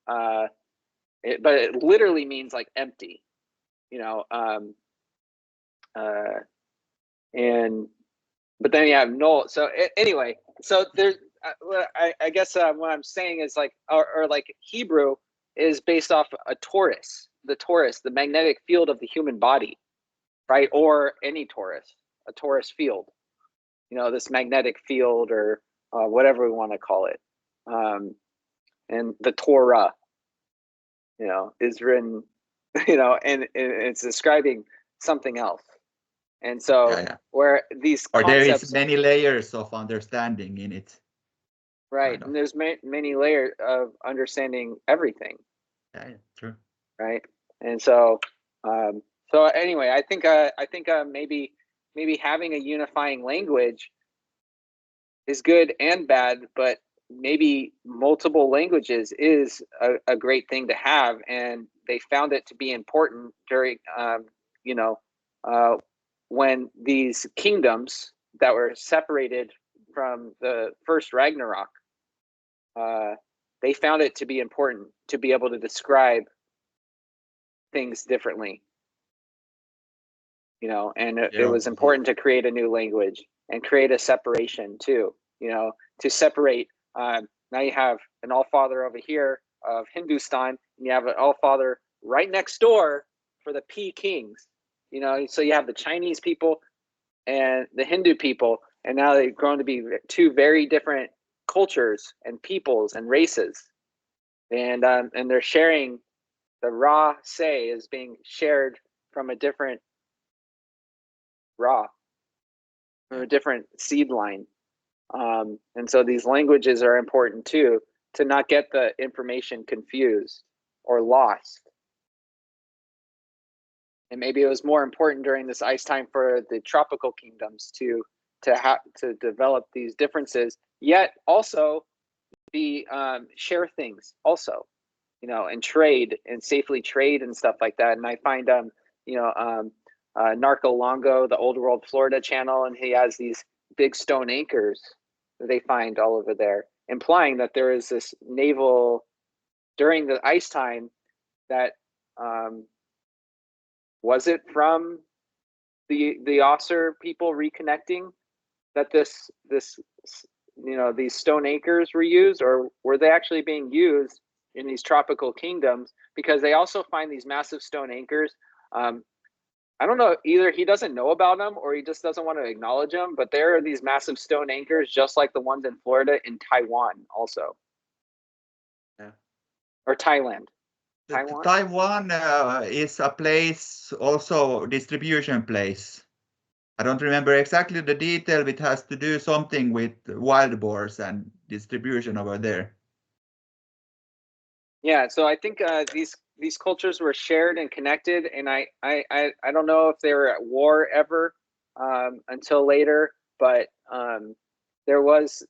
Speaker 2: but it literally means like empty, you know, but then you have null. So anyway, so there's, I guess what I'm saying is like, or like Hebrew is based off a torus, the magnetic field of the human body, right? Or any torus, a torus field, you know, this magnetic field or whatever we want to call it. And the Torah, you know, is written, you know, and it's describing something else. And so where these
Speaker 1: or there is many layers of understanding in it.
Speaker 2: Right. And there's many layers of understanding everything.
Speaker 1: Yeah, true.
Speaker 2: Right. And so so anyway, I think maybe having a unifying language is good and bad, but maybe multiple languages is a great thing to have, and they found it to be important during you know, when these kingdoms that were separated from the first Ragnarok, they found it to be important to be able to describe things differently. And it was important to create a new language and create a separation too, to separate. Now you have an All-Father over here of Hindustan, and you have an All-Father right next door for the P kings, so you have the Chinese people and the Hindu people, and now they've grown to be two very different cultures and peoples and races, and they're sharing. The Ra say is being shared from a different Ra, from a different seed line, and so these languages are important too, to not get the information confused or lost. And maybe it was more important during this ice time for the tropical kingdoms to develop these differences, yet also be share things also, and trade and safely trade and stuff like that. And I find Narco Longo, the Old World Florida channel, and he has these big stone anchors that they find all over there, implying that there is this naval during the ice time that was it from the Osser people reconnecting that this these stone anchors were used, or were they actually being used in these tropical kingdoms? Because they also find these massive stone anchors. I don't know, either he doesn't know about them or he just doesn't want to acknowledge them, but there are these massive stone anchors just like the ones in Florida in Taiwan also.
Speaker 1: Yeah.
Speaker 2: Or Thailand.
Speaker 1: Taiwan is a place, also distribution place. I don't remember exactly the detail. It has to do something with wild boars and distribution over there.
Speaker 2: Yeah, so I think these cultures were shared and connected, and I don't know if they were at war ever until later, but there was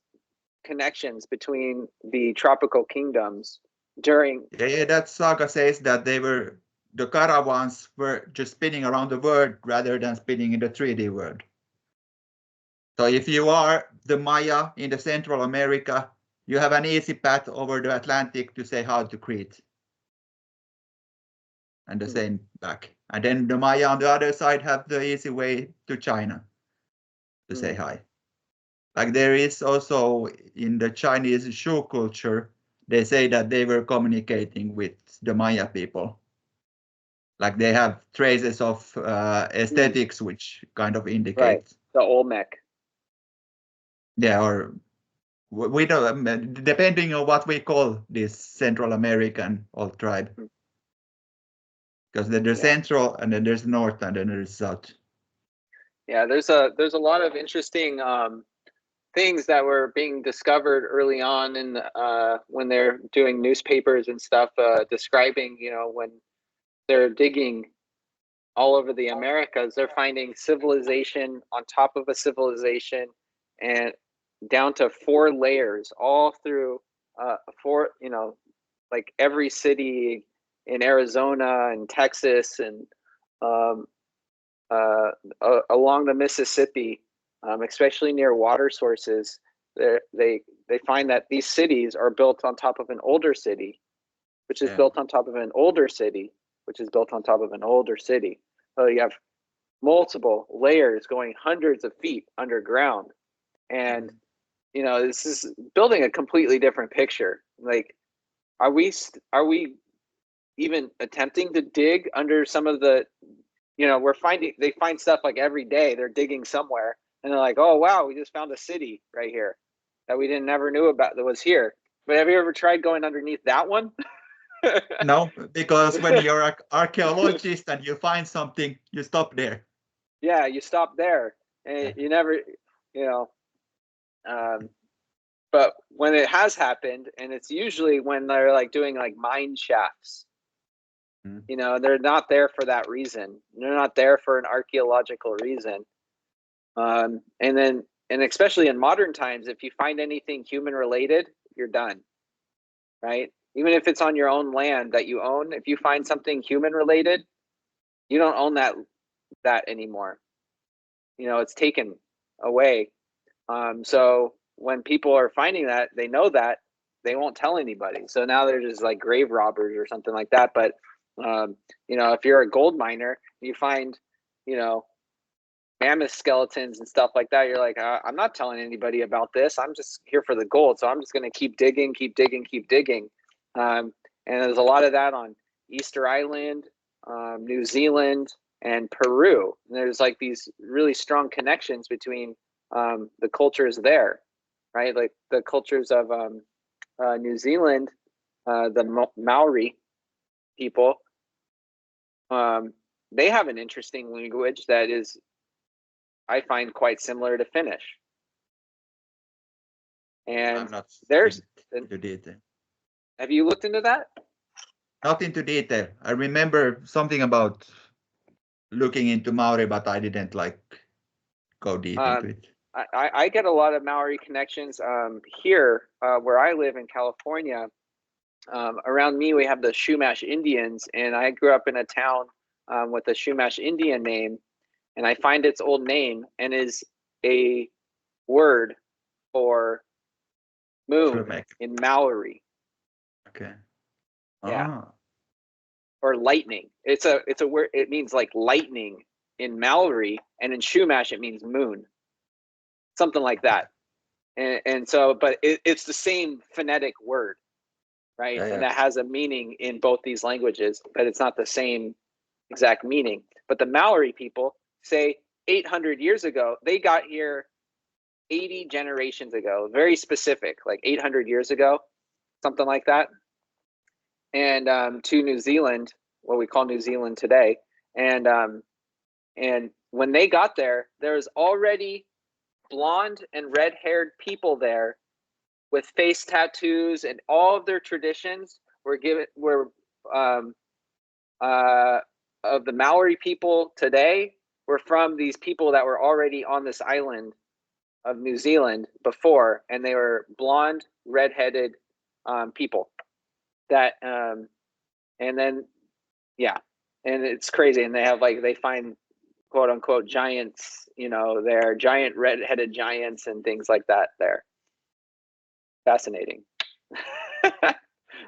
Speaker 2: connections between the tropical kingdoms during.
Speaker 1: Yeah, that saga says that the caravans were just spinning around the world rather than spinning in the 3D world. So if you are the Maya in the Central America, you have an easy path over the Atlantic to say hi to Crete. And the same back. And then the Maya on the other side have the easy way to China to say hi. Like there is also in the Chinese Shu culture, they say that they were communicating with the Maya people. Like they have traces of aesthetics, which kind of indicate.
Speaker 2: Right, the Olmec.
Speaker 1: Yeah, or we don't, depending on what we call this Central American old tribe. Because there's Central, and then there's North, and then there's South.
Speaker 2: Yeah, there's a lot of interesting things that were being discovered early on in when they're doing newspapers and stuff, describing, when they're digging all over the Americas, they're finding civilization on top of a civilization, and down to 4 layers, all through 4, like every city in Arizona and Texas and along the Mississippi, especially near water sources. They find that these cities are built on top of an older city, which is built on top of an older city, which is built on top of an older city. So you have multiple layers going hundreds of feet underground, and this is building a completely different picture. Like, are we even attempting to dig under some of the, they find stuff like every day. They're digging somewhere and they're like, oh wow, we just found a city right here that we never knew about that was here. But have you ever tried going underneath that one?
Speaker 1: No, because when you're an archaeologist and you find something, you stop there.
Speaker 2: Yeah, you stop there, and you never, but when it has happened, and it's usually when they're like doing like mine shafts, they're not there for that reason. They're not there for an archaeological reason. And especially in modern times, if you find anything human related, you're done, right? Even if it's on your own land that you own, if you find something human related, you don't own that anymore. it's taken away. So when people are finding that, they know that they won't tell anybody. So now they're just like grave robbers or something like that. But if you're a gold miner, you find, mammoth skeletons and stuff like that, you're like, I'm not telling anybody about this. I'm just here for the gold. So I'm just going to keep digging. And there's a lot of that on Easter Island, New Zealand, and Peru. And there's like these really strong connections between the cultures there, right? Like the cultures of New Zealand, the Maori people, they have an interesting language that is, I find, quite similar to Finnish. And
Speaker 1: I'm not
Speaker 2: there's
Speaker 1: into detail.
Speaker 2: Have you looked into that?
Speaker 1: Not into detail. I remember something about looking into Maori, but I didn't go deep into it.
Speaker 2: I get a lot of Maori connections here where I live in California. Around me, we have the Chumash Indians, and I grew up in a town with a Chumash Indian name, and I find its old name and is a word for moon in Maori.
Speaker 1: Okay.
Speaker 2: Yeah. Or lightning. It's a word. It means like lightning in Maori, and in Chumash it means moon. Something like that. And so, but it's the same phonetic word, right?
Speaker 1: Yeah.
Speaker 2: And that has a meaning in both these languages, but it's not the same exact meaning. But the Maori people say 800 years ago, they got here 80 generations ago, very specific, like 800 years ago, something like that. And to New Zealand, what we call New Zealand today. And when they got there, there's already blonde and red-haired people there with face tattoos, and all of their traditions were of the Maori people today were from these people that were already on this island of New Zealand before, and they were blonde, red-headed people that and then and it's crazy. And they have they find quote unquote giants, they're giant red-headed giants and things like that there. Fascinating.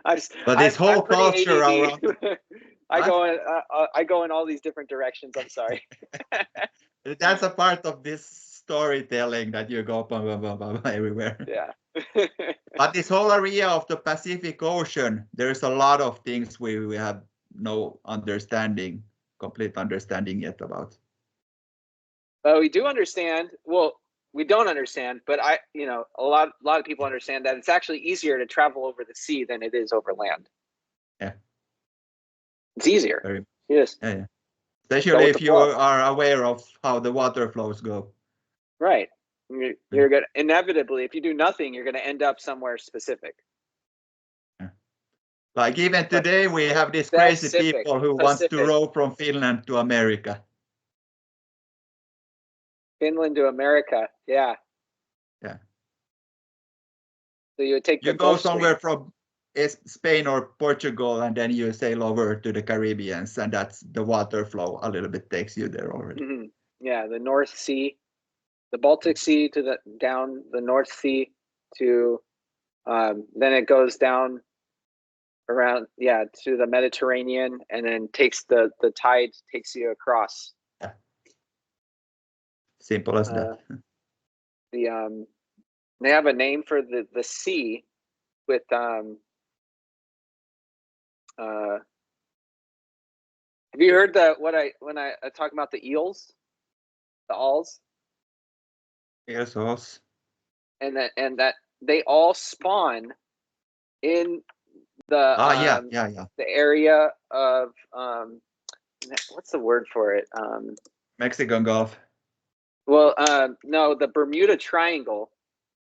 Speaker 1: But this whole culture around
Speaker 2: I go in all these different directions. I'm sorry.
Speaker 1: That's a part of this storytelling that you go blah, blah, blah, blah, everywhere.
Speaker 2: Yeah.
Speaker 1: But this whole area of the Pacific Ocean, there's a lot of things we have no complete understanding yet about.
Speaker 2: Well, we do understand. Well, we don't understand, but a lot of people understand that it's actually easier to travel over the sea than it is over land.
Speaker 1: Yeah.
Speaker 2: It's easier. Yes.
Speaker 1: Yeah. Especially if you are aware of how the water flows go.
Speaker 2: Right. You're going to inevitably, if you do nothing, you're going to end up somewhere specific.
Speaker 1: Yeah. Like even today, we have these crazy people who want to row from Finland to America.
Speaker 2: Finland to America, yeah.
Speaker 1: Yeah.
Speaker 2: So you would take
Speaker 1: you go somewhere from Spain or Portugal, and then you sail over to the Caribbeans, and that's the water flow a little bit takes you there already.
Speaker 2: Mm-hmm. Yeah, the North Sea, the Baltic Sea to down the North Sea to then it goes down around to the Mediterranean, and then the tide takes you across.
Speaker 1: Yeah. Simple as that.
Speaker 2: They have a name for the sea with have you heard when I talk about the eels, the owls?
Speaker 1: Yes.
Speaker 2: And that they all spawn in the the area of what's the word for it?
Speaker 1: Mexican Gulf.
Speaker 2: Well, no, the Bermuda Triangle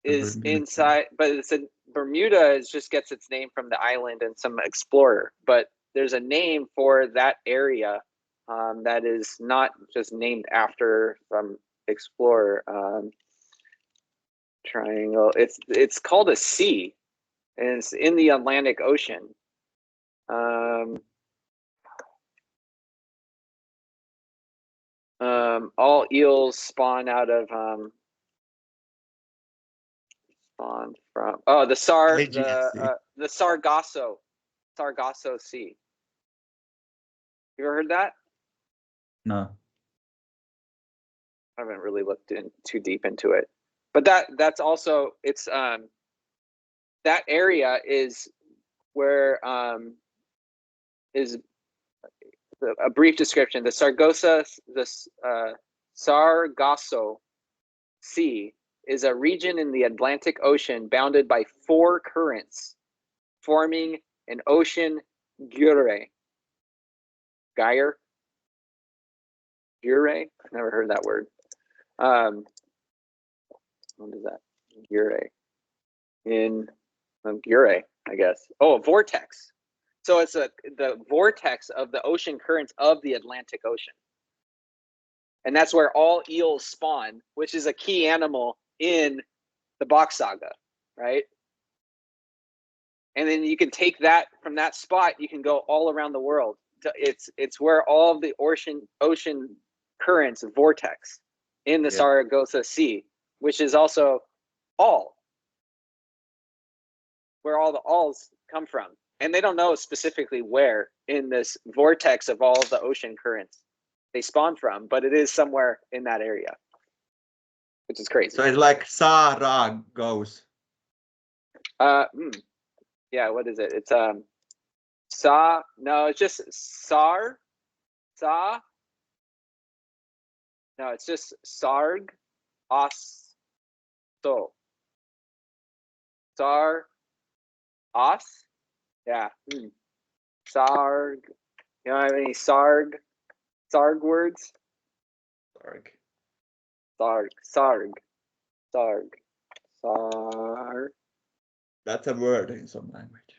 Speaker 2: is inside, but Bermuda just gets its name from the island and some explorer, but there's a name for that area that is not just named after some explorer. Triangle. It's called a sea, and it's in the Atlantic Ocean. All eels spawn out of the Sargasso Sea. You ever heard that?
Speaker 1: No.
Speaker 2: I haven't really looked in too deep into it, but that's also that area is where is a brief description. The Sargasso Sea is a region in the Atlantic Ocean bounded by 4 currents, forming an ocean gyre. Gyre? Gyre? I've never heard that word. What is that? Gyre. In gyre, I guess. Oh, a vortex. So it's the vortex of the ocean currents of the Atlantic Ocean. And that's where all eels spawn, which is a key animal in the Bock Saga, right? And then you can take that from that spot, you can go all around the world. It's where all of the ocean currents vortex in the Sargasso Sea, which is also where all the alls come from. And they don't know specifically where in this vortex of all of the ocean currents they spawn from, but it is somewhere in that area, which is crazy.
Speaker 1: So it's like Sargasso.
Speaker 2: Yeah, what is it? It's it's just it's just Sarg Os So Sar Os? Yeah. Sarg. You don't have any Sarg words? Sarg.
Speaker 1: That's a word in some language.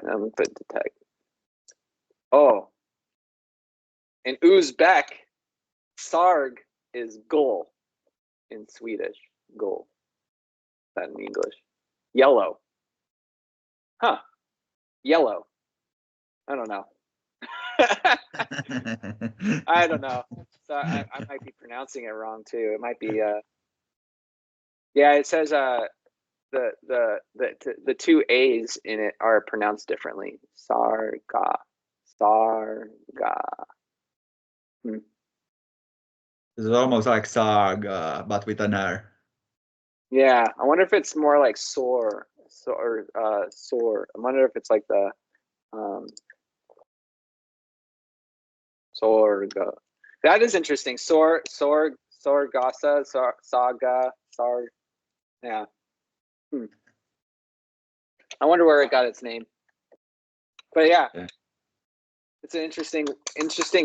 Speaker 2: I'm gonna put detect. Oh. In Uzbek, Sarg is gull in Swedish. Gull. Not in English. Yellow. Huh. Yellow. I don't know. I don't know. So I might be pronouncing it wrong too. It might be yeah, it says the 2 A's in it are pronounced differently. Sarga.
Speaker 1: It's almost like Sarg, but with an R.
Speaker 2: Yeah, I wonder if it's more like soar. I wonder if it's like the Sorga. That is interesting. Sargassa, Saga, Sarg. Yeah. I wonder where it got its name. But yeah. It's an interesting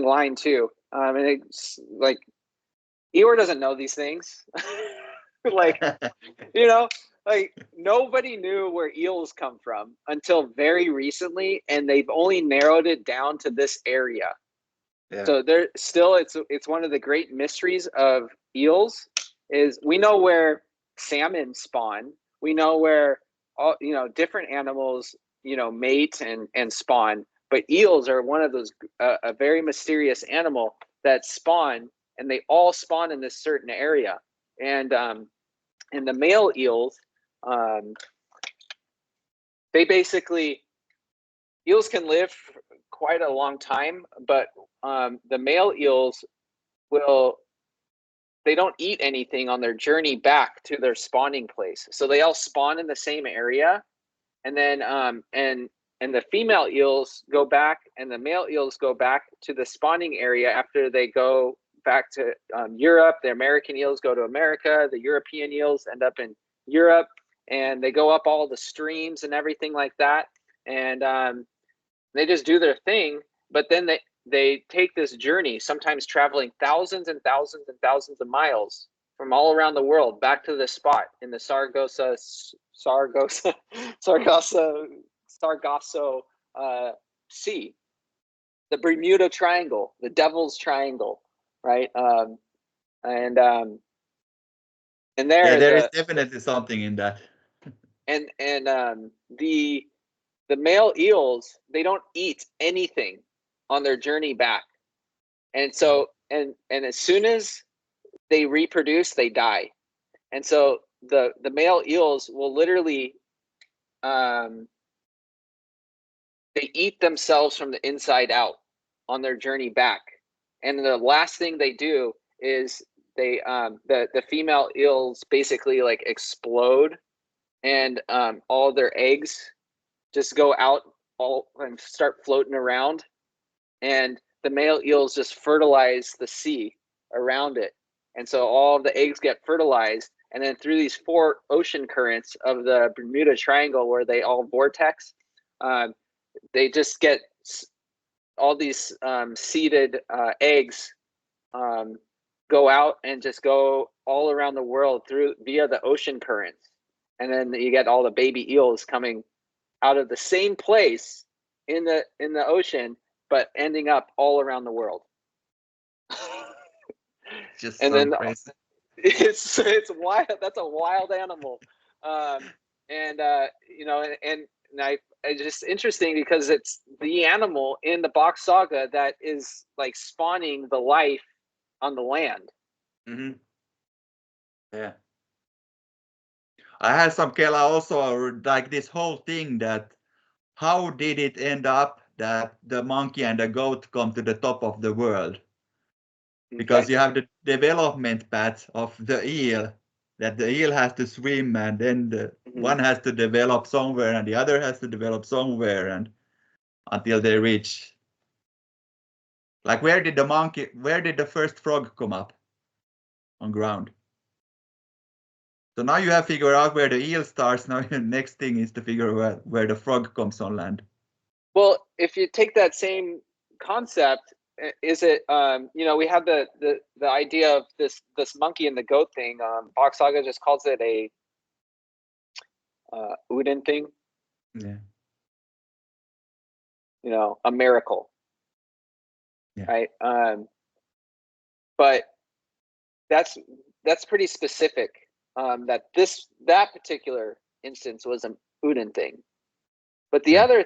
Speaker 2: line too. And it's like Eeyore doesn't know these things. Like, like nobody knew where eels come from until very recently, and they've only narrowed it down to this area. Yeah. So there still it's one of the great mysteries of eels is we know where salmon spawn. We know where all different animals mate and spawn, but eels are one of those a very mysterious animal that spawn, and they all spawn in this certain area. And the male eels, they basically, eels can live quite a long time, but the male eels they don't eat anything on their journey back to their spawning place. So they all spawn in the same area, and then and the female eels go back, and the male eels go back to the spawning area after they go back to Europe. The American eels go to America. The European eels end up in Europe, and they go up all the streams and everything like that. And they just do their thing. But then they take this journey, sometimes traveling thousands and thousands and thousands of miles from all around the world back to this spot in the Sargasso Sea, the Bermuda Triangle, the Devil's Triangle, right? And there
Speaker 1: is definitely something in that.
Speaker 2: And the male eels, they don't eat anything on their journey back, and so and as soon as they reproduce, they die. And so the male eels will literally they eat themselves from the inside out on their journey back. And the last thing they do is they the female eels basically like explode, and all their eggs just go out all and start floating around, and the male eels just fertilize the sea around it. And so all of the eggs get fertilized, and then through these 4 ocean currents of the Bermuda Triangle where they all vortex, they just get all these seeded eggs go out and just go all around the world via the ocean currents. And then you get all the baby eels coming out of the same place in the ocean, but ending up all around the world.
Speaker 1: Just
Speaker 2: and
Speaker 1: so
Speaker 2: then
Speaker 1: crazy.
Speaker 2: It's wild. That's a wild animal. It's just interesting because it's the animal in the Bock Saga that is like spawning the life on the land.
Speaker 1: Mm-hmm. Yeah. I had some Kela also, like this whole thing that how did it end up that the monkey and the goat come to the top of the world? Because
Speaker 2: Okay.
Speaker 1: you have the development path of the eel, that the eel has to swim, and then one has to develop somewhere and the other has to develop somewhere, and until they reach. Like where did the first frog come up on ground? So now you have figured out where the eel starts. Now the next thing is to figure out where the frog comes on land.
Speaker 2: Well, if you take that same concept, is it we have the idea of this monkey and the goat thing. Bock Saga just calls it a Uden thing.
Speaker 1: Yeah.
Speaker 2: A miracle.
Speaker 1: Yeah.
Speaker 2: Right. But that's pretty specific. That particular instance was an Uden thing. But the other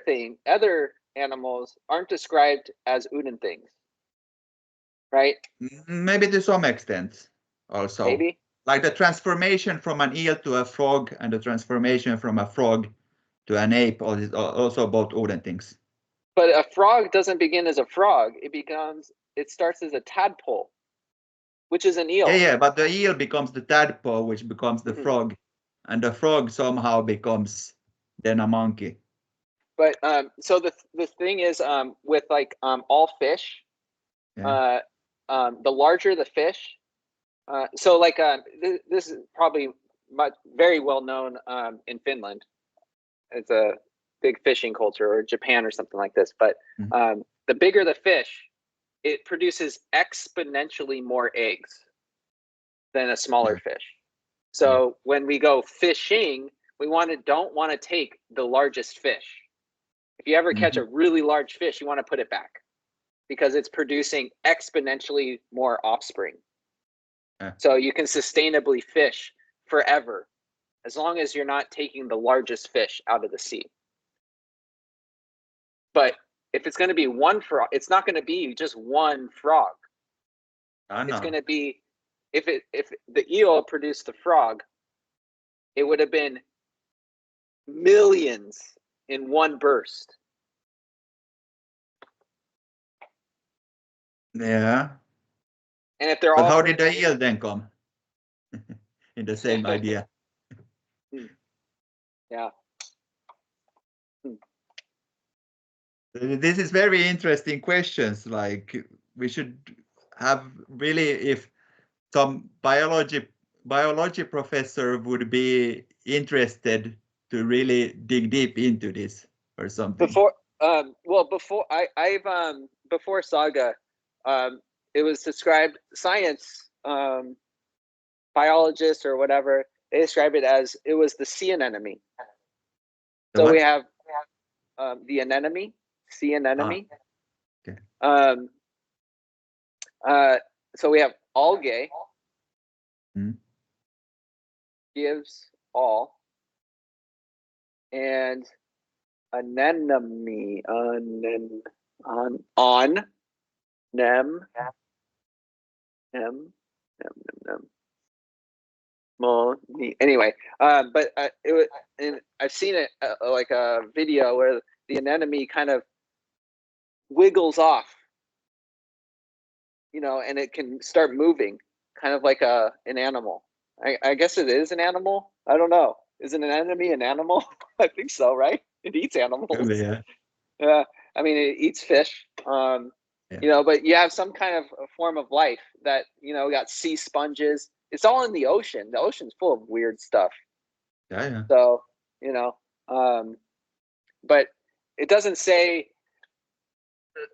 Speaker 2: animals aren't described as Uden things. Right?
Speaker 1: Maybe to some extent also.
Speaker 2: Maybe.
Speaker 1: Like the transformation from an eel to a frog and the transformation from a frog to an ape is also both Uden things.
Speaker 2: But a frog doesn't begin as a frog. It starts as a tadpole, which is an eel.
Speaker 1: Yeah, but the eel becomes the tadpole, which becomes the frog, and the frog somehow becomes then a monkey.
Speaker 2: But so the thing is, with like all fish, the larger the fish, so like this is probably very well known in Finland. It's a big fishing culture, or Japan or something like this. But the bigger the fish, it produces exponentially more eggs than a smaller fish. So when we go fishing, we don't want to take the largest fish. If you ever catch a really large fish, you want to put it back because it's producing exponentially more offspring. So you can sustainably fish forever as long as you're not taking the largest fish out of the sea. But if it's going to be one frog, it's not going to be just one frog. It's going to be, if the eel produced the frog, it would have been millions in one burst.
Speaker 1: Yeah.
Speaker 2: And if they're
Speaker 1: but
Speaker 2: all,
Speaker 1: how did the eel then come? In the same idea.
Speaker 2: Yeah.
Speaker 1: This is very interesting questions. Like we should have really, if some biology professor would be interested to really dig deep into this or something.
Speaker 2: Before Saga, it was described, science biologists or whatever, they describe it as it was the sea anemone. So we have the anemone, sea anemone.
Speaker 1: Okay.
Speaker 2: So we have algae, gives all, and anemone, M, M. Well, anyway, but it was, and I've seen it like a video where the anemone kind of wiggles off, and it can start moving, kind of like an animal. I guess it is an animal. I don't know. Is an anemone an animal? I think so, right? It eats animals.
Speaker 1: Yeah.
Speaker 2: Yeah, I mean, it eats fish.
Speaker 1: Yeah.
Speaker 2: But you have some kind of a form of life that, we got sea sponges. It's all in the ocean. The ocean's full of weird stuff.
Speaker 1: Yeah.
Speaker 2: So, but it doesn't say,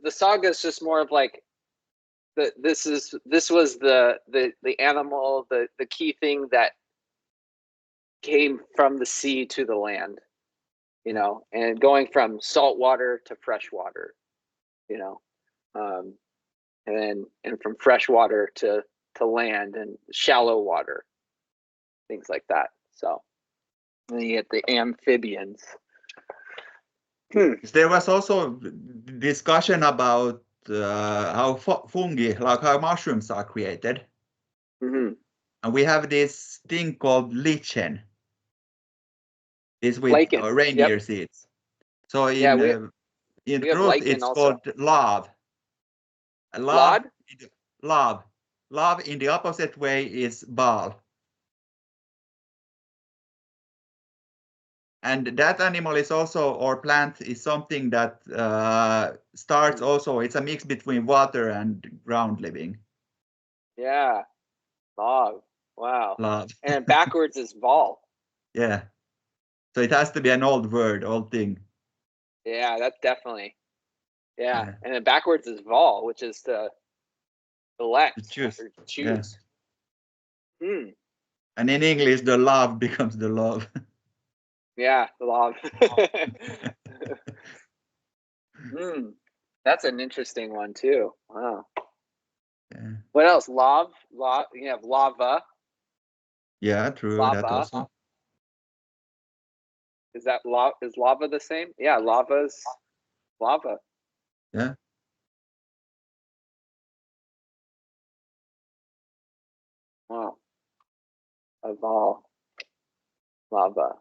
Speaker 2: the saga is just more of like, this was the animal, the key thing that came from the sea to the land, and going from salt water to fresh water, and from fresh water to land and shallow water, things like that. So then you get the amphibians.
Speaker 1: There was also discussion about how fungi, like how mushrooms are created.
Speaker 2: Mm-hmm.
Speaker 1: And we have this thing called lichen. This with
Speaker 2: Lichen.
Speaker 1: reindeer seeds. So in
Speaker 2: we have
Speaker 1: truth,
Speaker 2: lichen
Speaker 1: it's
Speaker 2: also.
Speaker 1: called love.
Speaker 2: Lod?
Speaker 1: Love. Love in the opposite way is bal. And that animal is also, or plant is something that starts also, it's a mix between water and ground living.
Speaker 2: Yeah. Log. Wow.
Speaker 1: Love.
Speaker 2: And backwards is vol.
Speaker 1: Yeah. So it has to be an old word, old thing.
Speaker 2: Yeah, that's definitely. Yeah. And then backwards is vol, which is to elect
Speaker 1: to choose.
Speaker 2: or choose.
Speaker 1: Yeah. And in English, the love becomes the love.
Speaker 2: Yeah, the love. That's an interesting one too. Wow.
Speaker 1: Yeah.
Speaker 2: What else? You have lava.
Speaker 1: Yeah, true.
Speaker 2: Lava.
Speaker 1: That also.
Speaker 2: Is that is lava the same? Yeah, lava's lava.
Speaker 1: Yeah.
Speaker 2: Wow. Evolve. Lava.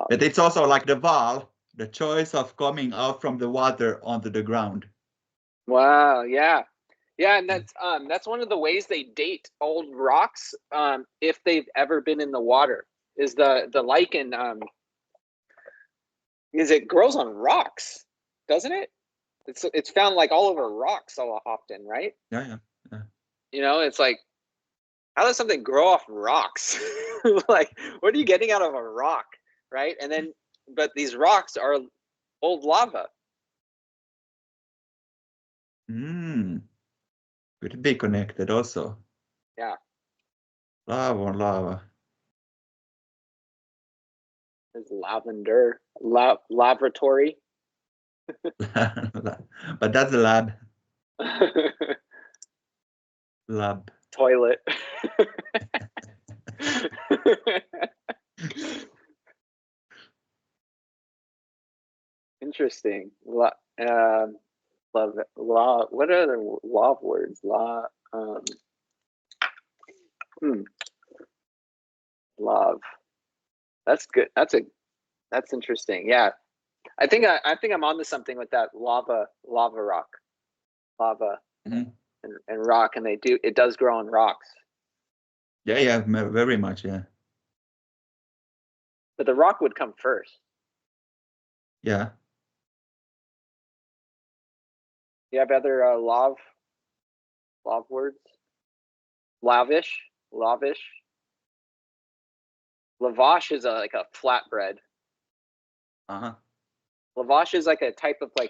Speaker 1: But it's also like the val, the choice of coming out from the water onto the ground.
Speaker 2: Wow, yeah. Yeah, and that's one of the ways they date old rocks, if they've ever been in the water, is the lichen, is it grows on rocks, doesn't it? It's found like all over rocks so often, right?
Speaker 1: Yeah.
Speaker 2: It's like, how does something grow off rocks? Like, what are you getting out of a rock, right? And then, but these rocks are old lava.
Speaker 1: Could be connected also.
Speaker 2: Yeah.
Speaker 1: Lava on lava.
Speaker 2: There's lavender, laboratory.
Speaker 1: But that's a lab. Lab.
Speaker 2: Toilet. Interesting. What are the love words? Love. That's good. That's interesting. Yeah. I think I'm onto something with that lava rock. Lava and rock, and it does grow on rocks.
Speaker 1: Yeah, very much, yeah.
Speaker 2: But the rock would come first.
Speaker 1: Yeah.
Speaker 2: You have other love words? Lavish. Lavash is like a flatbread. Lavash is like a type of I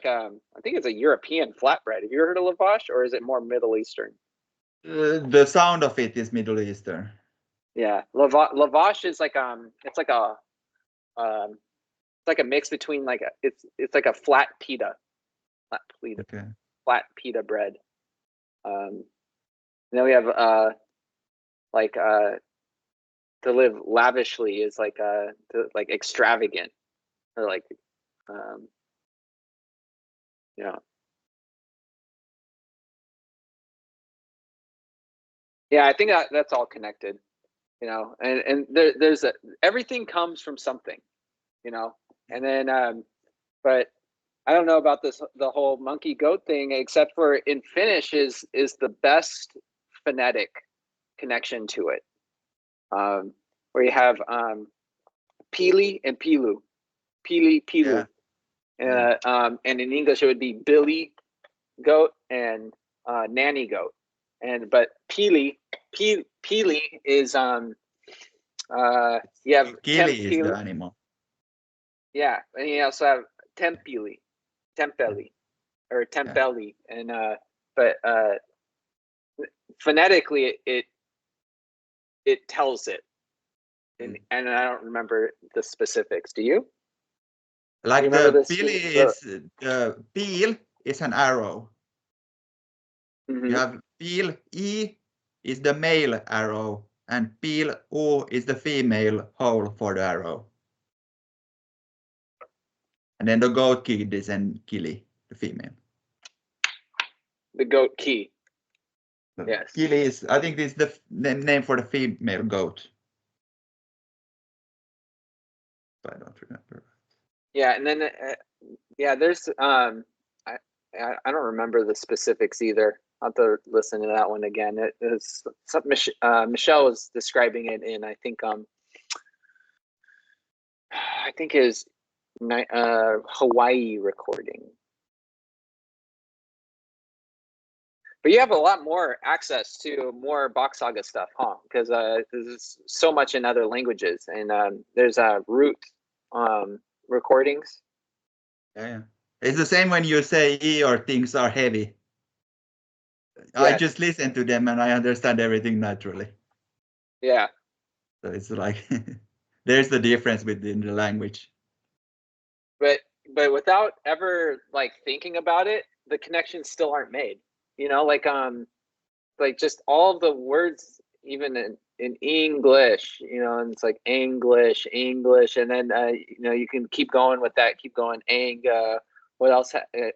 Speaker 2: think it's a European flatbread. Have you heard of lavash, or is it more Middle Eastern?
Speaker 1: The sound of it is Middle Eastern.
Speaker 2: Yeah, lavash is like it's like a mix between it's like a flat pita.
Speaker 1: Okay.
Speaker 2: Flat pita bread. Then we have to live lavishly is like extravagant, or like Yeah, I think that's all connected, you know, and there's everything comes from something, you know, and then, but I don't know about the whole monkey goat thing, except for in Finnish is the best phonetic connection to it, where you have pili and pilu, pili pilu, and in English it would be billy goat and nanny goat, but pili is you have
Speaker 1: Kili is the animal.
Speaker 2: Yeah, and you also have tempeli or tempeli, and but phonetically it tells it, and I don't remember the specifics. Do you?
Speaker 1: Like
Speaker 2: you remember
Speaker 1: the
Speaker 2: this?
Speaker 1: pili is the pil is an arrow.
Speaker 2: Mm-hmm.
Speaker 1: You have pil I is the male arrow, and pil U is the female hole for the arrow. And then the goat kid is an kili, the female.
Speaker 2: The goat key. Yes.
Speaker 1: Kili is, I think, this is the name for the female goat. But I don't remember.
Speaker 2: Yeah, and then yeah, there's I don't remember the specifics either. I'll have to listen to that one again. It is something Michelle was describing it in, I think his Hawaii recording. But you have a lot more access to more Bock Saga stuff, huh? Because there's so much in other languages, and there's root recordings.
Speaker 1: Yeah. It's the same when you say E or things are heavy. Yes. I just listen to them and I understand everything naturally.
Speaker 2: Yeah.
Speaker 1: So it's like there's the difference within the language.
Speaker 2: But without ever like thinking about it, the connections still aren't made. You know, like just all of the words, even in English, you know, and it's like English, and then you know, you can keep going with that, keep going. What else?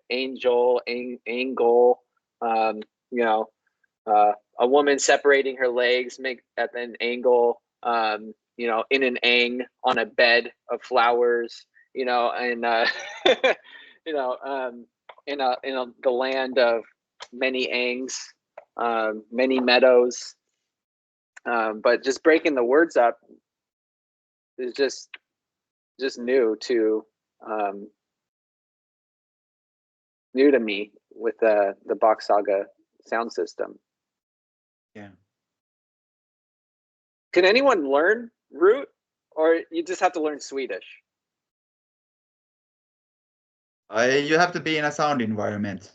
Speaker 2: Angel, angle. You know, a woman separating her legs make at an angle. You know, in an ang on a bed of flowers. You know, and you know, in the land of many angs, many meadows. But just breaking the words up is just new to me with the Bock Saga sound system.
Speaker 1: Yeah.
Speaker 2: Can anyone learn root, or you just have to learn Swedish?
Speaker 1: You have to be in a sound environment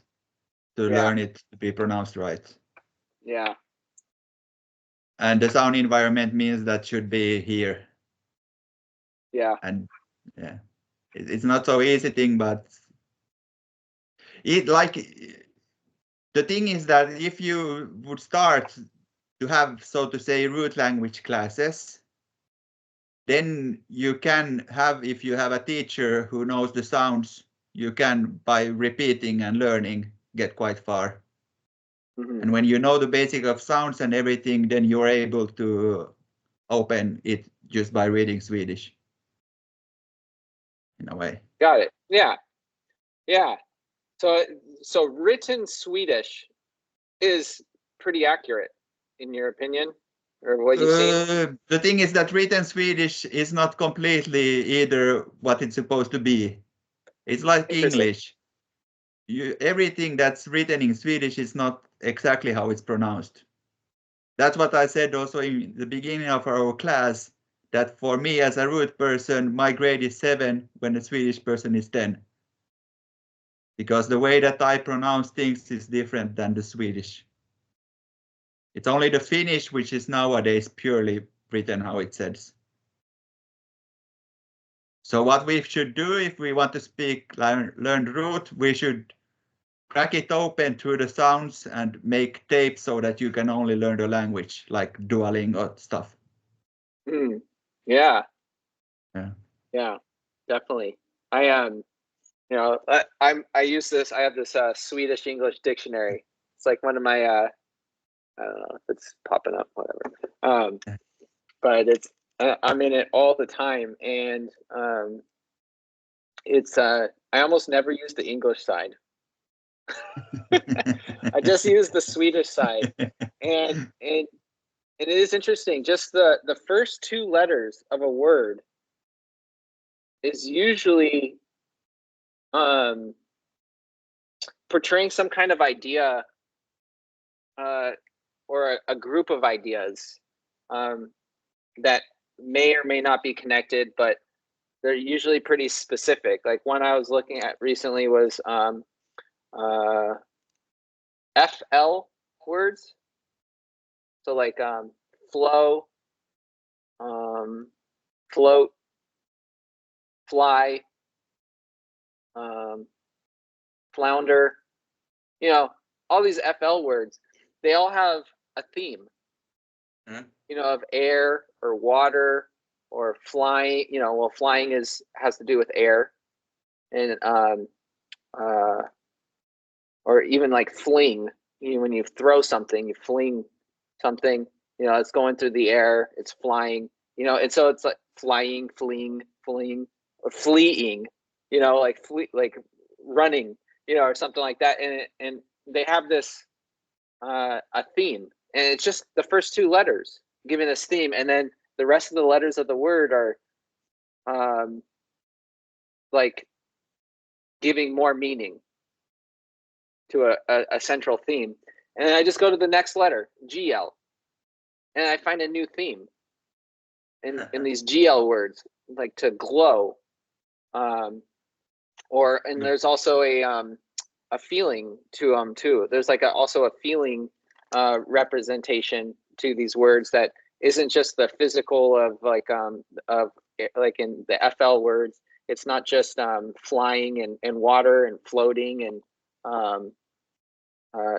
Speaker 1: to learn it to be pronounced right.
Speaker 2: Yeah.
Speaker 1: And the sound environment means that should be here.
Speaker 2: Yeah.
Speaker 1: And yeah, it's not so easy thing, but the thing is that if you would start to have, so to say, root language classes, then you can have, if you have a teacher who knows the sounds, you can, by repeating and learning, get quite far. Mm-hmm. And when you know the basic of sounds and everything, then you're able to open it just by reading Swedish, in a way.
Speaker 2: Got it. Yeah. Yeah. So written Swedish is pretty accurate, in your opinion, or what you've seen?
Speaker 1: The thing is that written Swedish is not completely either what it's supposed to be. It's like English. Everything that's written in Swedish is not exactly how it's pronounced. That's what I said also in the beginning of our class, that for me as a root person, my grade is 7 when the Swedish person is 10. Because the way that I pronounce things is different than the Swedish. It's only the Finnish which is nowadays purely written how it says. So what we should do if we want to learn root, we should crack it open through the sounds and make tapes so that you can only learn the language, like Duolingo stuff.
Speaker 2: Yeah. Yeah, definitely. You know, I use this. I have this Swedish English dictionary. It's like one of my I don't know if it's popping up, whatever. But it's I'm in it all the time, and it's I almost never use the English side. I just use the Swedish side, and it is interesting. Just the first two letters of a word is usually portraying some kind of idea or a group of ideas that may or may not be connected, but they're usually pretty specific. Like one I was looking at recently was FL words. So like flow, float, fly, flounder, you know, all these FL words, they all have a theme, you know, of air or water or flying, you know, well, flying has to do with air, and or even like fling, you know, when you throw something, you fling something, you know, it's going through the air, it's flying, you know, and so it's like flying, fleeing, or fleeing, you know, like like running, you know, or something like that, and they have this a theme, and it's just the first two letters giving this theme, and then the rest of the letters of the word are like giving more meaning to a central theme. And then I just go to the next letter, GL, and I find a new theme in these GL words, like to glow, and there's also a feeling to them too. There's like also a feeling representation to these words that isn't just the physical of like in the FL words. It's not just flying and water and floating and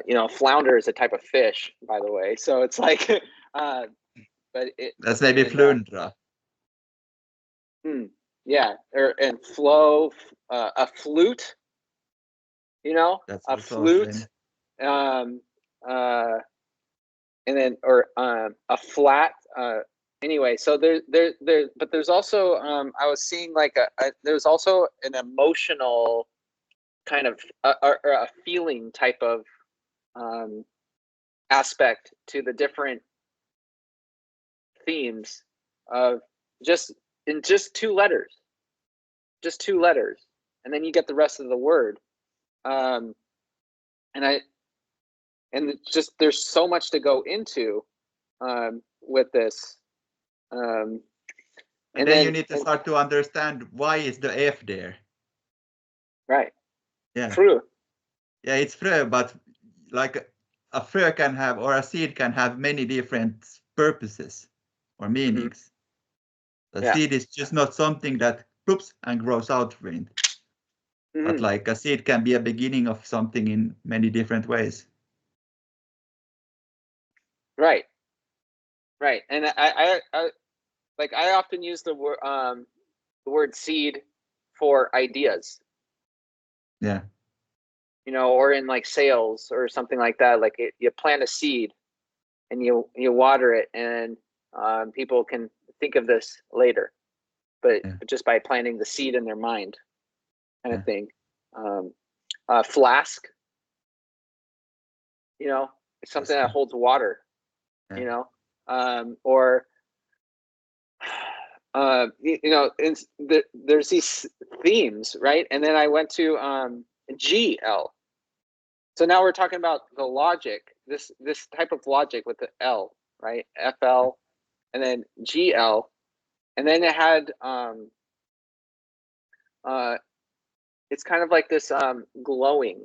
Speaker 2: you know, flounder is a type of fish, by the way. So it's like, but
Speaker 1: that's maybe flundra.
Speaker 2: Yeah, and flow, a flute, you know,
Speaker 1: that's
Speaker 2: a flute, and then or a flat. Anyway, so but there's also I was seeing like there's also an emotional kind of or a feeling type of aspect to the different themes of just two letters, and then you get the rest of the word, and it's just there's so much to go into with this,
Speaker 1: and then you need to start to understand why is the F there,
Speaker 2: right?
Speaker 1: Yeah,
Speaker 2: frö.
Speaker 1: Yeah, it's frö, but like a frö can have, or a seed can have many different purposes or meanings. The seed is just not something that poops and grows out from it. But like a seed can be a beginning of something in many different ways.
Speaker 2: Right. And I like I often use the word seed for ideas.
Speaker 1: Yeah.
Speaker 2: You know, or in like sales or something like that. Like you plant a seed and you water it, and people can think of this later, but just by planting the seed in their mind, kind of thing. Flask, you know, it's something that holds water, you know, or you know, there's these themes, right? And then I went to GL. So now we're talking about the logic, this type of logic with the L, right? FL, and then GL, and then it had it's kind of like this glowing,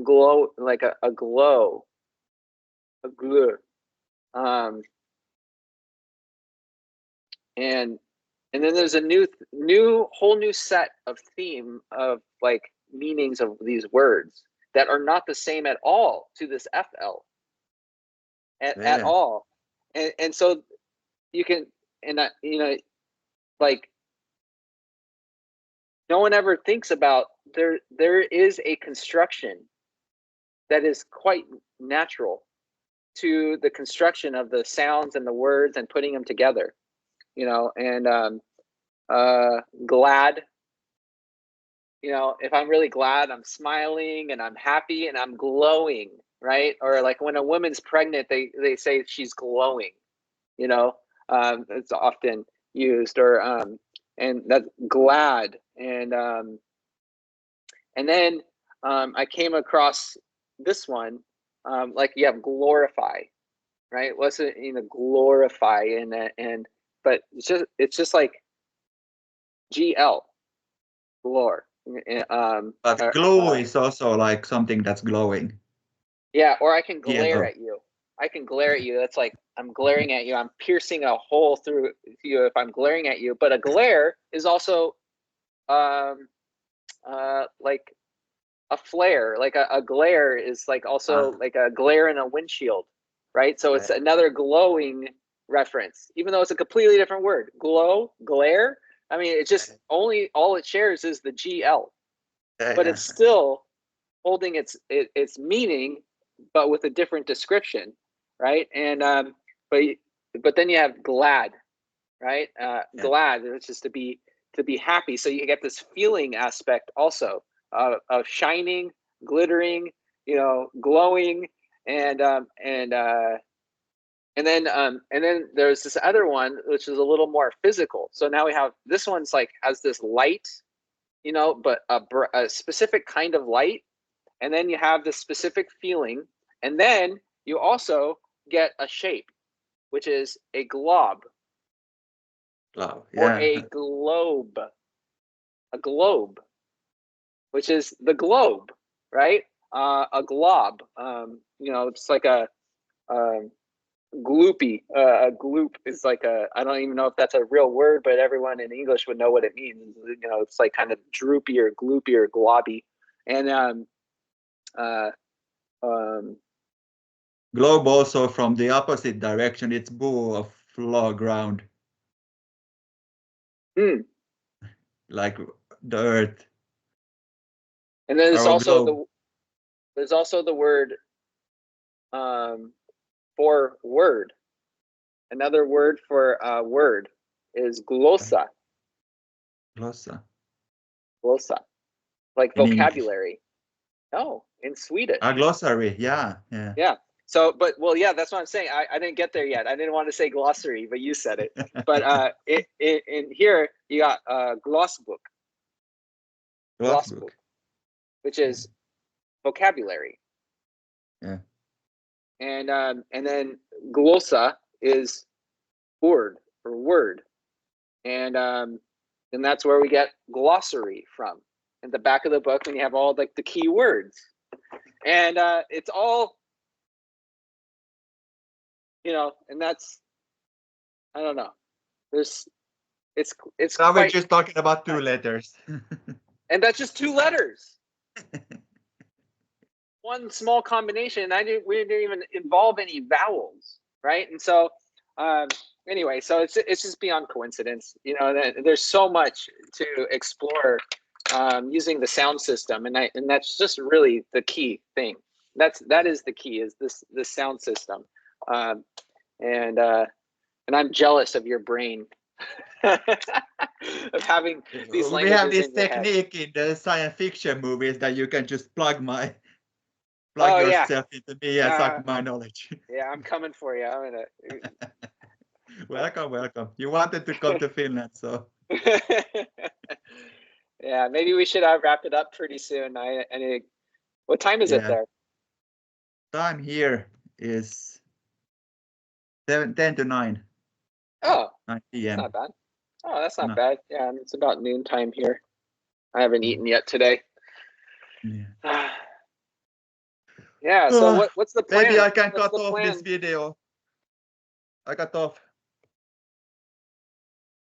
Speaker 2: glow, like a glow, a glue, and then there's a whole new set of theme of like meanings of these words that are not the same at all to this FL at all, and so you can, and you know, like no one ever thinks about there is a construction that is quite natural to the construction of the sounds and the words and putting them together, you know, and glad, you know, if I'm really glad, I'm smiling and I'm happy and I'm glowing, right? Or like when a woman's pregnant, they say she's glowing, you know, it's often used, or and that's glad. And then I came across this one, like you have glorify, right? What's it, you know, glorify, and but it's just like GL, glor.
Speaker 1: But glow is also like something that's glowing.
Speaker 2: Yeah, or I can glare
Speaker 1: Yellow.
Speaker 2: at you. I can glare at you. That's like I'm glaring at you. I'm piercing a hole through you if I'm glaring at you. But a glare is also like a flare. Like a glare is like also like a glare in a windshield, right? So it's another glowing reference, even though it's a completely different word. Glow, glare. I mean, it's just only all it shares is the GL, but it's still holding its meaning, but with a different description, right? And but then you have glad, right? Glad, which is to be happy. So you get this feeling aspect also of shining, glittering, you know, glowing, and then there's this other one which is a little more physical. So now we have this one's like has this light, you know, but a specific kind of light. And then you have this specific feeling, and then you also get a shape, which is a glob, or a globe, which is the globe, right? A glob, you know, it's like a gloopy. A gloop is like I don't even know if that's a real word, but everyone in English would know what it means. You know, it's like kind of droopy or gloopy or globby, and
Speaker 1: globe also from the opposite direction. It's boo of floor ground. Like the earth.
Speaker 2: And then there's also the word for word. Another word for word is glossa.
Speaker 1: Glossa.
Speaker 2: Glossa, like
Speaker 1: In
Speaker 2: vocabulary.
Speaker 1: English.
Speaker 2: Oh, in Swedish.
Speaker 1: A glossary, yeah.
Speaker 2: So, but well, yeah, that's what I'm saying. I didn't get there yet. I didn't want to say glossary, but you said it. But in here you got glossbook. Glossbook, which is vocabulary.
Speaker 1: Yeah.
Speaker 2: And then glossa is word or word, and that's where we get glossary from. At the back of the book, when you have all like the key words, and it's all, you know, and that's, I don't know. It's
Speaker 1: Now we're
Speaker 2: quite,
Speaker 1: just talking about two letters.
Speaker 2: and that's just two letters. One small combination. We didn't even involve any vowels, right? And so anyway, so it's just beyond coincidence, you know, that there's so much to explore using the sound system, and that's just really the key thing. That is the key, is this sound system, and I'm jealous of your brain. Of having these languages.
Speaker 1: We have this
Speaker 2: in your
Speaker 1: technique in the science fiction movies that you can just plug
Speaker 2: Oh,
Speaker 1: yourself into me and suck my knowledge.
Speaker 2: Yeah, I'm coming for you. I'm gonna.
Speaker 1: Welcome. You wanted to come to Finland, so.
Speaker 2: Yeah, maybe we should wrap it up pretty soon. What time is it there?
Speaker 1: Time here is 10 to 9.
Speaker 2: Oh,
Speaker 1: 9 p.m.
Speaker 2: That's not bad. Oh, that's not bad. Yeah, it's about noon time here. I haven't eaten yet today.
Speaker 1: Yeah.
Speaker 2: Yeah. So what's the plan?
Speaker 1: Maybe I can cut off this video. I cut off.